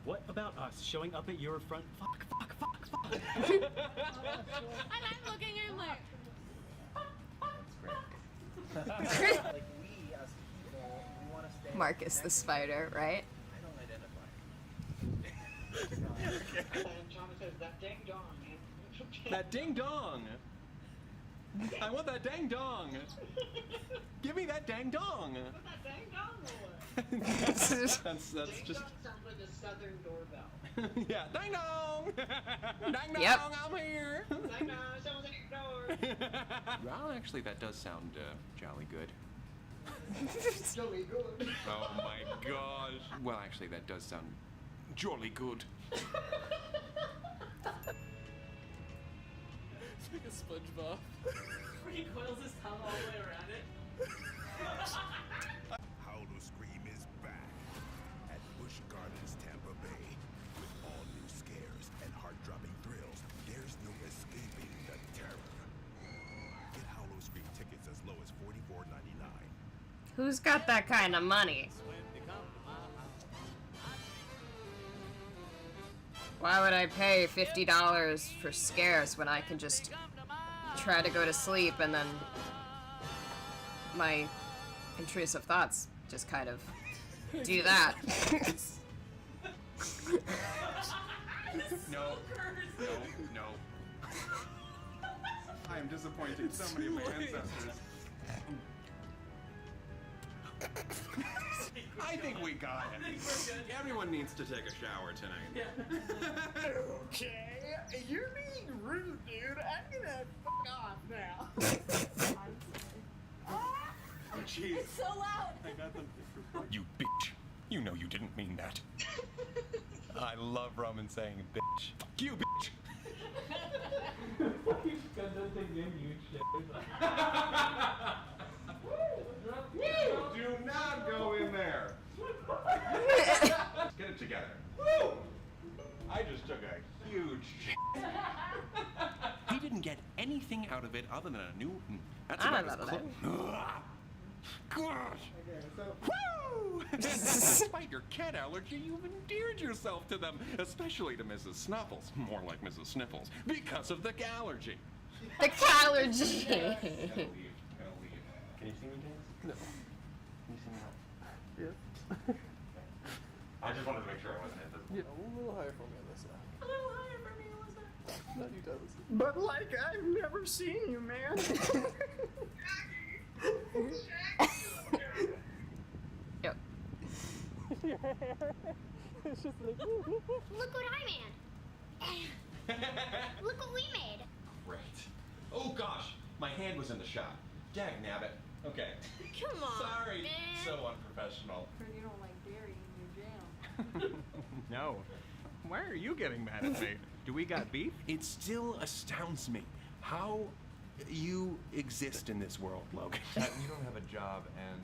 What about us showing up at your front? Fuck. And I'm looking at him like. Like we as people, we want to stay. Marcus the spider, right? And Thomas says that ding dong, man. That ding dong! I want that dang dong! Give me that dang dong! Put that dang dong away. that's Ding just. dong sounds like a southern doorbell. Yeah, dang dong! Dang dong, Yep. I'm here! Ding dong, someone's at your door. Well, actually, that does sound jolly good. Jolly good. Oh my gosh. Well, actually, that does sound jolly good. It's like a SpongeBob. Where he coils his tongue all the way around it. Howler Scream is back at Busch Gardens, Tampa Bay. With all new scares and heart-dropping thrills, there's no escaping the terror. Get Howler Scream tickets as low as $44.99. Who's got that kind of money? Why would I pay $50 for scares when I can just try to go to sleep and then my intrusive thoughts just kind of do that? No. I am disappointing so many of my ancestors. I think we got it. Everyone needs to take a shower tonight. Okay, you're being rude, dude. I'm gonna fuck off now. Oh, jeez. It's so loud. I got them. You bitch. You know you didn't mean that. I love Roman saying bitch. Fuck you, bitch. Do not go in there. Get it together. Woo! I just took a huge shit. He didn't get anything out of it other than a new. That's I about don't as know Gosh. Woo! Despite your cat allergy, you've endeared yourself to them, especially to Mrs. Snuffles, more like Mrs. Sniffles, because of the allergy. The allergy. Can you see me, James? No. Can you see me now? Yeah. I just wanted to make sure I wasn't invisible. Yeah, a little higher for me, Alyssa. A little higher for me, Alyssa. Not you, Douglas. But like, I've never seen you, man. Yep. It's just like, Look what I made. Look what we made. Great. Oh gosh, my hand was in the shot. Dag nabbit. Okay. Come on, Sorry. man. So unprofessional. You don't like dairy in your jam. No. Why are you getting mad at me? Do we got beef? It still astounds me how you exist in this world, Logan. You don't have a job, and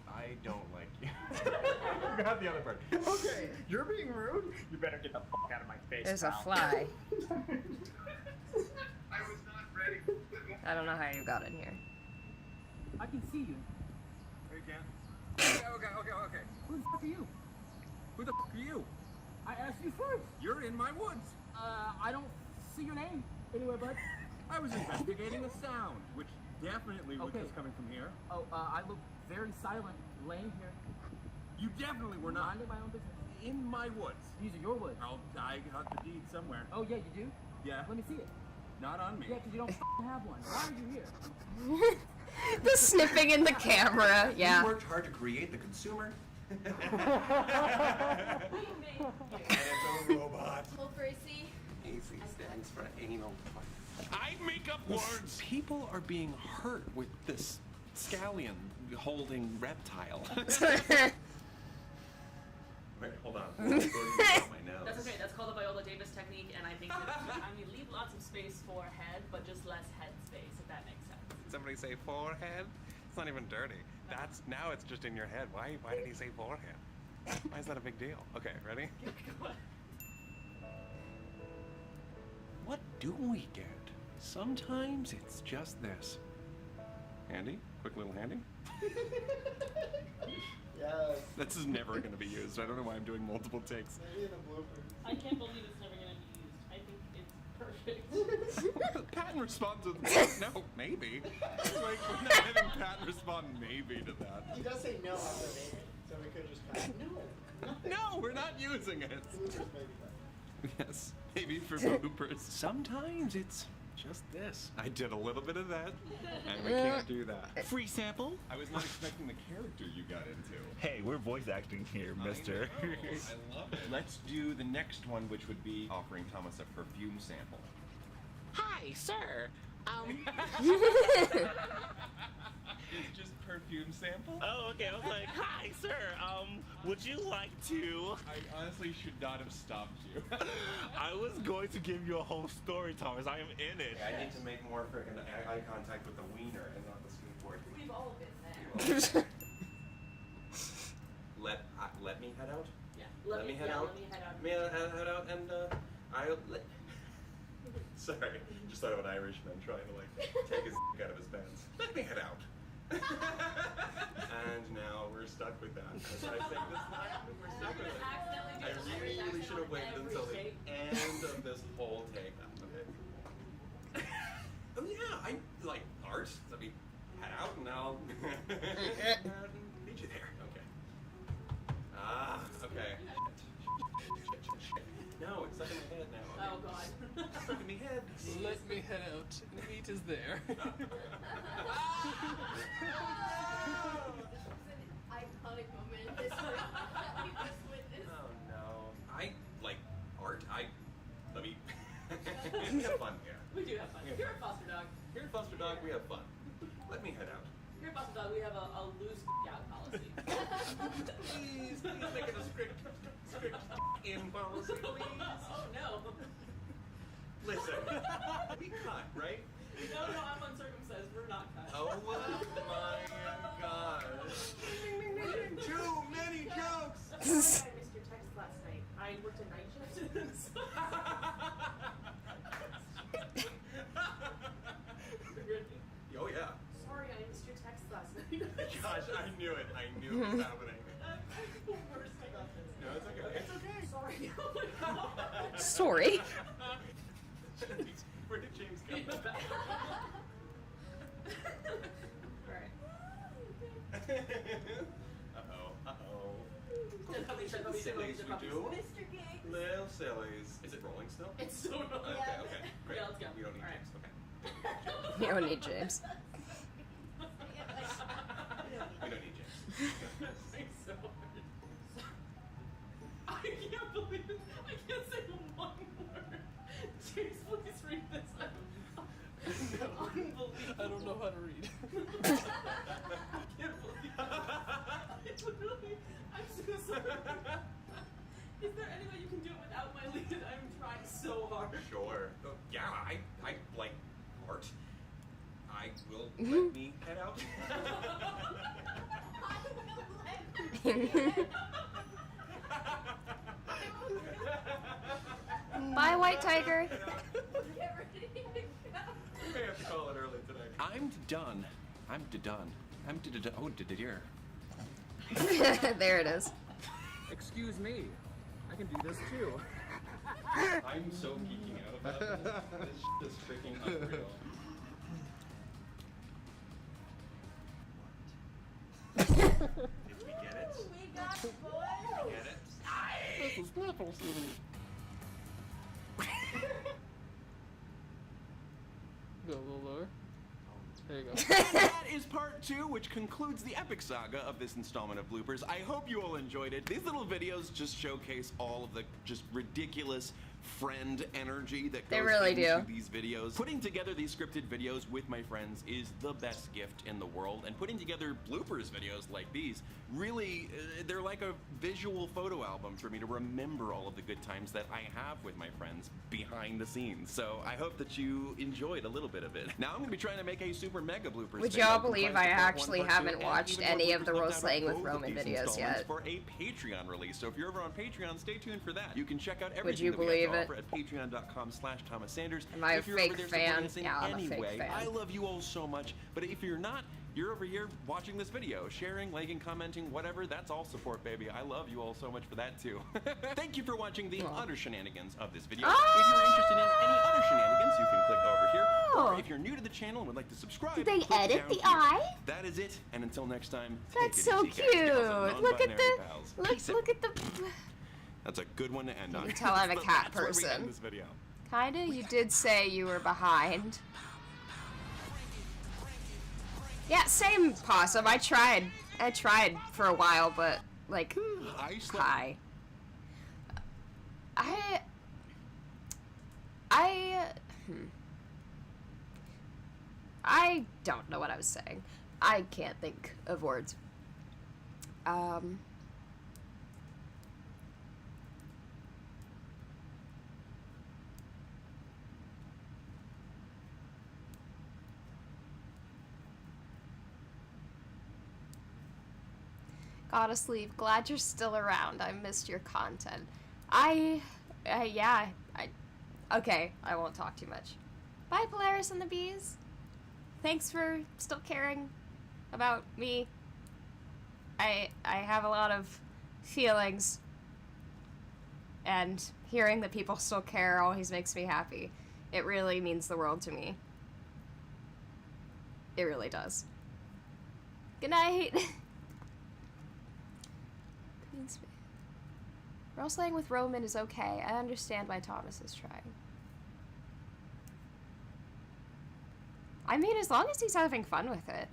I don't like you. Got the other part. okay, you're being rude. You better get the fuck out of my face. There's a pal. fly. I was not ready. I don't know how you got in here. I can see you. Hey, Ken. Okay. Who the fuck are you? Who the fuck are you? I asked you first. You're in my woods. I don't see your name anywhere, bud. I was investigating a sound, which definitely was Okay. just coming from here. Oh, I look very silent, laying here, You definitely were not minding my own business. in my woods. These are your woods. I got the deed somewhere. Oh yeah, you do? Yeah, Let me see it. not on me. Yeah, because you don't have one. Why are you here? The sniffing in the camera. You Yeah. worked hard to create the consumer. We made And it's a robot. Hold for AC. AC stands for anal. I make up words. People are being hurt with this scallion holding reptile. Wait, hold on. My nose. That's okay. That's called the Viola Davis technique, and I think that leave lots of space for head, but just less head space, if that makes sense. Did somebody say forehead? It's not even dirty. Now it's just in your head. Why did he say forehead? Why is that a big deal? Okay, ready? What do we get? Sometimes it's just this. Handy? Quick little handy? Yes. This is never going to be used. I don't know why I'm doing multiple takes. Maybe in a blooper. I can't believe it's never going to be used. I think it's perfect. Patent responds with no, maybe. Like, we're not having Patent respond maybe to that. He does say no after maybe, so we could just kind of, no, nothing. No, we're not using it. Bloopers maybe. Yes, maybe for bloopers. Sometimes it's just this. I did a little bit of that, and we can't do that. Free sample? I was not expecting the character you got into. Hey, we're voice acting here, mister. I love it. Let's do the next one, which would be offering Thomas a perfume sample. Hi, sir. It's just perfume sample? Oh, okay. I was like, hi, sir. Would you like to? I honestly should not have stopped you. I was going to give you a whole story, Thomas. I am in it. I need to make more freaking eye contact with the wiener and not the skateboard. We've all been there. Let me head out. Yeah. Let me head out. Let me head out. May I head out and I'll let. Sorry, just thought of an Irishman trying to like take his out of his pants. Let me head out. And now we're stuck with that. As I think this line, we're stuck with it. I really should have waited until the end of this whole take. Okay. Oh yeah, I like art. Let me head out and I'll meet you there. Okay. Ah, okay. No, it's stuck in my head now. Okay. Oh god. Stuck in my head. Let me head out. The meat is there. Iconic moment in history that we just witnessed. Oh no. I like art. Let me we have fun here. We do have fun. Here at Foster Dog. Here at Foster Dog we have fun. Let me head out. Here at Foster Dog we have a loose out policy. Please make it a strict in policy, please. Oh no. Listen. We cut, right? No, I'm uncircumcised. We're not cut. Oh my gosh. Too many jokes! Sorry, I missed your text last night. I worked a night shift. Oh yeah. Sorry, I missed your text last night. Gosh, I knew it. I knew it was happening. I'm the worst about this. No, it's okay. It's okay. Sorry. Oh my god. Sorry. Where did James go? Alright. Uh-oh. Sillies we do. Mr. King. Little sillies. Is it rolling still? It's so rolling. Okay, okay. Great. Yeah, let's go. We don't need All right. James. Okay. You don't need James. We don't need James. Thanks so much. I can't believe it. I can't say one word. James, please read this. Unbelievable. I don't know how to read. I can't believe it. Literally, I'm so sorry. Is there any way you can do it without my lead? I'm trying so hard. Sure. Yeah, I like art. I will let me head out. Bye, White Tiger. We may have to call it early today. I'm done. I'm done. Oh, did it hear? There it is. Excuse me. I can do this too. I'm so geeking out about this. This shit is freaking unreal. Did we get it? We got it, boy. Did we get it? This is Snapples. Go a little lower. There you go. That is part 2, which concludes the epic saga of this installment of bloopers. I hope you all enjoyed it. These little videos just showcase all of the just ridiculous friend energy that goes into these videos. Putting together these scripted videos with my friends is the best gift in the world, and putting together bloopers videos like these, really, they're like a visual photo album for me to remember all of the good times that I have with my friends behind the scenes. So I hope that you enjoyed a little bit of it. Now I'm going to be trying to make a super mega bloopers Would video y'all believe I comprised of part 1, actually part 2, haven't and watched even more any of the bloopers left out Roasting with both of Roman these videos installments yet? for a Patreon release. So if you're over on Patreon, stay tuned for that. You can check out everything Would you that we believe have to it? offer at patreon.com/ThomasSanders. Am I a If you're over fake there fan? supporting us in Yeah, I'm a any fake way, fan. I love you all so much. But if you're not, you're over here watching this video, sharing, liking, commenting, whatever. That's all support, baby. I love you all so much for that too. Thank you for watching the utter shenanigans of this video. If you're interested in any other shenanigans, you can click over here. Or if you're new to the channel and would like to subscribe, Did they click edit down the here. eye? That is it. And until next time, That's take it so easy, guys. cute. Y'all some Look at non-binary the pals. look Peace out. look at the. That's a good one to end on. You can tell I'm a cat That's where we end person. this video. Kinda. You did say you were behind. Yeah, same Possum. I tried for a while, but like, hi. I don't know what I was saying. I can't think of words. Gotta sleep. Glad you're still around. I missed your content. Okay, I won't talk too much. Bye, Polaris and the Bees. Thanks for still caring. about me. I have a lot of feelings, and hearing that people still care always makes me happy. It really means the world to me. It really does. Good night. Role-playing with Roman is okay. I understand why Thomas is trying. I mean, as long as he's having fun with it.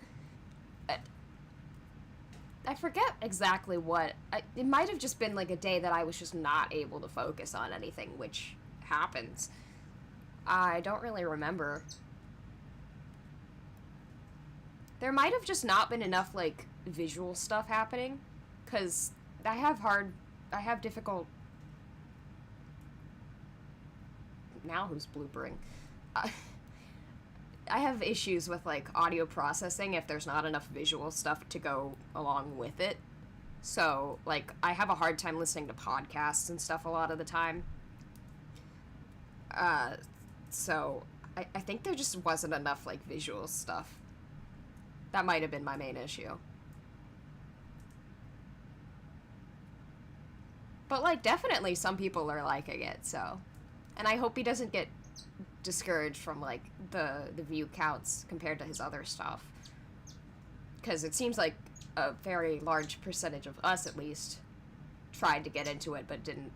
I forget exactly what... it might have just been like a day that I was just not able to focus on anything, which happens. I don't really remember. There might have just not been enough, like, visual stuff happening, because I have difficult... Now who's bloopering? I have issues with, like, audio processing if there's not enough visual stuff to go along with it. So, like, I have a hard time listening to podcasts and stuff a lot of the time. So, I think there just wasn't enough, like, visual stuff. That might have been my main issue. But, like, definitely some people are liking it, so... And I hope he doesn't get discouraged from, like, the view counts compared to his other stuff. Because it seems like a very large percentage of us, at least, tried to get into it but didn't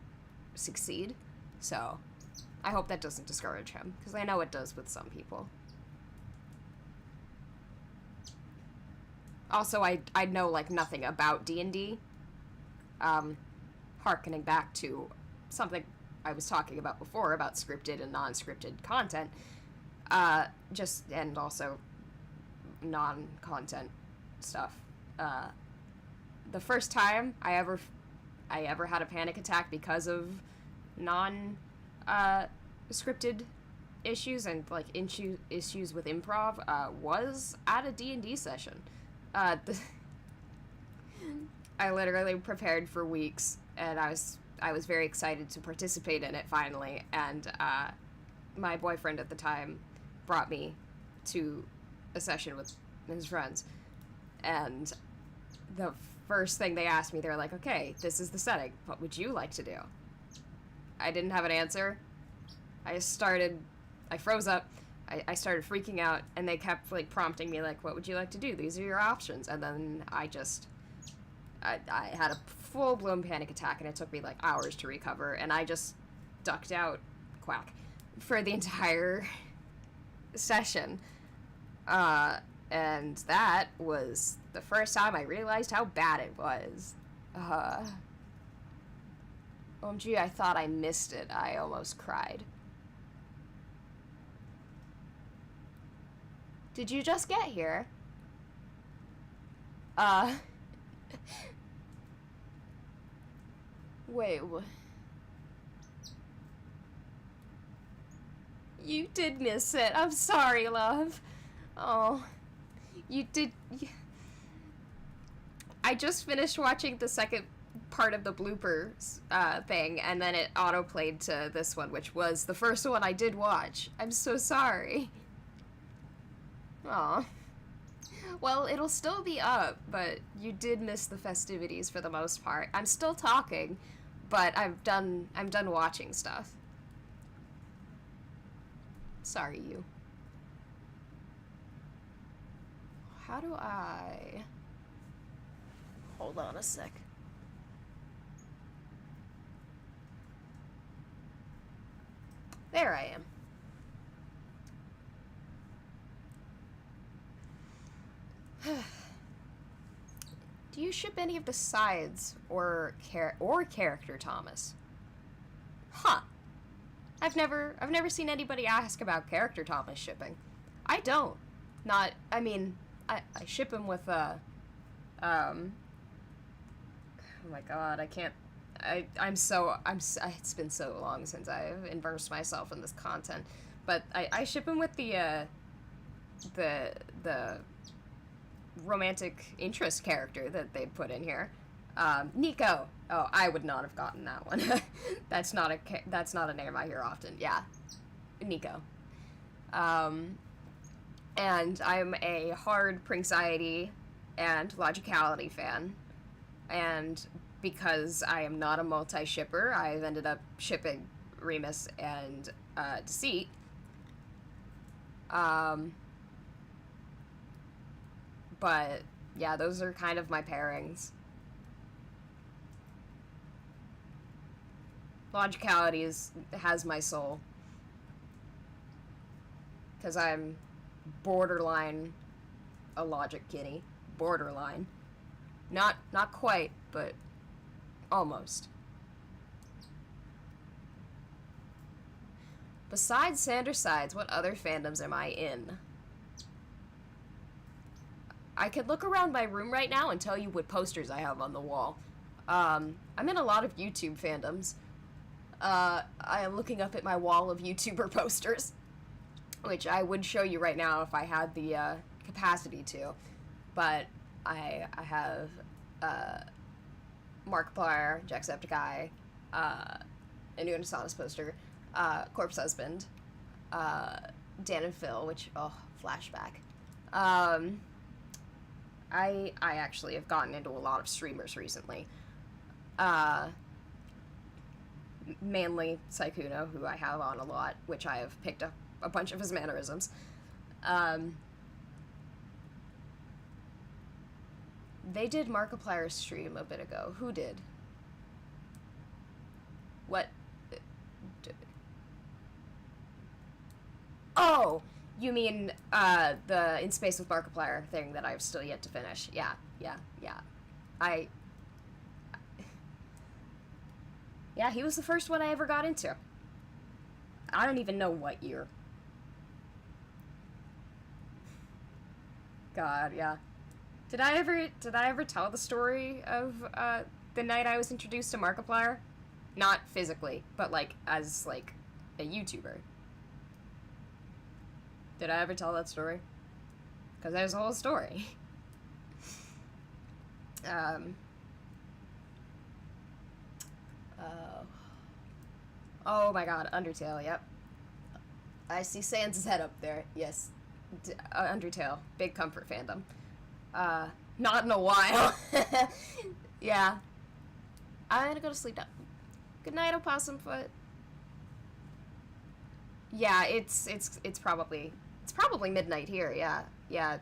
succeed. So, I hope that doesn't discourage him, because I know it does with some people. Also, I know, like, nothing about D&D. Harkening back to something I was talking about before, about scripted and non-scripted content. And also non-content stuff. The first time I ever had a panic attack because of scripted issues and, like, issues with improv, was at a D&D session. I literally prepared for weeks, and I was very excited to participate in it finally, and my boyfriend at the time brought me to a session with his friends, and the first thing they asked me, they were like, okay, this is the setting, what would you like to do? I didn't have an answer. I froze up, I started freaking out, and they kept, like, prompting me, like, what would you like to do? These are your options. And then I had a full-blown panic attack, and it took me, like, hours to recover, and I just ducked out, quack, for the entire session. And that was the first time I realized how bad it was. OMG, I thought I missed it. I almost cried. Did you just get here? Wait, you did miss it. I'm sorry, love. Oh, you did. I just finished watching the second part of the bloopers thing, and then it autoplayed to this one, which was the first one I did watch. I'm so sorry. Aw. Well, it'll still be up, but you did miss the festivities for the most part. I'm still talking, but I'm done watching stuff. Sorry, you. How do I... Hold on a sec. There I am. Do you ship any of the sides or character Thomas? Huh. I've never seen anybody ask about character Thomas shipping. I don't. I mean, I ship him with oh my god, I can't. It's been so long since I've immersed myself in this content, but I ship him with the romantic interest character that they put in here, Nico. Oh, I would not have gotten that one. That's not a name I hear often. Yeah, Nico. And I'm a hard prinxiety and Logicality fan. And because I am not a multi-shipper, I've ended up shipping Remus and Deceit. But yeah, those are kind of my pairings. Logicality has my soul. Because I'm borderline a logic kitty. Borderline. Not quite, but almost. Besides Sanders Sides, what other fandoms am I in? I could look around my room right now and tell you what posters I have on the wall. I'm in a lot of YouTube fandoms. I am looking up at my wall of YouTuber posters, which I would show you right now if I had the capacity to. But I have Markiplier, Jacksepticeye, a new Unisonus poster, Corpse Husband, Dan and Phil, which, oh, flashback. I actually have gotten into a lot of streamers recently. Mainly Sykkuno, who I have on a lot, which I have picked up a bunch of his mannerisms. They did Markiplier's stream a bit ago. Who did? What? Oh! You mean, the In Space with Markiplier thing that I've still yet to finish. Yeah. Yeah, he was the first one I ever got into. I don't even know what year. God, yeah. Did I ever tell the story of, the night I was introduced to Markiplier? Not physically, but, like, as, like, a YouTuber. Did I ever tell that story? Because there's a whole story. Oh my god, Undertale, yep. I see Sans' head up there, yes. Undertale, big comfort fandom. Not in a while. Yeah. I'm gonna go to sleep now. Good night, Opossum Foot. Yeah, it's probably midnight here, yeah. Yeah,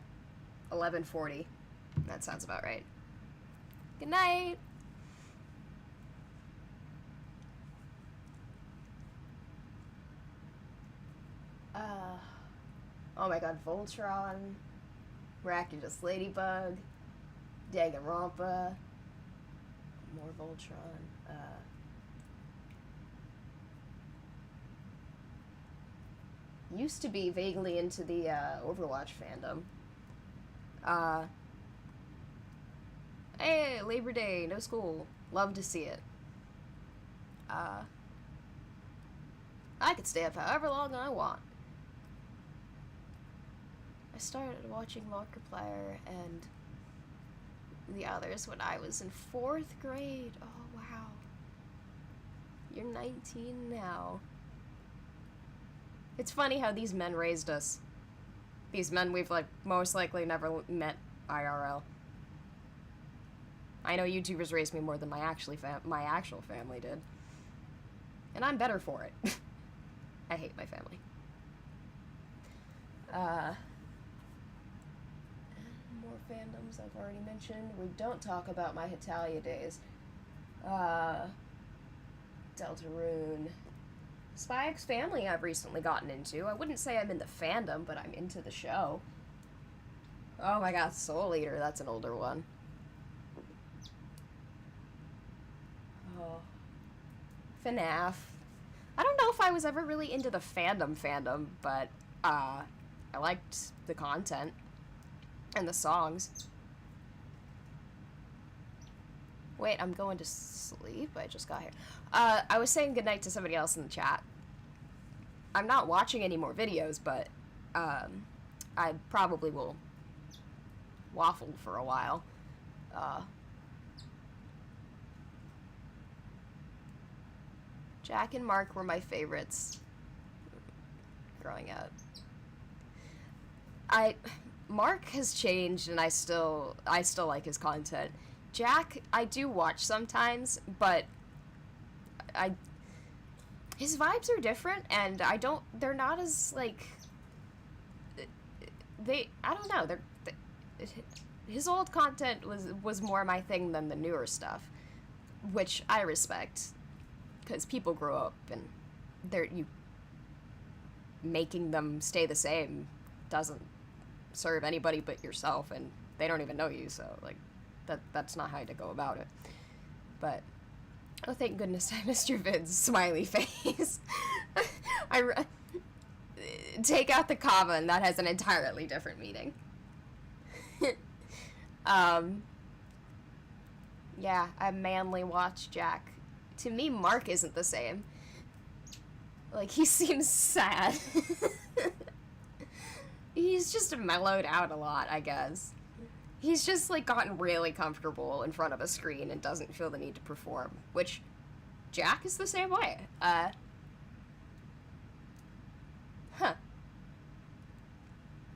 11:40. That sounds about right. Good night. Oh my god, Voltron, Miraculous Ladybug, Danganronpa, more Voltron, used to be vaguely into the, Overwatch fandom. Hey, Labor Day, no school. Love to see it. I could stay up however long I want. I started watching Markiplier and the others when I was in 4th grade. Oh, wow. You're 19 now. It's funny how these men raised us. These men we've, like, most likely never met IRL. I know YouTubers raised me more than my actual family did. And I'm better for it. I hate my family. More fandoms I've already mentioned. We don't talk about my Hitalia days. Deltarune. Spy X Family I've recently gotten into. I wouldn't say I'm in the fandom, but I'm into the show. Oh my god, Soul Eater, that's an older one. Oh. FNAF. I don't know if I was ever really into the fandom, but, I liked the content and the songs. Wait, I'm going to sleep? I just got here. I was saying goodnight to somebody else in the chat. I'm not watching any more videos, but, I probably will waffle for a while. Jack and Mark were my favorites growing up. Mark has changed, and I still like his content. Jack, I do watch sometimes, but his vibes are different, and they're not as, like, I don't know, his old content was more my thing than the newer stuff, which I respect, because people grow up, and making them stay the same doesn't serve anybody but yourself, and they don't even know you, so, like, that's not how to go about it. But oh, thank goodness I missed your vids, smiley face. Take out the comma, and that has an entirely different meaning. Yeah, I manly watch Jack. To me, Mark isn't the same. Like, he seems sad. He's just mellowed out a lot, I guess. He's just, like, gotten really comfortable in front of a screen and doesn't feel the need to perform, which Jack is the same way. Huh.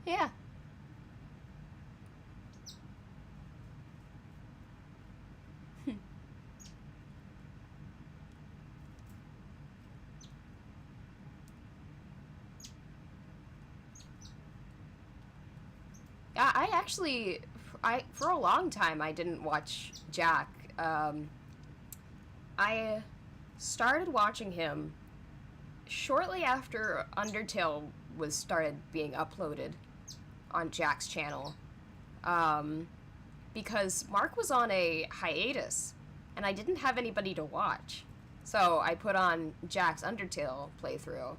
Yeah. I actually, for a long time, I didn't watch Jack. I started watching him shortly after Undertale started being uploaded on Jack's channel, because Mark was on a hiatus, and I didn't have anybody to watch. So I put on Jack's Undertale playthrough,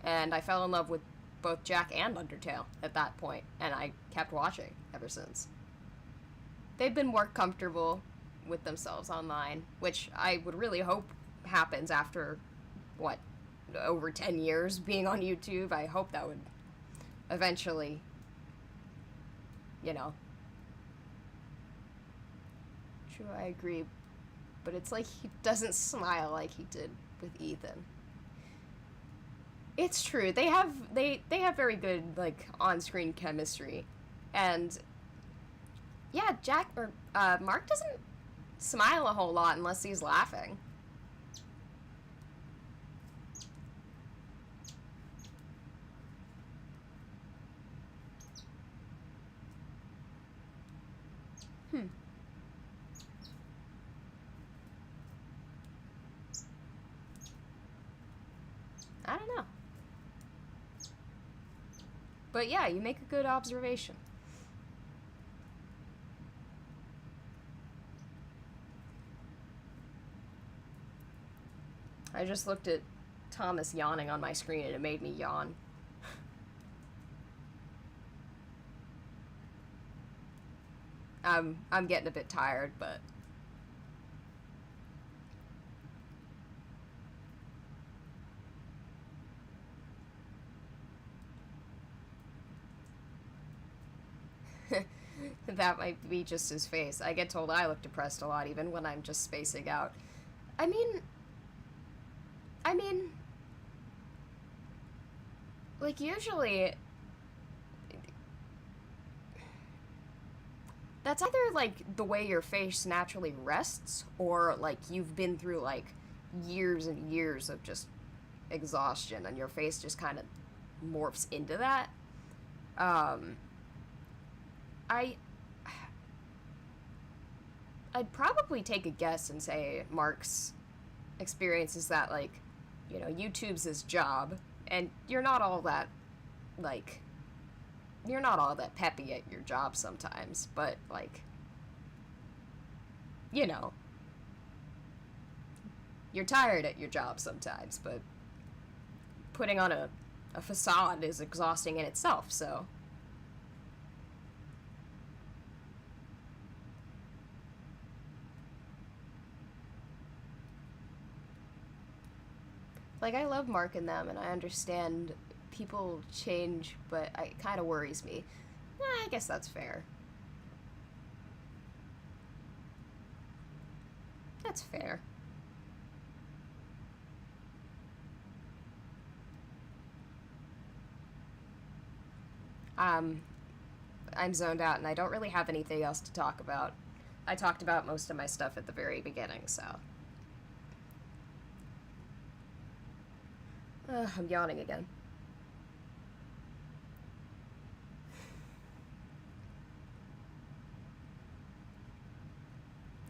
and I fell in love with both Jack and Undertale at that point, and I kept watching ever since. They've been more comfortable with themselves online, which I would really hope happens after, what, over 10 years being on YouTube. I hope that would eventually, you know. True, I agree, but it's like he doesn't smile like he did with Ethan. It's true. They have very good, like, on-screen chemistry, and yeah, Mark doesn't smile a whole lot unless he's laughing. I don't know. But yeah, you make a good observation. I just looked at Thomas yawning on my screen and it made me yawn. I'm getting a bit tired, but that might be just his face. I get told I look depressed a lot, even when I'm just spacing out. I mean, like, usually, that's either, like, the way your face naturally rests, or, like, you've been through, like, years and years of just exhaustion, and your face just kind of morphs into that. I'd probably take a guess and say Mark's experience is that, like, you know, YouTube's his job, and you're not all that peppy at your job sometimes, but, like, you know, you're tired at your job sometimes, but putting on a facade is exhausting in itself, so. Like, I love Mark and them, and I understand people change, but it kind of worries me. I guess that's fair. That's fair. I'm zoned out and I don't really have anything else to talk about. I talked about most of my stuff at the very beginning, so. I'm yawning again.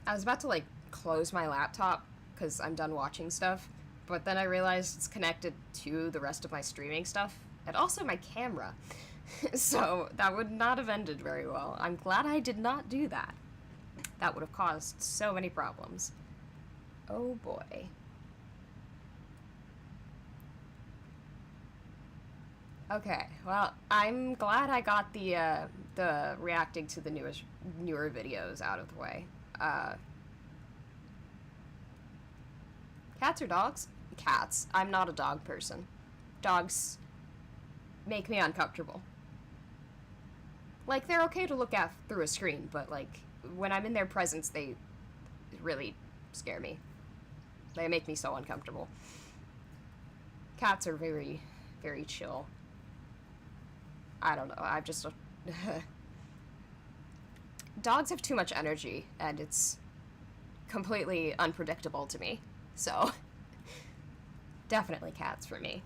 I was about to, like, close my laptop because I'm done watching stuff, but then I realized it's connected to the rest of my streaming stuff and also my camera. So that would not have ended very well. I'm glad I did not do that. That would have caused so many problems. Oh boy. Okay, well, I'm glad I got the reacting to the newer videos out of the way. Cats or dogs? Cats. I'm not a dog person. Dogs make me uncomfortable. Like, they're okay to look at through a screen, but, like, when I'm in their presence, they really scare me. They make me so uncomfortable. Cats are very, very chill. I don't know, I've just... Dogs have too much energy, and it's completely unpredictable to me. So, definitely cats for me.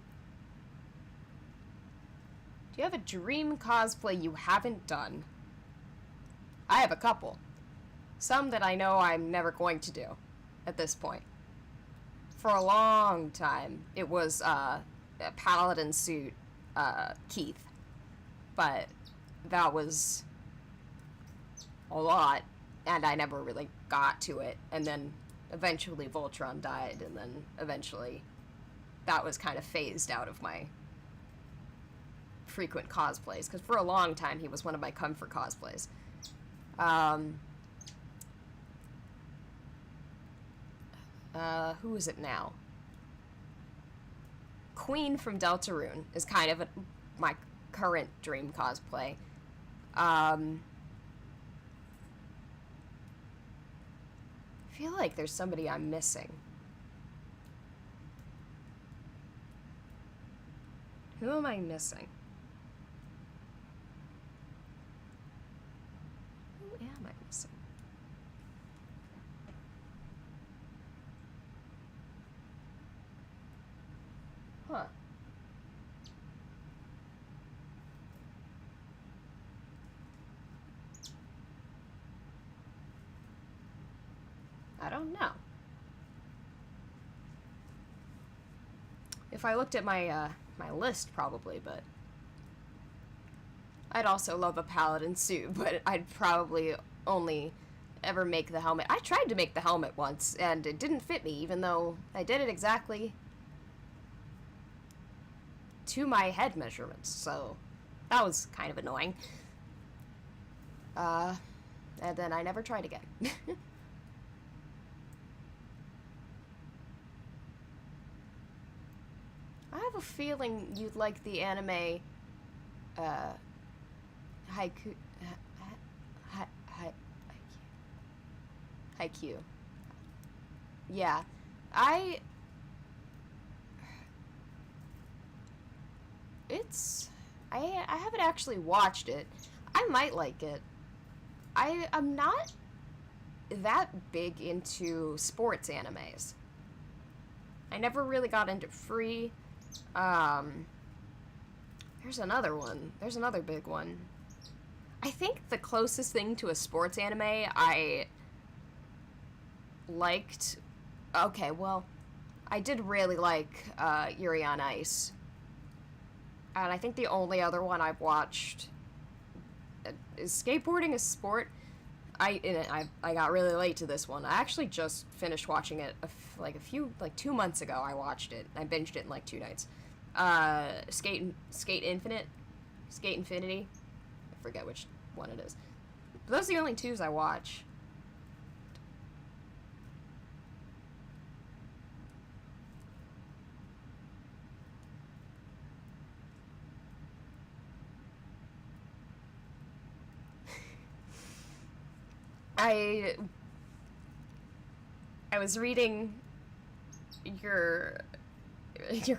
Do you have a dream cosplay you haven't done? I have a couple. Some that I know I'm never going to do at this point. For a long time, it was a paladin suit, Keith. But that was a lot, and I never really got to it. And then eventually Voltron died, and then eventually that was kind of phased out of my frequent cosplays, because for a long time he was one of my comfort cosplays. Who is it now? Queen from Deltarune is kind of my current dream cosplay. I feel like there's somebody I'm missing. Who am I missing? Who am I missing? Huh. I don't know. If I looked at my my list, probably, but I'd also love a paladin suit, but I'd probably only ever make the helmet. I tried to make the helmet once, and it didn't fit me, even though I did it exactly to my head measurements, so that was kind of annoying. And then I never tried again. I have a feeling you'd like the anime, Haikyuu. Yeah. I haven't actually watched it. I might like it. I'm not that big into sports animes. I never really got into Free. There's another one. There's another big one. I think the closest thing to a sports anime I liked... Okay, well, I did really like Yuri on Ice. And I think the only other one I've watched... Is skateboarding a sport? I got really late to this one. I actually just finished watching it like 2 months ago. I watched it. I binged it in like 2 nights. Skate Infinity. I forget which one it is. But those are the only 2s I watch. I was reading your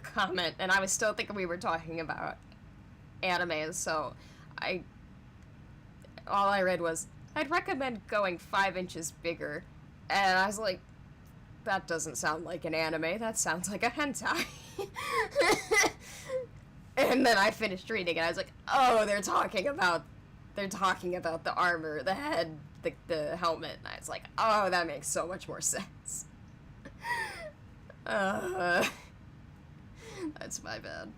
comment, and I was still thinking we were talking about animes, so I all I read was, I'd recommend going 5 inches bigger. And I was like, that doesn't sound like an anime, that sounds like a hentai. And then I finished reading and I was like, oh, they're talking about the armor, the head, the helmet. And I was like, oh, that makes so much more sense. That's my bad.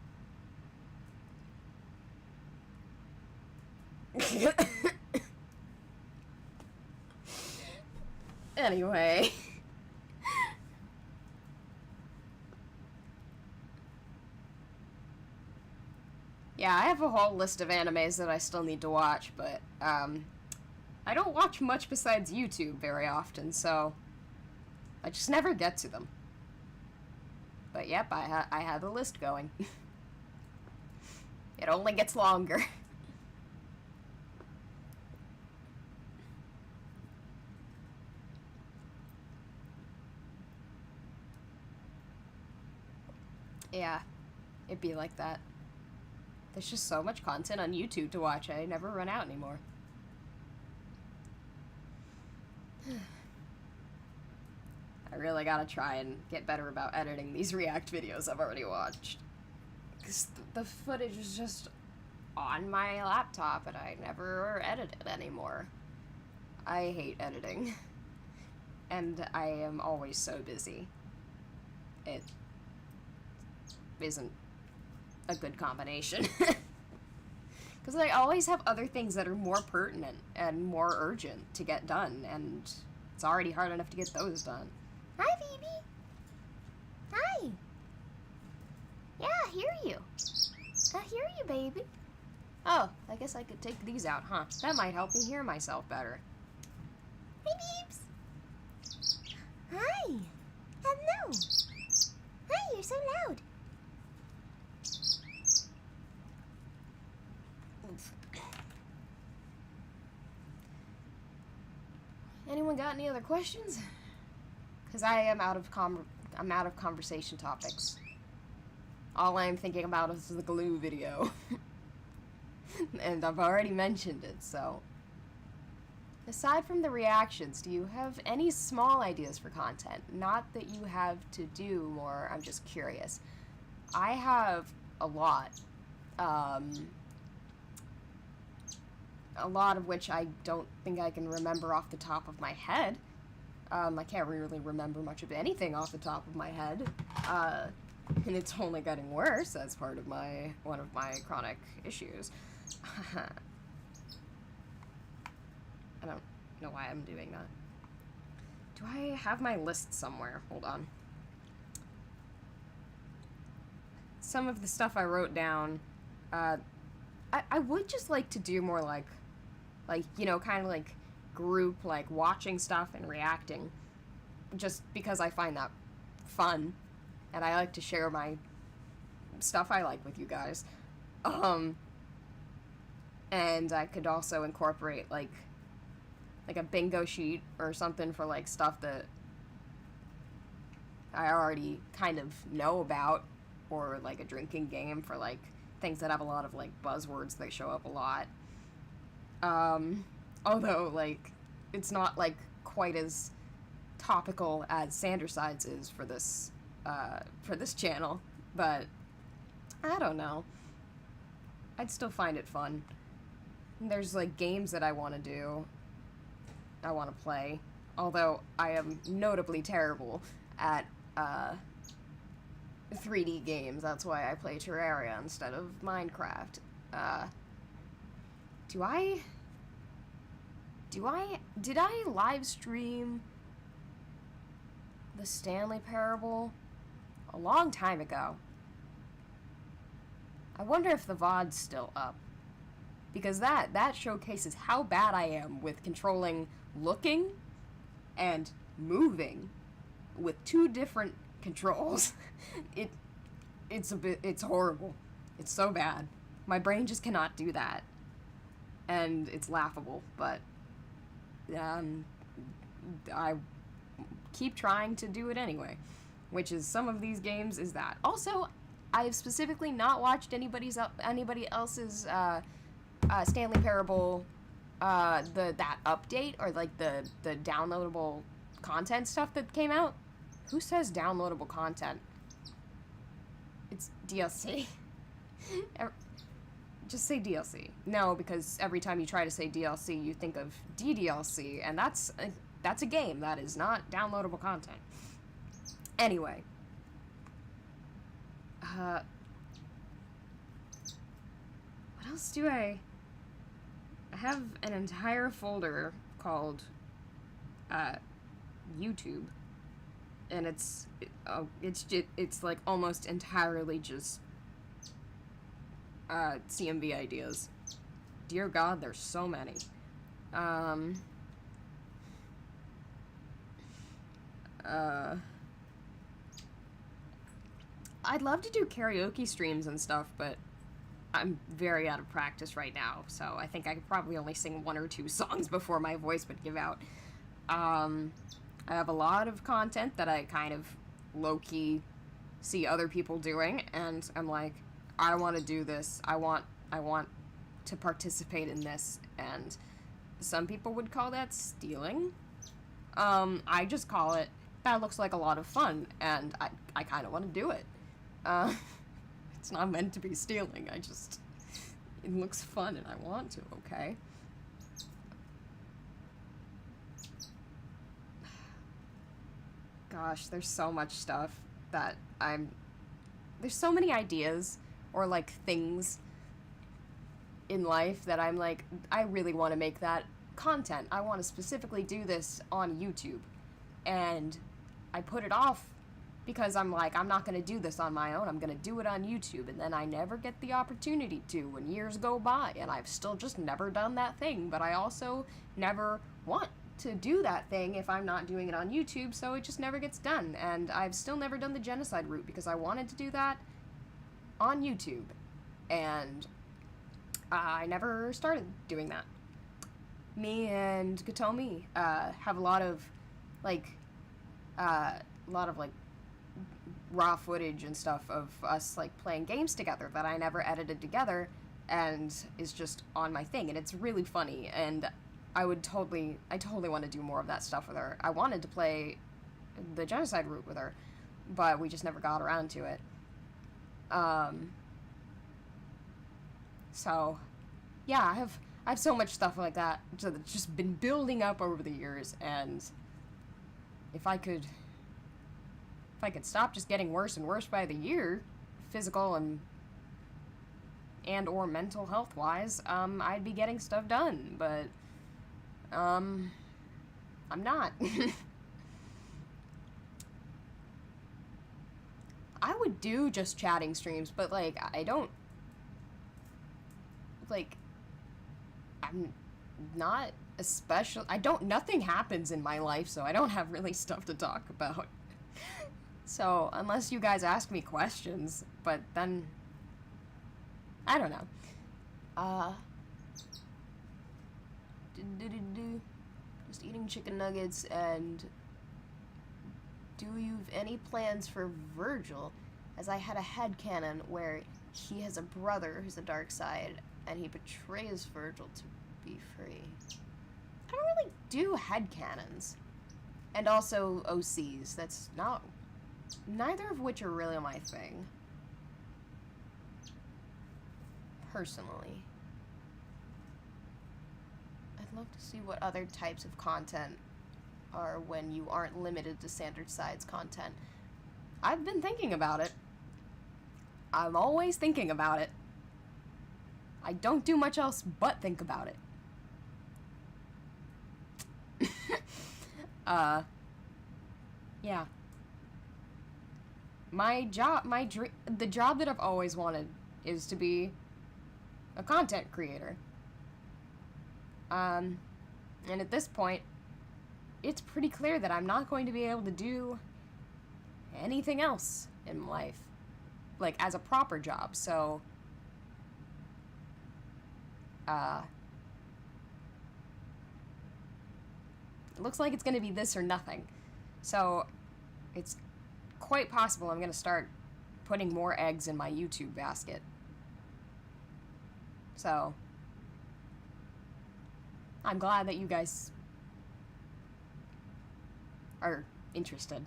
Anyway. Yeah, I have a whole list of animes that I still need to watch, but, I don't watch much besides YouTube very often, so I just never get to them. But yep, I have a list going. It only gets longer. Yeah, it'd be like that. There's just so much content on YouTube to watch, I never run out anymore. I really gotta try and get better about editing these React videos I've already watched. Because the footage is just on my laptop and I never edit it anymore. I hate editing. And I am always so busy. It isn't a good combination. Because I always have other things that are more pertinent and more urgent to get done, and it's already hard enough to get those done. Hi, Phoebe. Hi. Yeah, I hear you. I hear you, baby. Oh, I guess I could take these out, huh? That might help me hear myself better. Hey, Beeps. Hi. Hello. Hi, you're so loud. Anyone got any other questions? Because I am out of conversation topics. All I'm thinking about is the glue video. And I've already mentioned it, so. Aside from the reactions, do you have any small ideas for content? Not that you have to do more, I'm just curious. I have a lot. A lot of which I don't think I can remember off the top of my head. I can't really remember much of anything off the top of my head. And it's only getting worse as part of one of my chronic issues. I don't know why I'm doing that. Do I have my list somewhere? Hold on. Some of the stuff I wrote down, I would just like to do more like, you know, kind of like group, like watching stuff and reacting, just because I find that fun, and I like to share my stuff I like with you guys. And I could also incorporate like a bingo sheet or something for like stuff that I already kind of know about, or like a drinking game for like things that have a lot of like buzzwords that show up a lot. Although like it's not like quite as topical as Sandersides is for this channel, but I don't know. I'd still find it fun. There's like games that I want to do. I want to play, although I am notably terrible at 3D games. That's why I play Terraria instead of Minecraft. Did I live stream the Stanley Parable a long time ago? I wonder if the VOD's still up, because that showcases how bad I am with controlling looking and moving with two different controls. It's horrible. It's so bad. My brain just cannot do that. And it's laughable, but I keep trying to do it anyway, which is some of these games is that. Also, I've specifically not watched anybody else's Stanley Parable that update or like the downloadable content stuff that came out. Who says downloadable content? It's DLC. Just say DLC. No, because every time you try to say DLC, you think of DDLC, and that's a game. That is not downloadable content. Anyway. What else do I have an entire folder called YouTube, and it's like almost entirely just CMV ideas. Dear God, there's so many. I'd love to do karaoke streams and stuff, but I'm very out of practice right now, so I think I could probably only sing 1 or 2 songs before my voice would give out. I have a lot of content that I kind of low-key see other people doing, and I'm like, I want to do this. I want to participate in this, and some people would call that stealing. I just call it, that looks like a lot of fun, and I kind of want to do it. It's not meant to be stealing, it looks fun and I want to, okay? Gosh, there's so much stuff that there's so many ideas or like things in life that I'm like, I really want to make that content. I want to specifically do this on YouTube. And I put it off because I'm like, I'm not going to do this on my own. I'm going to do it on YouTube. And then I never get the opportunity to, and years go by, and I've still just never done that thing. But I also never want to do that thing if I'm not doing it on YouTube, so it just never gets done. And I've still never done the genocide route because I wanted to do that on YouTube. And I never started doing that. Me and Gatomi have a lot of raw footage and stuff of us like playing games together that I never edited together and is just on my thing, and it's really funny, and I totally want to do more of that stuff with her. I wanted to play the genocide route with her, but we just never got around to it. So yeah, I have so much stuff like that that's just been building up over the years, and if I could stop just getting worse and worse by the year, physical and or mental health wise, I'd be getting stuff done, but I'm not. I would do just chatting streams, but like I don't, like, I'm not nothing happens in my life, so I don't have really stuff to talk about. So, unless you guys ask me questions, but then, I don't know. Just eating chicken nuggets, and do you have any plans for Virgil? As I had a headcanon where he has a brother who's a dark side, and he betrays Virgil to be free. I don't really do headcanons. And also OCs, that's not... Neither of which are really my thing. Personally. I'd love to see what other types of content are when you aren't limited to standard sides content. I've been thinking about it. I'm always thinking about it. I don't do much else but think about it. Yeah. The job that I've always wanted is to be a content creator. And at this point, it's pretty clear that I'm not going to be able to do anything else in life, like, as a proper job, so, it looks like it's gonna be this or nothing. So, it's quite possible I'm gonna start putting more eggs in my YouTube basket. So, I'm glad that you guys are interested.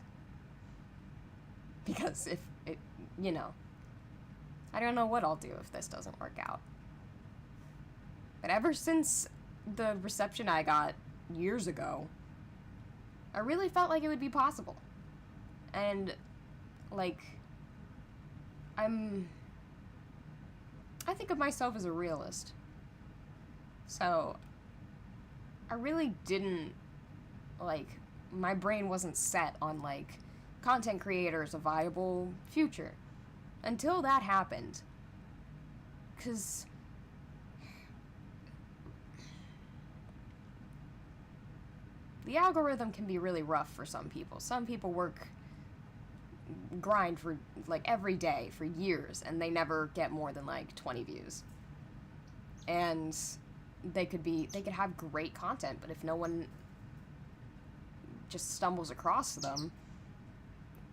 Because if it, you know, I don't know what I'll do if this doesn't work out. But ever since the reception I got years ago, I really felt like it would be possible. And, like, I think of myself as a realist. So, I really didn't, like, my brain wasn't set on, like, content creators a viable future. Until that happened. 'Cause the algorithm can be really rough for some people. Some people grind for, like, every day for years, and they never get more than, like, 20 views. And they could have great content, but if no one just stumbles across them,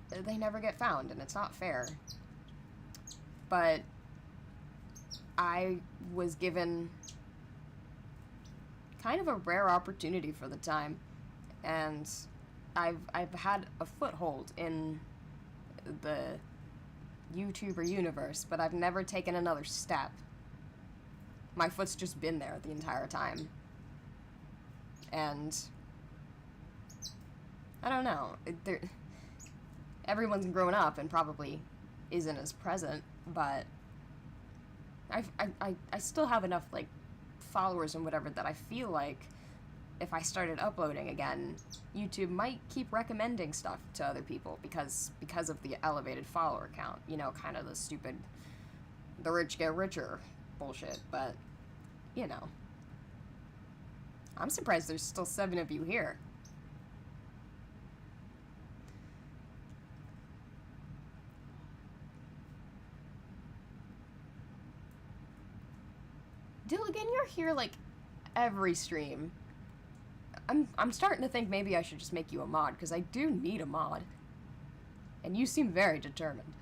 they never get found, and it's not fair. But I was given kind of a rare opportunity for the time, and I've had a foothold in the YouTuber universe, but I've never taken another step. My foot's just been there the entire time. And I don't know. Everyone's grown up and probably isn't as present, but I still have enough, like, followers and whatever that I feel like if I started uploading again, YouTube might keep recommending stuff to other people because of the elevated follower count. You know, kind of the stupid, the rich get richer bullshit, but, you know. I'm surprised there's still 7 of you here. Dilligan, you're here, like, every stream. I'm starting to think maybe I should just make you a mod, because I do need a mod. And you seem very determined.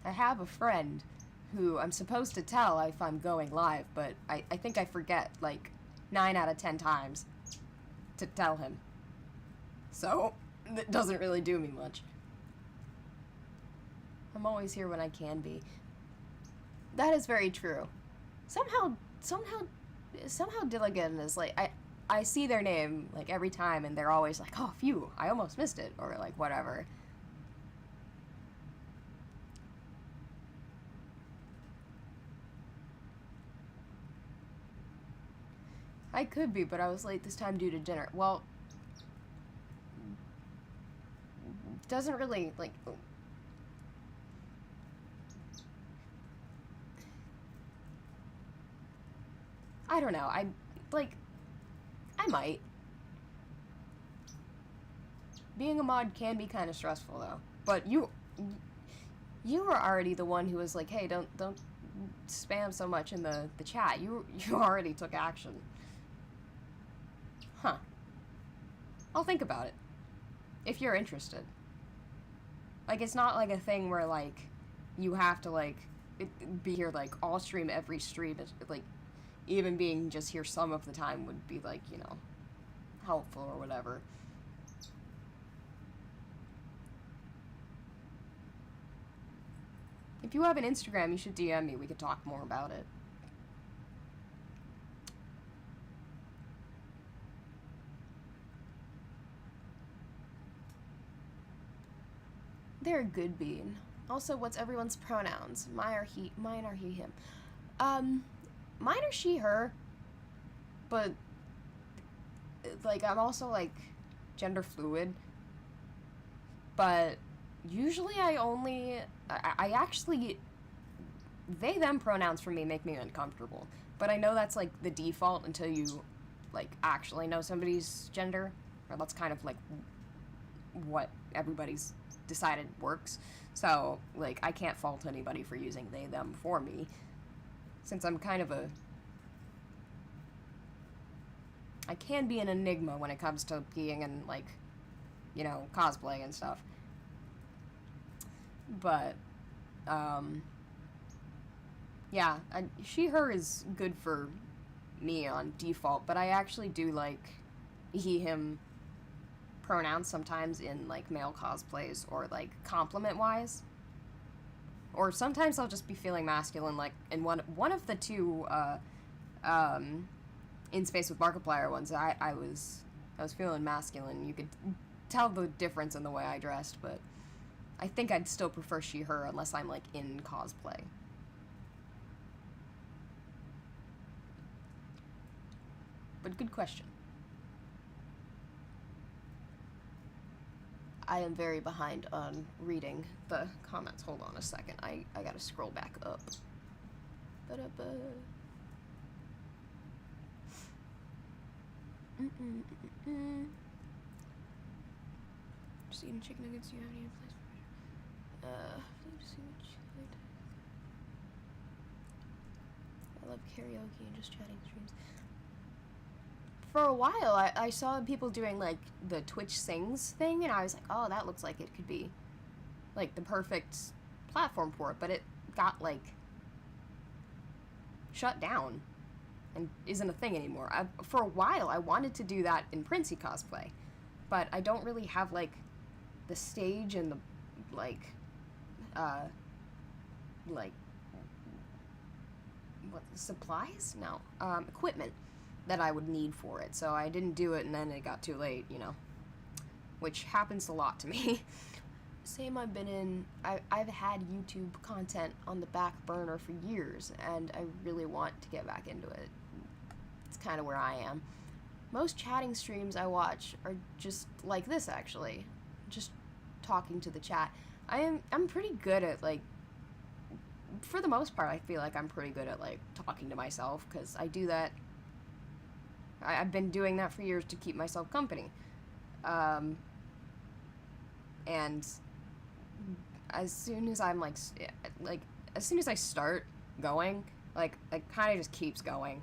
I have a friend who I'm supposed to tell if I'm going live, but I think I forget, like, 9 out of 10 times to tell him. So, it doesn't really do me much. I'm always here when I can be. That is very true. Somehow Dilligan is like, I see their name, like, every time, and they're always like, oh, phew, I almost missed it, or, like, whatever. I could be, but I was late this time due to dinner. Well, doesn't really, like... I don't know, I might. Being a mod can be kind of stressful, though. But you were already the one who was like, hey, don't spam so much in the chat. You already took action. Huh. I'll think about it. If you're interested. Like, it's not like a thing where, like, you have to, like, be here, like, all stream every stream. It's, like, even being just here some of the time would be, like, you know, helpful or whatever. If you have an Instagram, you should DM me. We could talk more about it. They're a good bean. Also, what's everyone's pronouns? Mine are he, him. Mine are she, her. But, like, I'm also, like, gender fluid. But usually I actually, they, them pronouns for me make me uncomfortable. But I know that's, like, the default until you, like, actually know somebody's gender. Or that's kind of, like, what everybody's decided works. So, like, I can't fault anybody for using they, them for me. Since I'm kind of I can be an enigma when it comes to being in, like, you know, cosplay and stuff. But, Yeah, she, her is good for me on default, but I actually do like he, him pronouns sometimes in, like, male cosplays or, like, compliment-wise. Or sometimes I'll just be feeling masculine, like, in one of the two, In Space with Markiplier ones, I was feeling masculine. You could tell the difference in the way I dressed, but I think I'd still prefer she, her, unless I'm, like, in cosplay. But good question. I am very behind on reading the comments. Hold on a second. I gotta scroll back up. Ba-da-ba. Just eating chicken nuggets. Do you have any place for let's see what you like. I love karaoke and just chatting streams. For a while, I saw people doing, like, the Twitch Sings thing, and I was like, oh, that looks like it could be, like, the perfect platform for it, but it got, like, shut down and isn't a thing anymore. For a while, I wanted to do that in Princey cosplay, but I don't really have, like, the stage and the, like, what, supplies? No, equipment that I would need for it, so I didn't do it, and then it got too late, you know, which happens a lot to me. Same, I've been in, I've had YouTube content on the back burner for years, and I really want to get back into it. It's kind of where I am. Most chatting streams I watch are just like this, actually, just talking to the chat. I'm pretty good at, like, for the most part, I feel like I'm pretty good at, like, talking to myself, because I do that. I've been doing that for years to keep myself company. And as soon as I'm, like, as soon as I start going, like, it kind of just keeps going.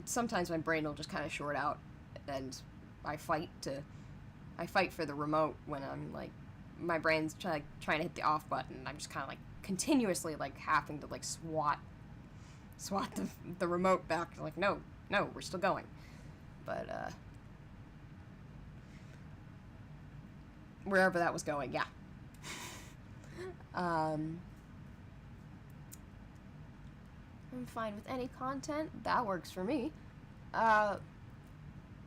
Sometimes my brain will just kind of short out, and I fight for the remote when I'm, like, my brain's trying to hit the off button. I'm just kind of, like, continuously, like, having to, like, swat the remote back. Like, no, we're still going. But, wherever that was going, yeah. I'm fine with any content. That works for me.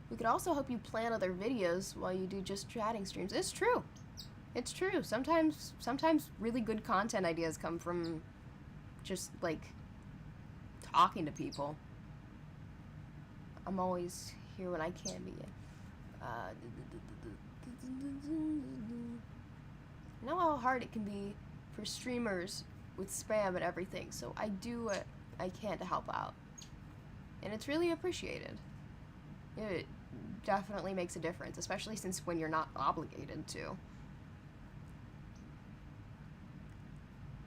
We could also help you plan other videos while you do just chatting streams. It's true. It's true. Sometimes really good content ideas come from just, like, talking to people. I'm always here when I can be. I know how hard it can be for streamers with spam and everything, so I do what I can to help out. And it's really appreciated. It definitely makes a difference, especially since when you're not obligated to.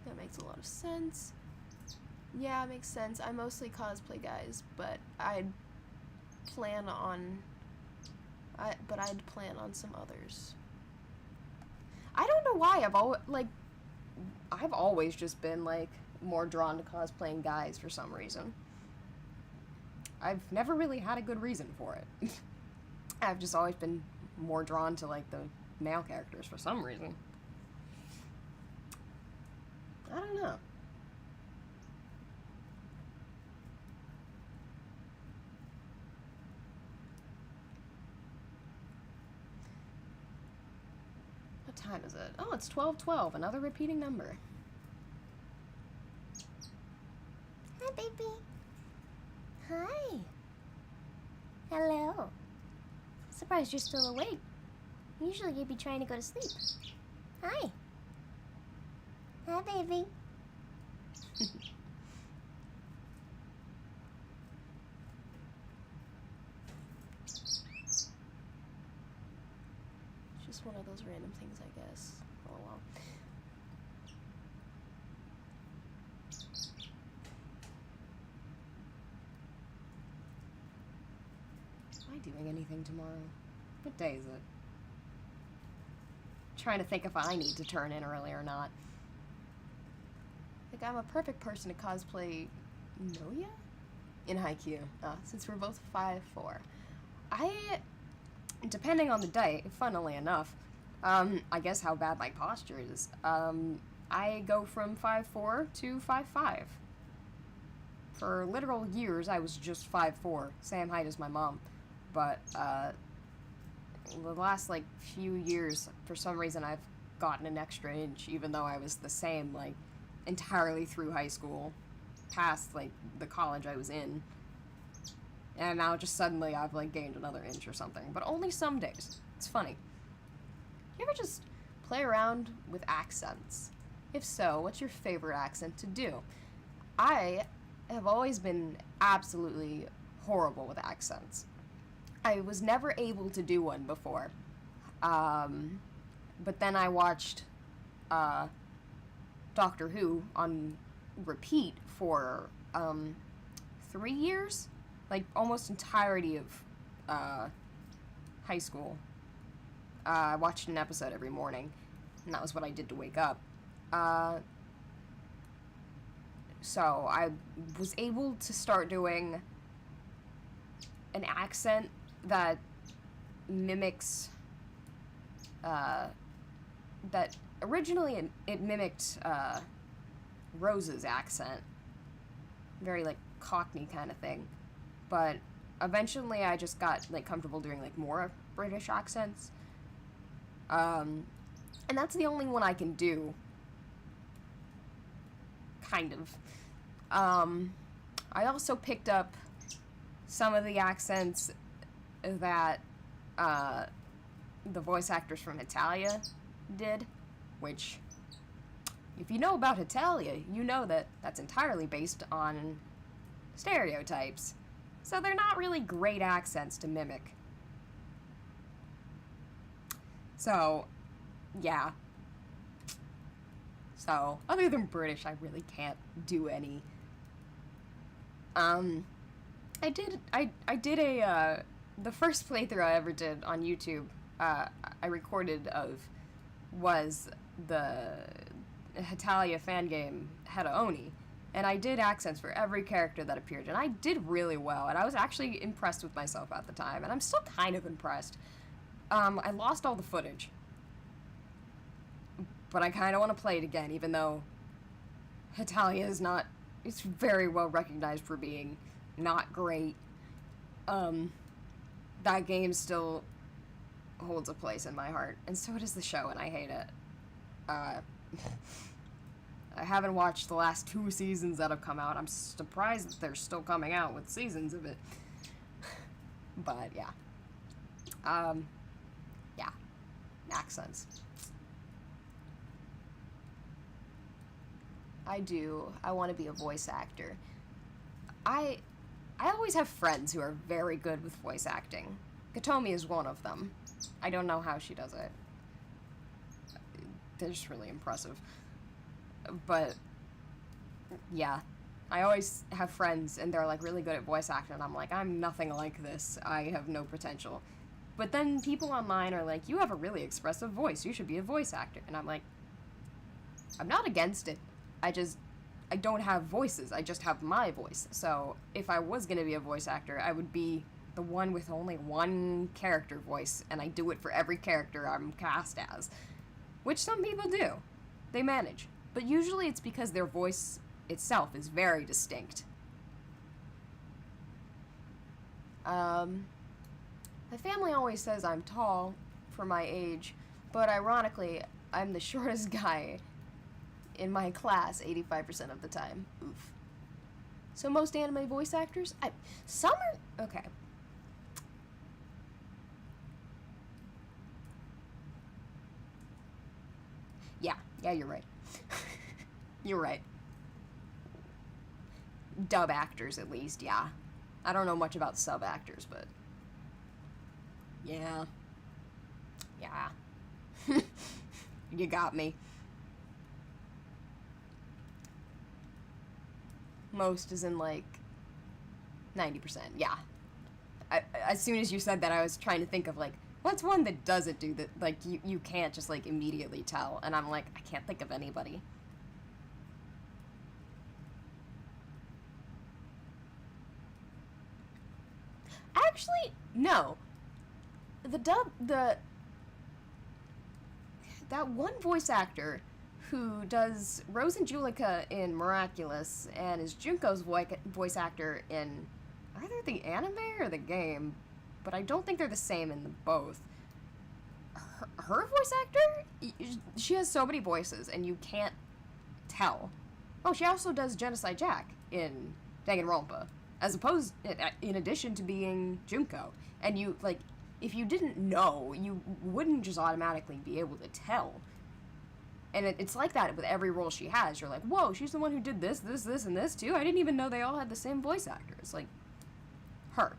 That makes a lot of sense. Yeah, it makes sense. I mostly cosplay guys, but I'd plan on some others. I don't know why I've always just been, like, more drawn to cosplaying guys for some reason. I've never really had a good reason for it. I've just always been more drawn to, like, the male characters for some reason. I don't know. What time is it? Oh, it's 12:12. Another repeating number. Hi, baby. Hi. Hello. Surprised you're still awake. Usually you'd be trying to go to sleep. Hi. Hi, baby. Just one of those random things, I guess. Oh well. Am I doing anything tomorrow? What day is it? Trying to think if I need to turn in early or not. Like, I'm a perfect person to cosplay Noya in Haikyuu, since we're both 5'4". Depending on the day, funnily enough, I guess how bad my posture is, I go from 5'4" to 5'5". For literal years, I was just 5'4", same height as my mom. But, the last, like, few years, for some reason, I've gotten an extra inch, even though I was the same, like, entirely through high school, past, like, the college I was in. And now just suddenly I've, like, gained another inch or something. But only some days. It's funny. You ever just play around with accents? If so, what's your favorite accent to do? I have always been absolutely horrible with accents. I was never able to do one before. But then I watched Doctor Who on repeat for 3 years? Like, almost entirety of high school. I watched an episode every morning, and that was what I did to wake up. So I was able to start doing an accent that mimics, that originally it mimicked Rose's accent. Very, like, Cockney kind of thing. But eventually I just got, like, comfortable doing, like, more British accents. And that's the only one I can do. Kind of. I also picked up some of the accents that, the voice actors from Italia did, which, if you know about Italia, you know that that's entirely based on stereotypes. So they're not really great accents to mimic. So, yeah. So, other than British, I really can't do any. I did a, the first playthrough I ever did on YouTube, I recorded of, was the Hitalia fan game Heta Oni, and I did accents for every character that appeared, and I did really well, and I was actually impressed with myself at the time, and I'm still kind of impressed. I lost all the footage, but I kind of want to play it again, even though Hitalia is not, it's very well recognized for being not great. That game still holds a place in my heart, and so does the show, and I hate it. I haven't watched the last 2 seasons that have come out. I'm surprised that they're still coming out with seasons of it. But, yeah. Yeah. Accents. I want to be a voice actor. I always have friends who are very good with voice acting. Katomi is one of them. I don't know how she does it. They're just really impressive. But, yeah. I always have friends, and they're, like, really good at voice acting, and I'm like, I'm nothing like this. I have no potential. But then people online are like, you have a really expressive voice. You should be a voice actor. And I'm like, I'm not against it. I don't have voices. I just have my voice. So if I was going to be a voice actor, I would be the one with only one character voice, and I do it for every character I'm cast as. Which some people do. They manage. But usually it's because their voice itself is very distinct. My family always says I'm tall for my age, but ironically, I'm the shortest guy in my class 85% of the time. Oof. So most anime voice actors, some are, okay. Yeah, you're right. You're right. Dub actors, at least, yeah. I don't know much about sub actors, but yeah. Yeah. You got me. Most is in, like, 90%, yeah. As soon as you said that, I was trying to think of, like, what's one that doesn't do that, like, you can't just, like, immediately tell, and I'm like, I can't think of anybody. Actually, no. That one voice actor who does Rose and Julika in Miraculous and is Junko's voice actor in either the anime or the game, but I don't think they're the same in both. Her voice actor, she has so many voices and you can't tell. Oh, she also does Genocide Jack in Danganronpa, in addition to being Junko. And you, like, if you didn't know, you wouldn't just automatically be able to tell. And it's like that with every role she has. You're like, whoa, she's the one who did this, this, this, and this too? I didn't even know they all had the same voice actor. It's like, her.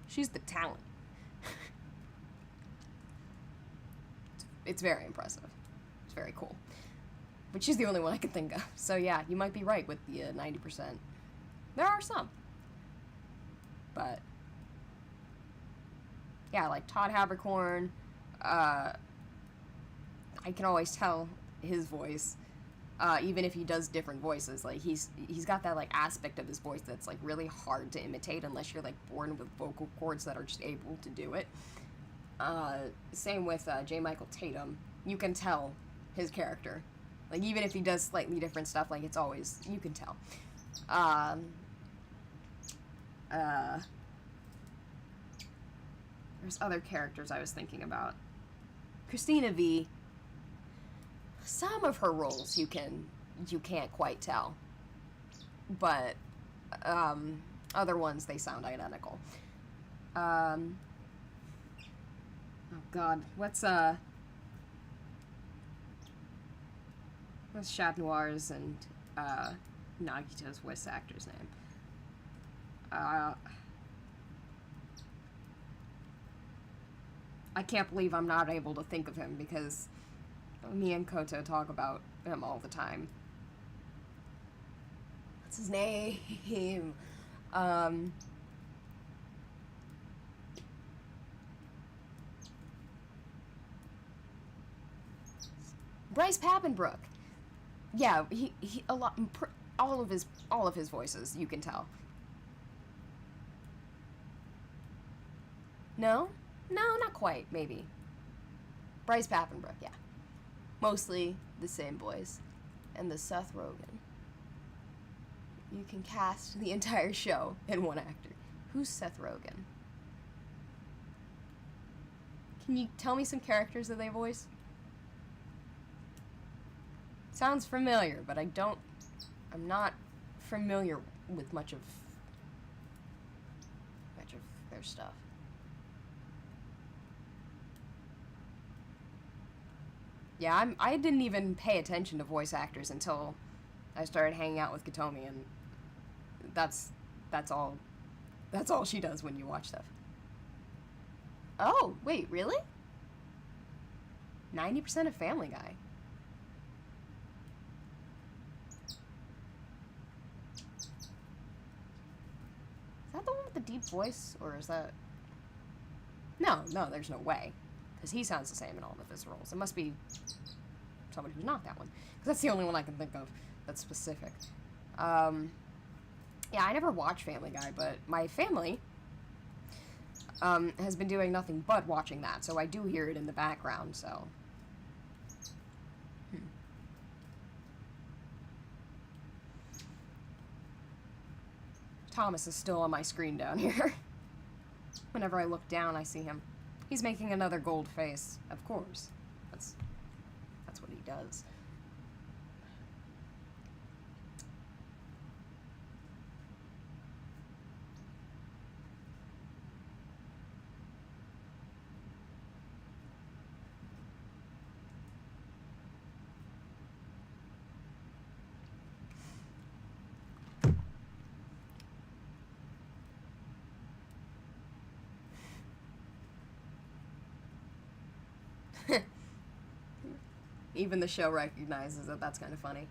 She's the talent. It's very impressive. It's very cool. But she's the only one I can think of. So yeah, you might be right with the 90%. There are some. But yeah, like Todd Haberkorn, I can always tell his voice, even if he does different voices. Like he's got that like aspect of his voice that's like really hard to imitate unless you're like born with vocal cords that are just able to do it. Same with J. Michael Tatum. You can tell his character. Like even if he does slightly different stuff, like it's always, you can tell. There's other characters I was thinking about. Christina V. Some of her roles you can't quite tell, but other ones they sound identical. Oh God, what's Chat Noir's and Nagito's voice actor's name? I can't believe I'm not able to think of him because me and Koto talk about him all the time. What's his name? Bryce Papenbrook. Yeah, he a lot, all of his voices you can tell. No, not quite. Maybe. Bryce Papenbrook. Yeah, mostly the same voice, and the Seth Rogen. You can cast the entire show in one actor. Who's Seth Rogen? Can you tell me some characters that they voice? Sounds familiar, but I'm not familiar with much of their stuff. Yeah, I didn't even pay attention to voice actors until I started hanging out with Katomi, and that's all she does when you watch stuff. Oh, wait, really? 90% of Family Guy. Is that the one with the deep voice, or is that... No, there's no way. Because he sounds the same in all of his roles. It must be somebody who's not that one. Because that's the only one I can think of that's specific. Yeah, I never watched Family Guy, but my family has been doing nothing but watching that, so I do hear it in the background, so... Thomas is still on my screen down here. Whenever I look down, I see him. He's making another gold face, of course. That's what he does. Even the show recognizes that that's kind of funny.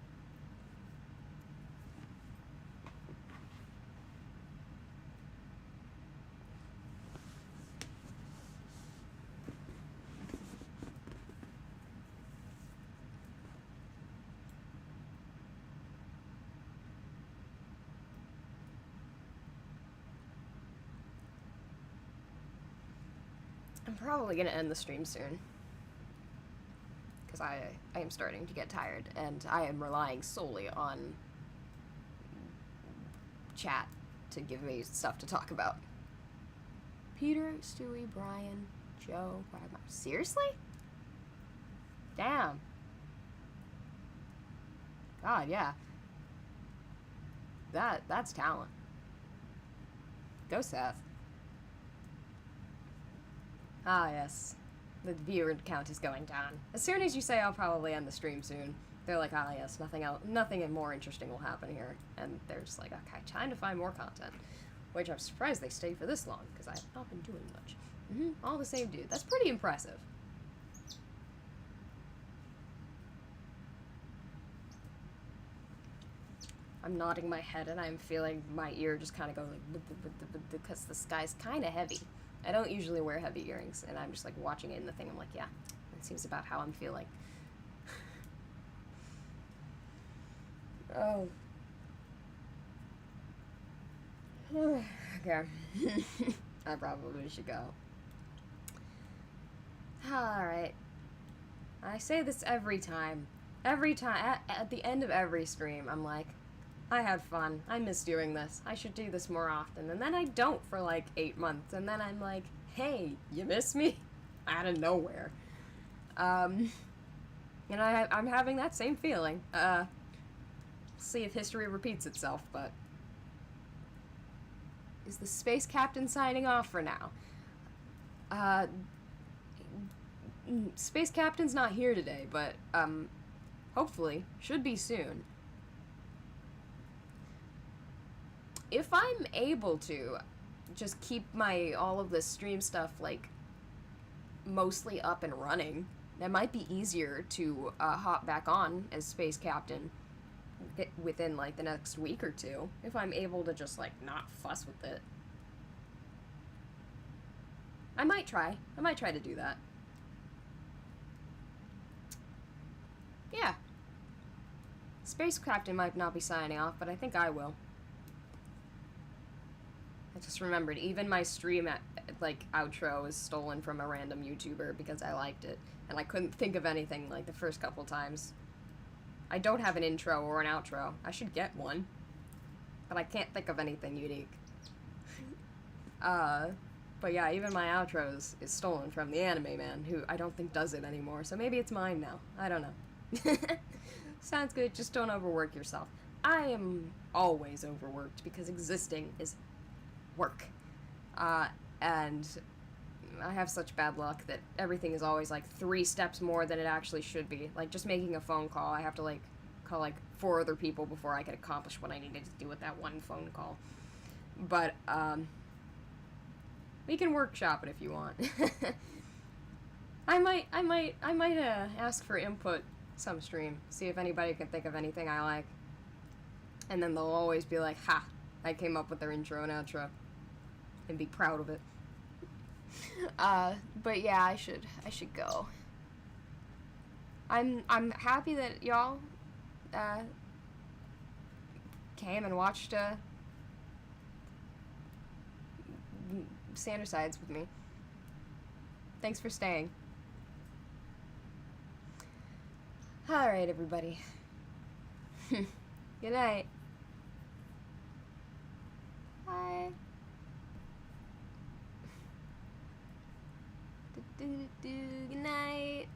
I'm probably gonna end the stream soon. Because I am starting to get tired, and I am relying solely on chat to give me stuff to talk about. Peter, Stewie, Brian, Joe, Quagmire. Seriously? Damn. God, yeah. That's talent. Go, Seth. Ah, yes. The viewer count is going down. As soon as you say I'll probably end the stream soon, they're like, ah, yes, nothing more interesting will happen here. And they're just like, okay, time to find more content. Which I'm surprised they stayed for this long, because I've not been doing much. All the same dude. That's pretty impressive. I'm nodding my head and I'm feeling my ear just kind of go like, because the sky's kind of heavy. I don't usually wear heavy earrings, and I'm just like watching it in the thing. I'm like, yeah, that seems about how I'm feeling. Oh. Okay. I probably should go. Alright. I say this every time. Every time. At the end of every stream, I'm like, I had fun. I miss doing this. I should do this more often. And then I don't for like 8 months. And then I'm like, hey, you miss me? Out of nowhere. And I'm having that same feeling. See if history repeats itself, but... Is the space captain signing off for now? Space captain's not here today, but, hopefully, should be soon. If I'm able to just keep all of this stream stuff, like, mostly up and running, that might be easier to, hop back on as space captain within, like, the next week or two, if I'm able to just, like, not fuss with it. I might try to do that. Yeah. Space captain might not be signing off, but I think I will. I just remembered, even my stream, outro is stolen from a random YouTuber because I liked it, and I couldn't think of anything, like, the first couple times. I don't have an intro or an outro. I should get one. But I can't think of anything unique. But yeah, even my outros is stolen from the anime man, who I don't think does it anymore, so maybe it's mine now. I don't know. Sounds good, just don't overwork yourself. I am always overworked because existing is work. And I have such bad luck that everything is always like 3 steps more than it actually should be. Like, just making a phone call, I have to like call like 4 other people before I can accomplish what I needed to do with that one phone call. But we can workshop it if you want. I might ask for input some stream, see if anybody can think of anything I like, and then they'll always be like, ha, I came up with their intro and outro, and be proud of it. But yeah, I should go. I'm happy that y'all came and watched Sanders Sides with me. Thanks for staying. Alright, everybody. Good night. Bye. Good night.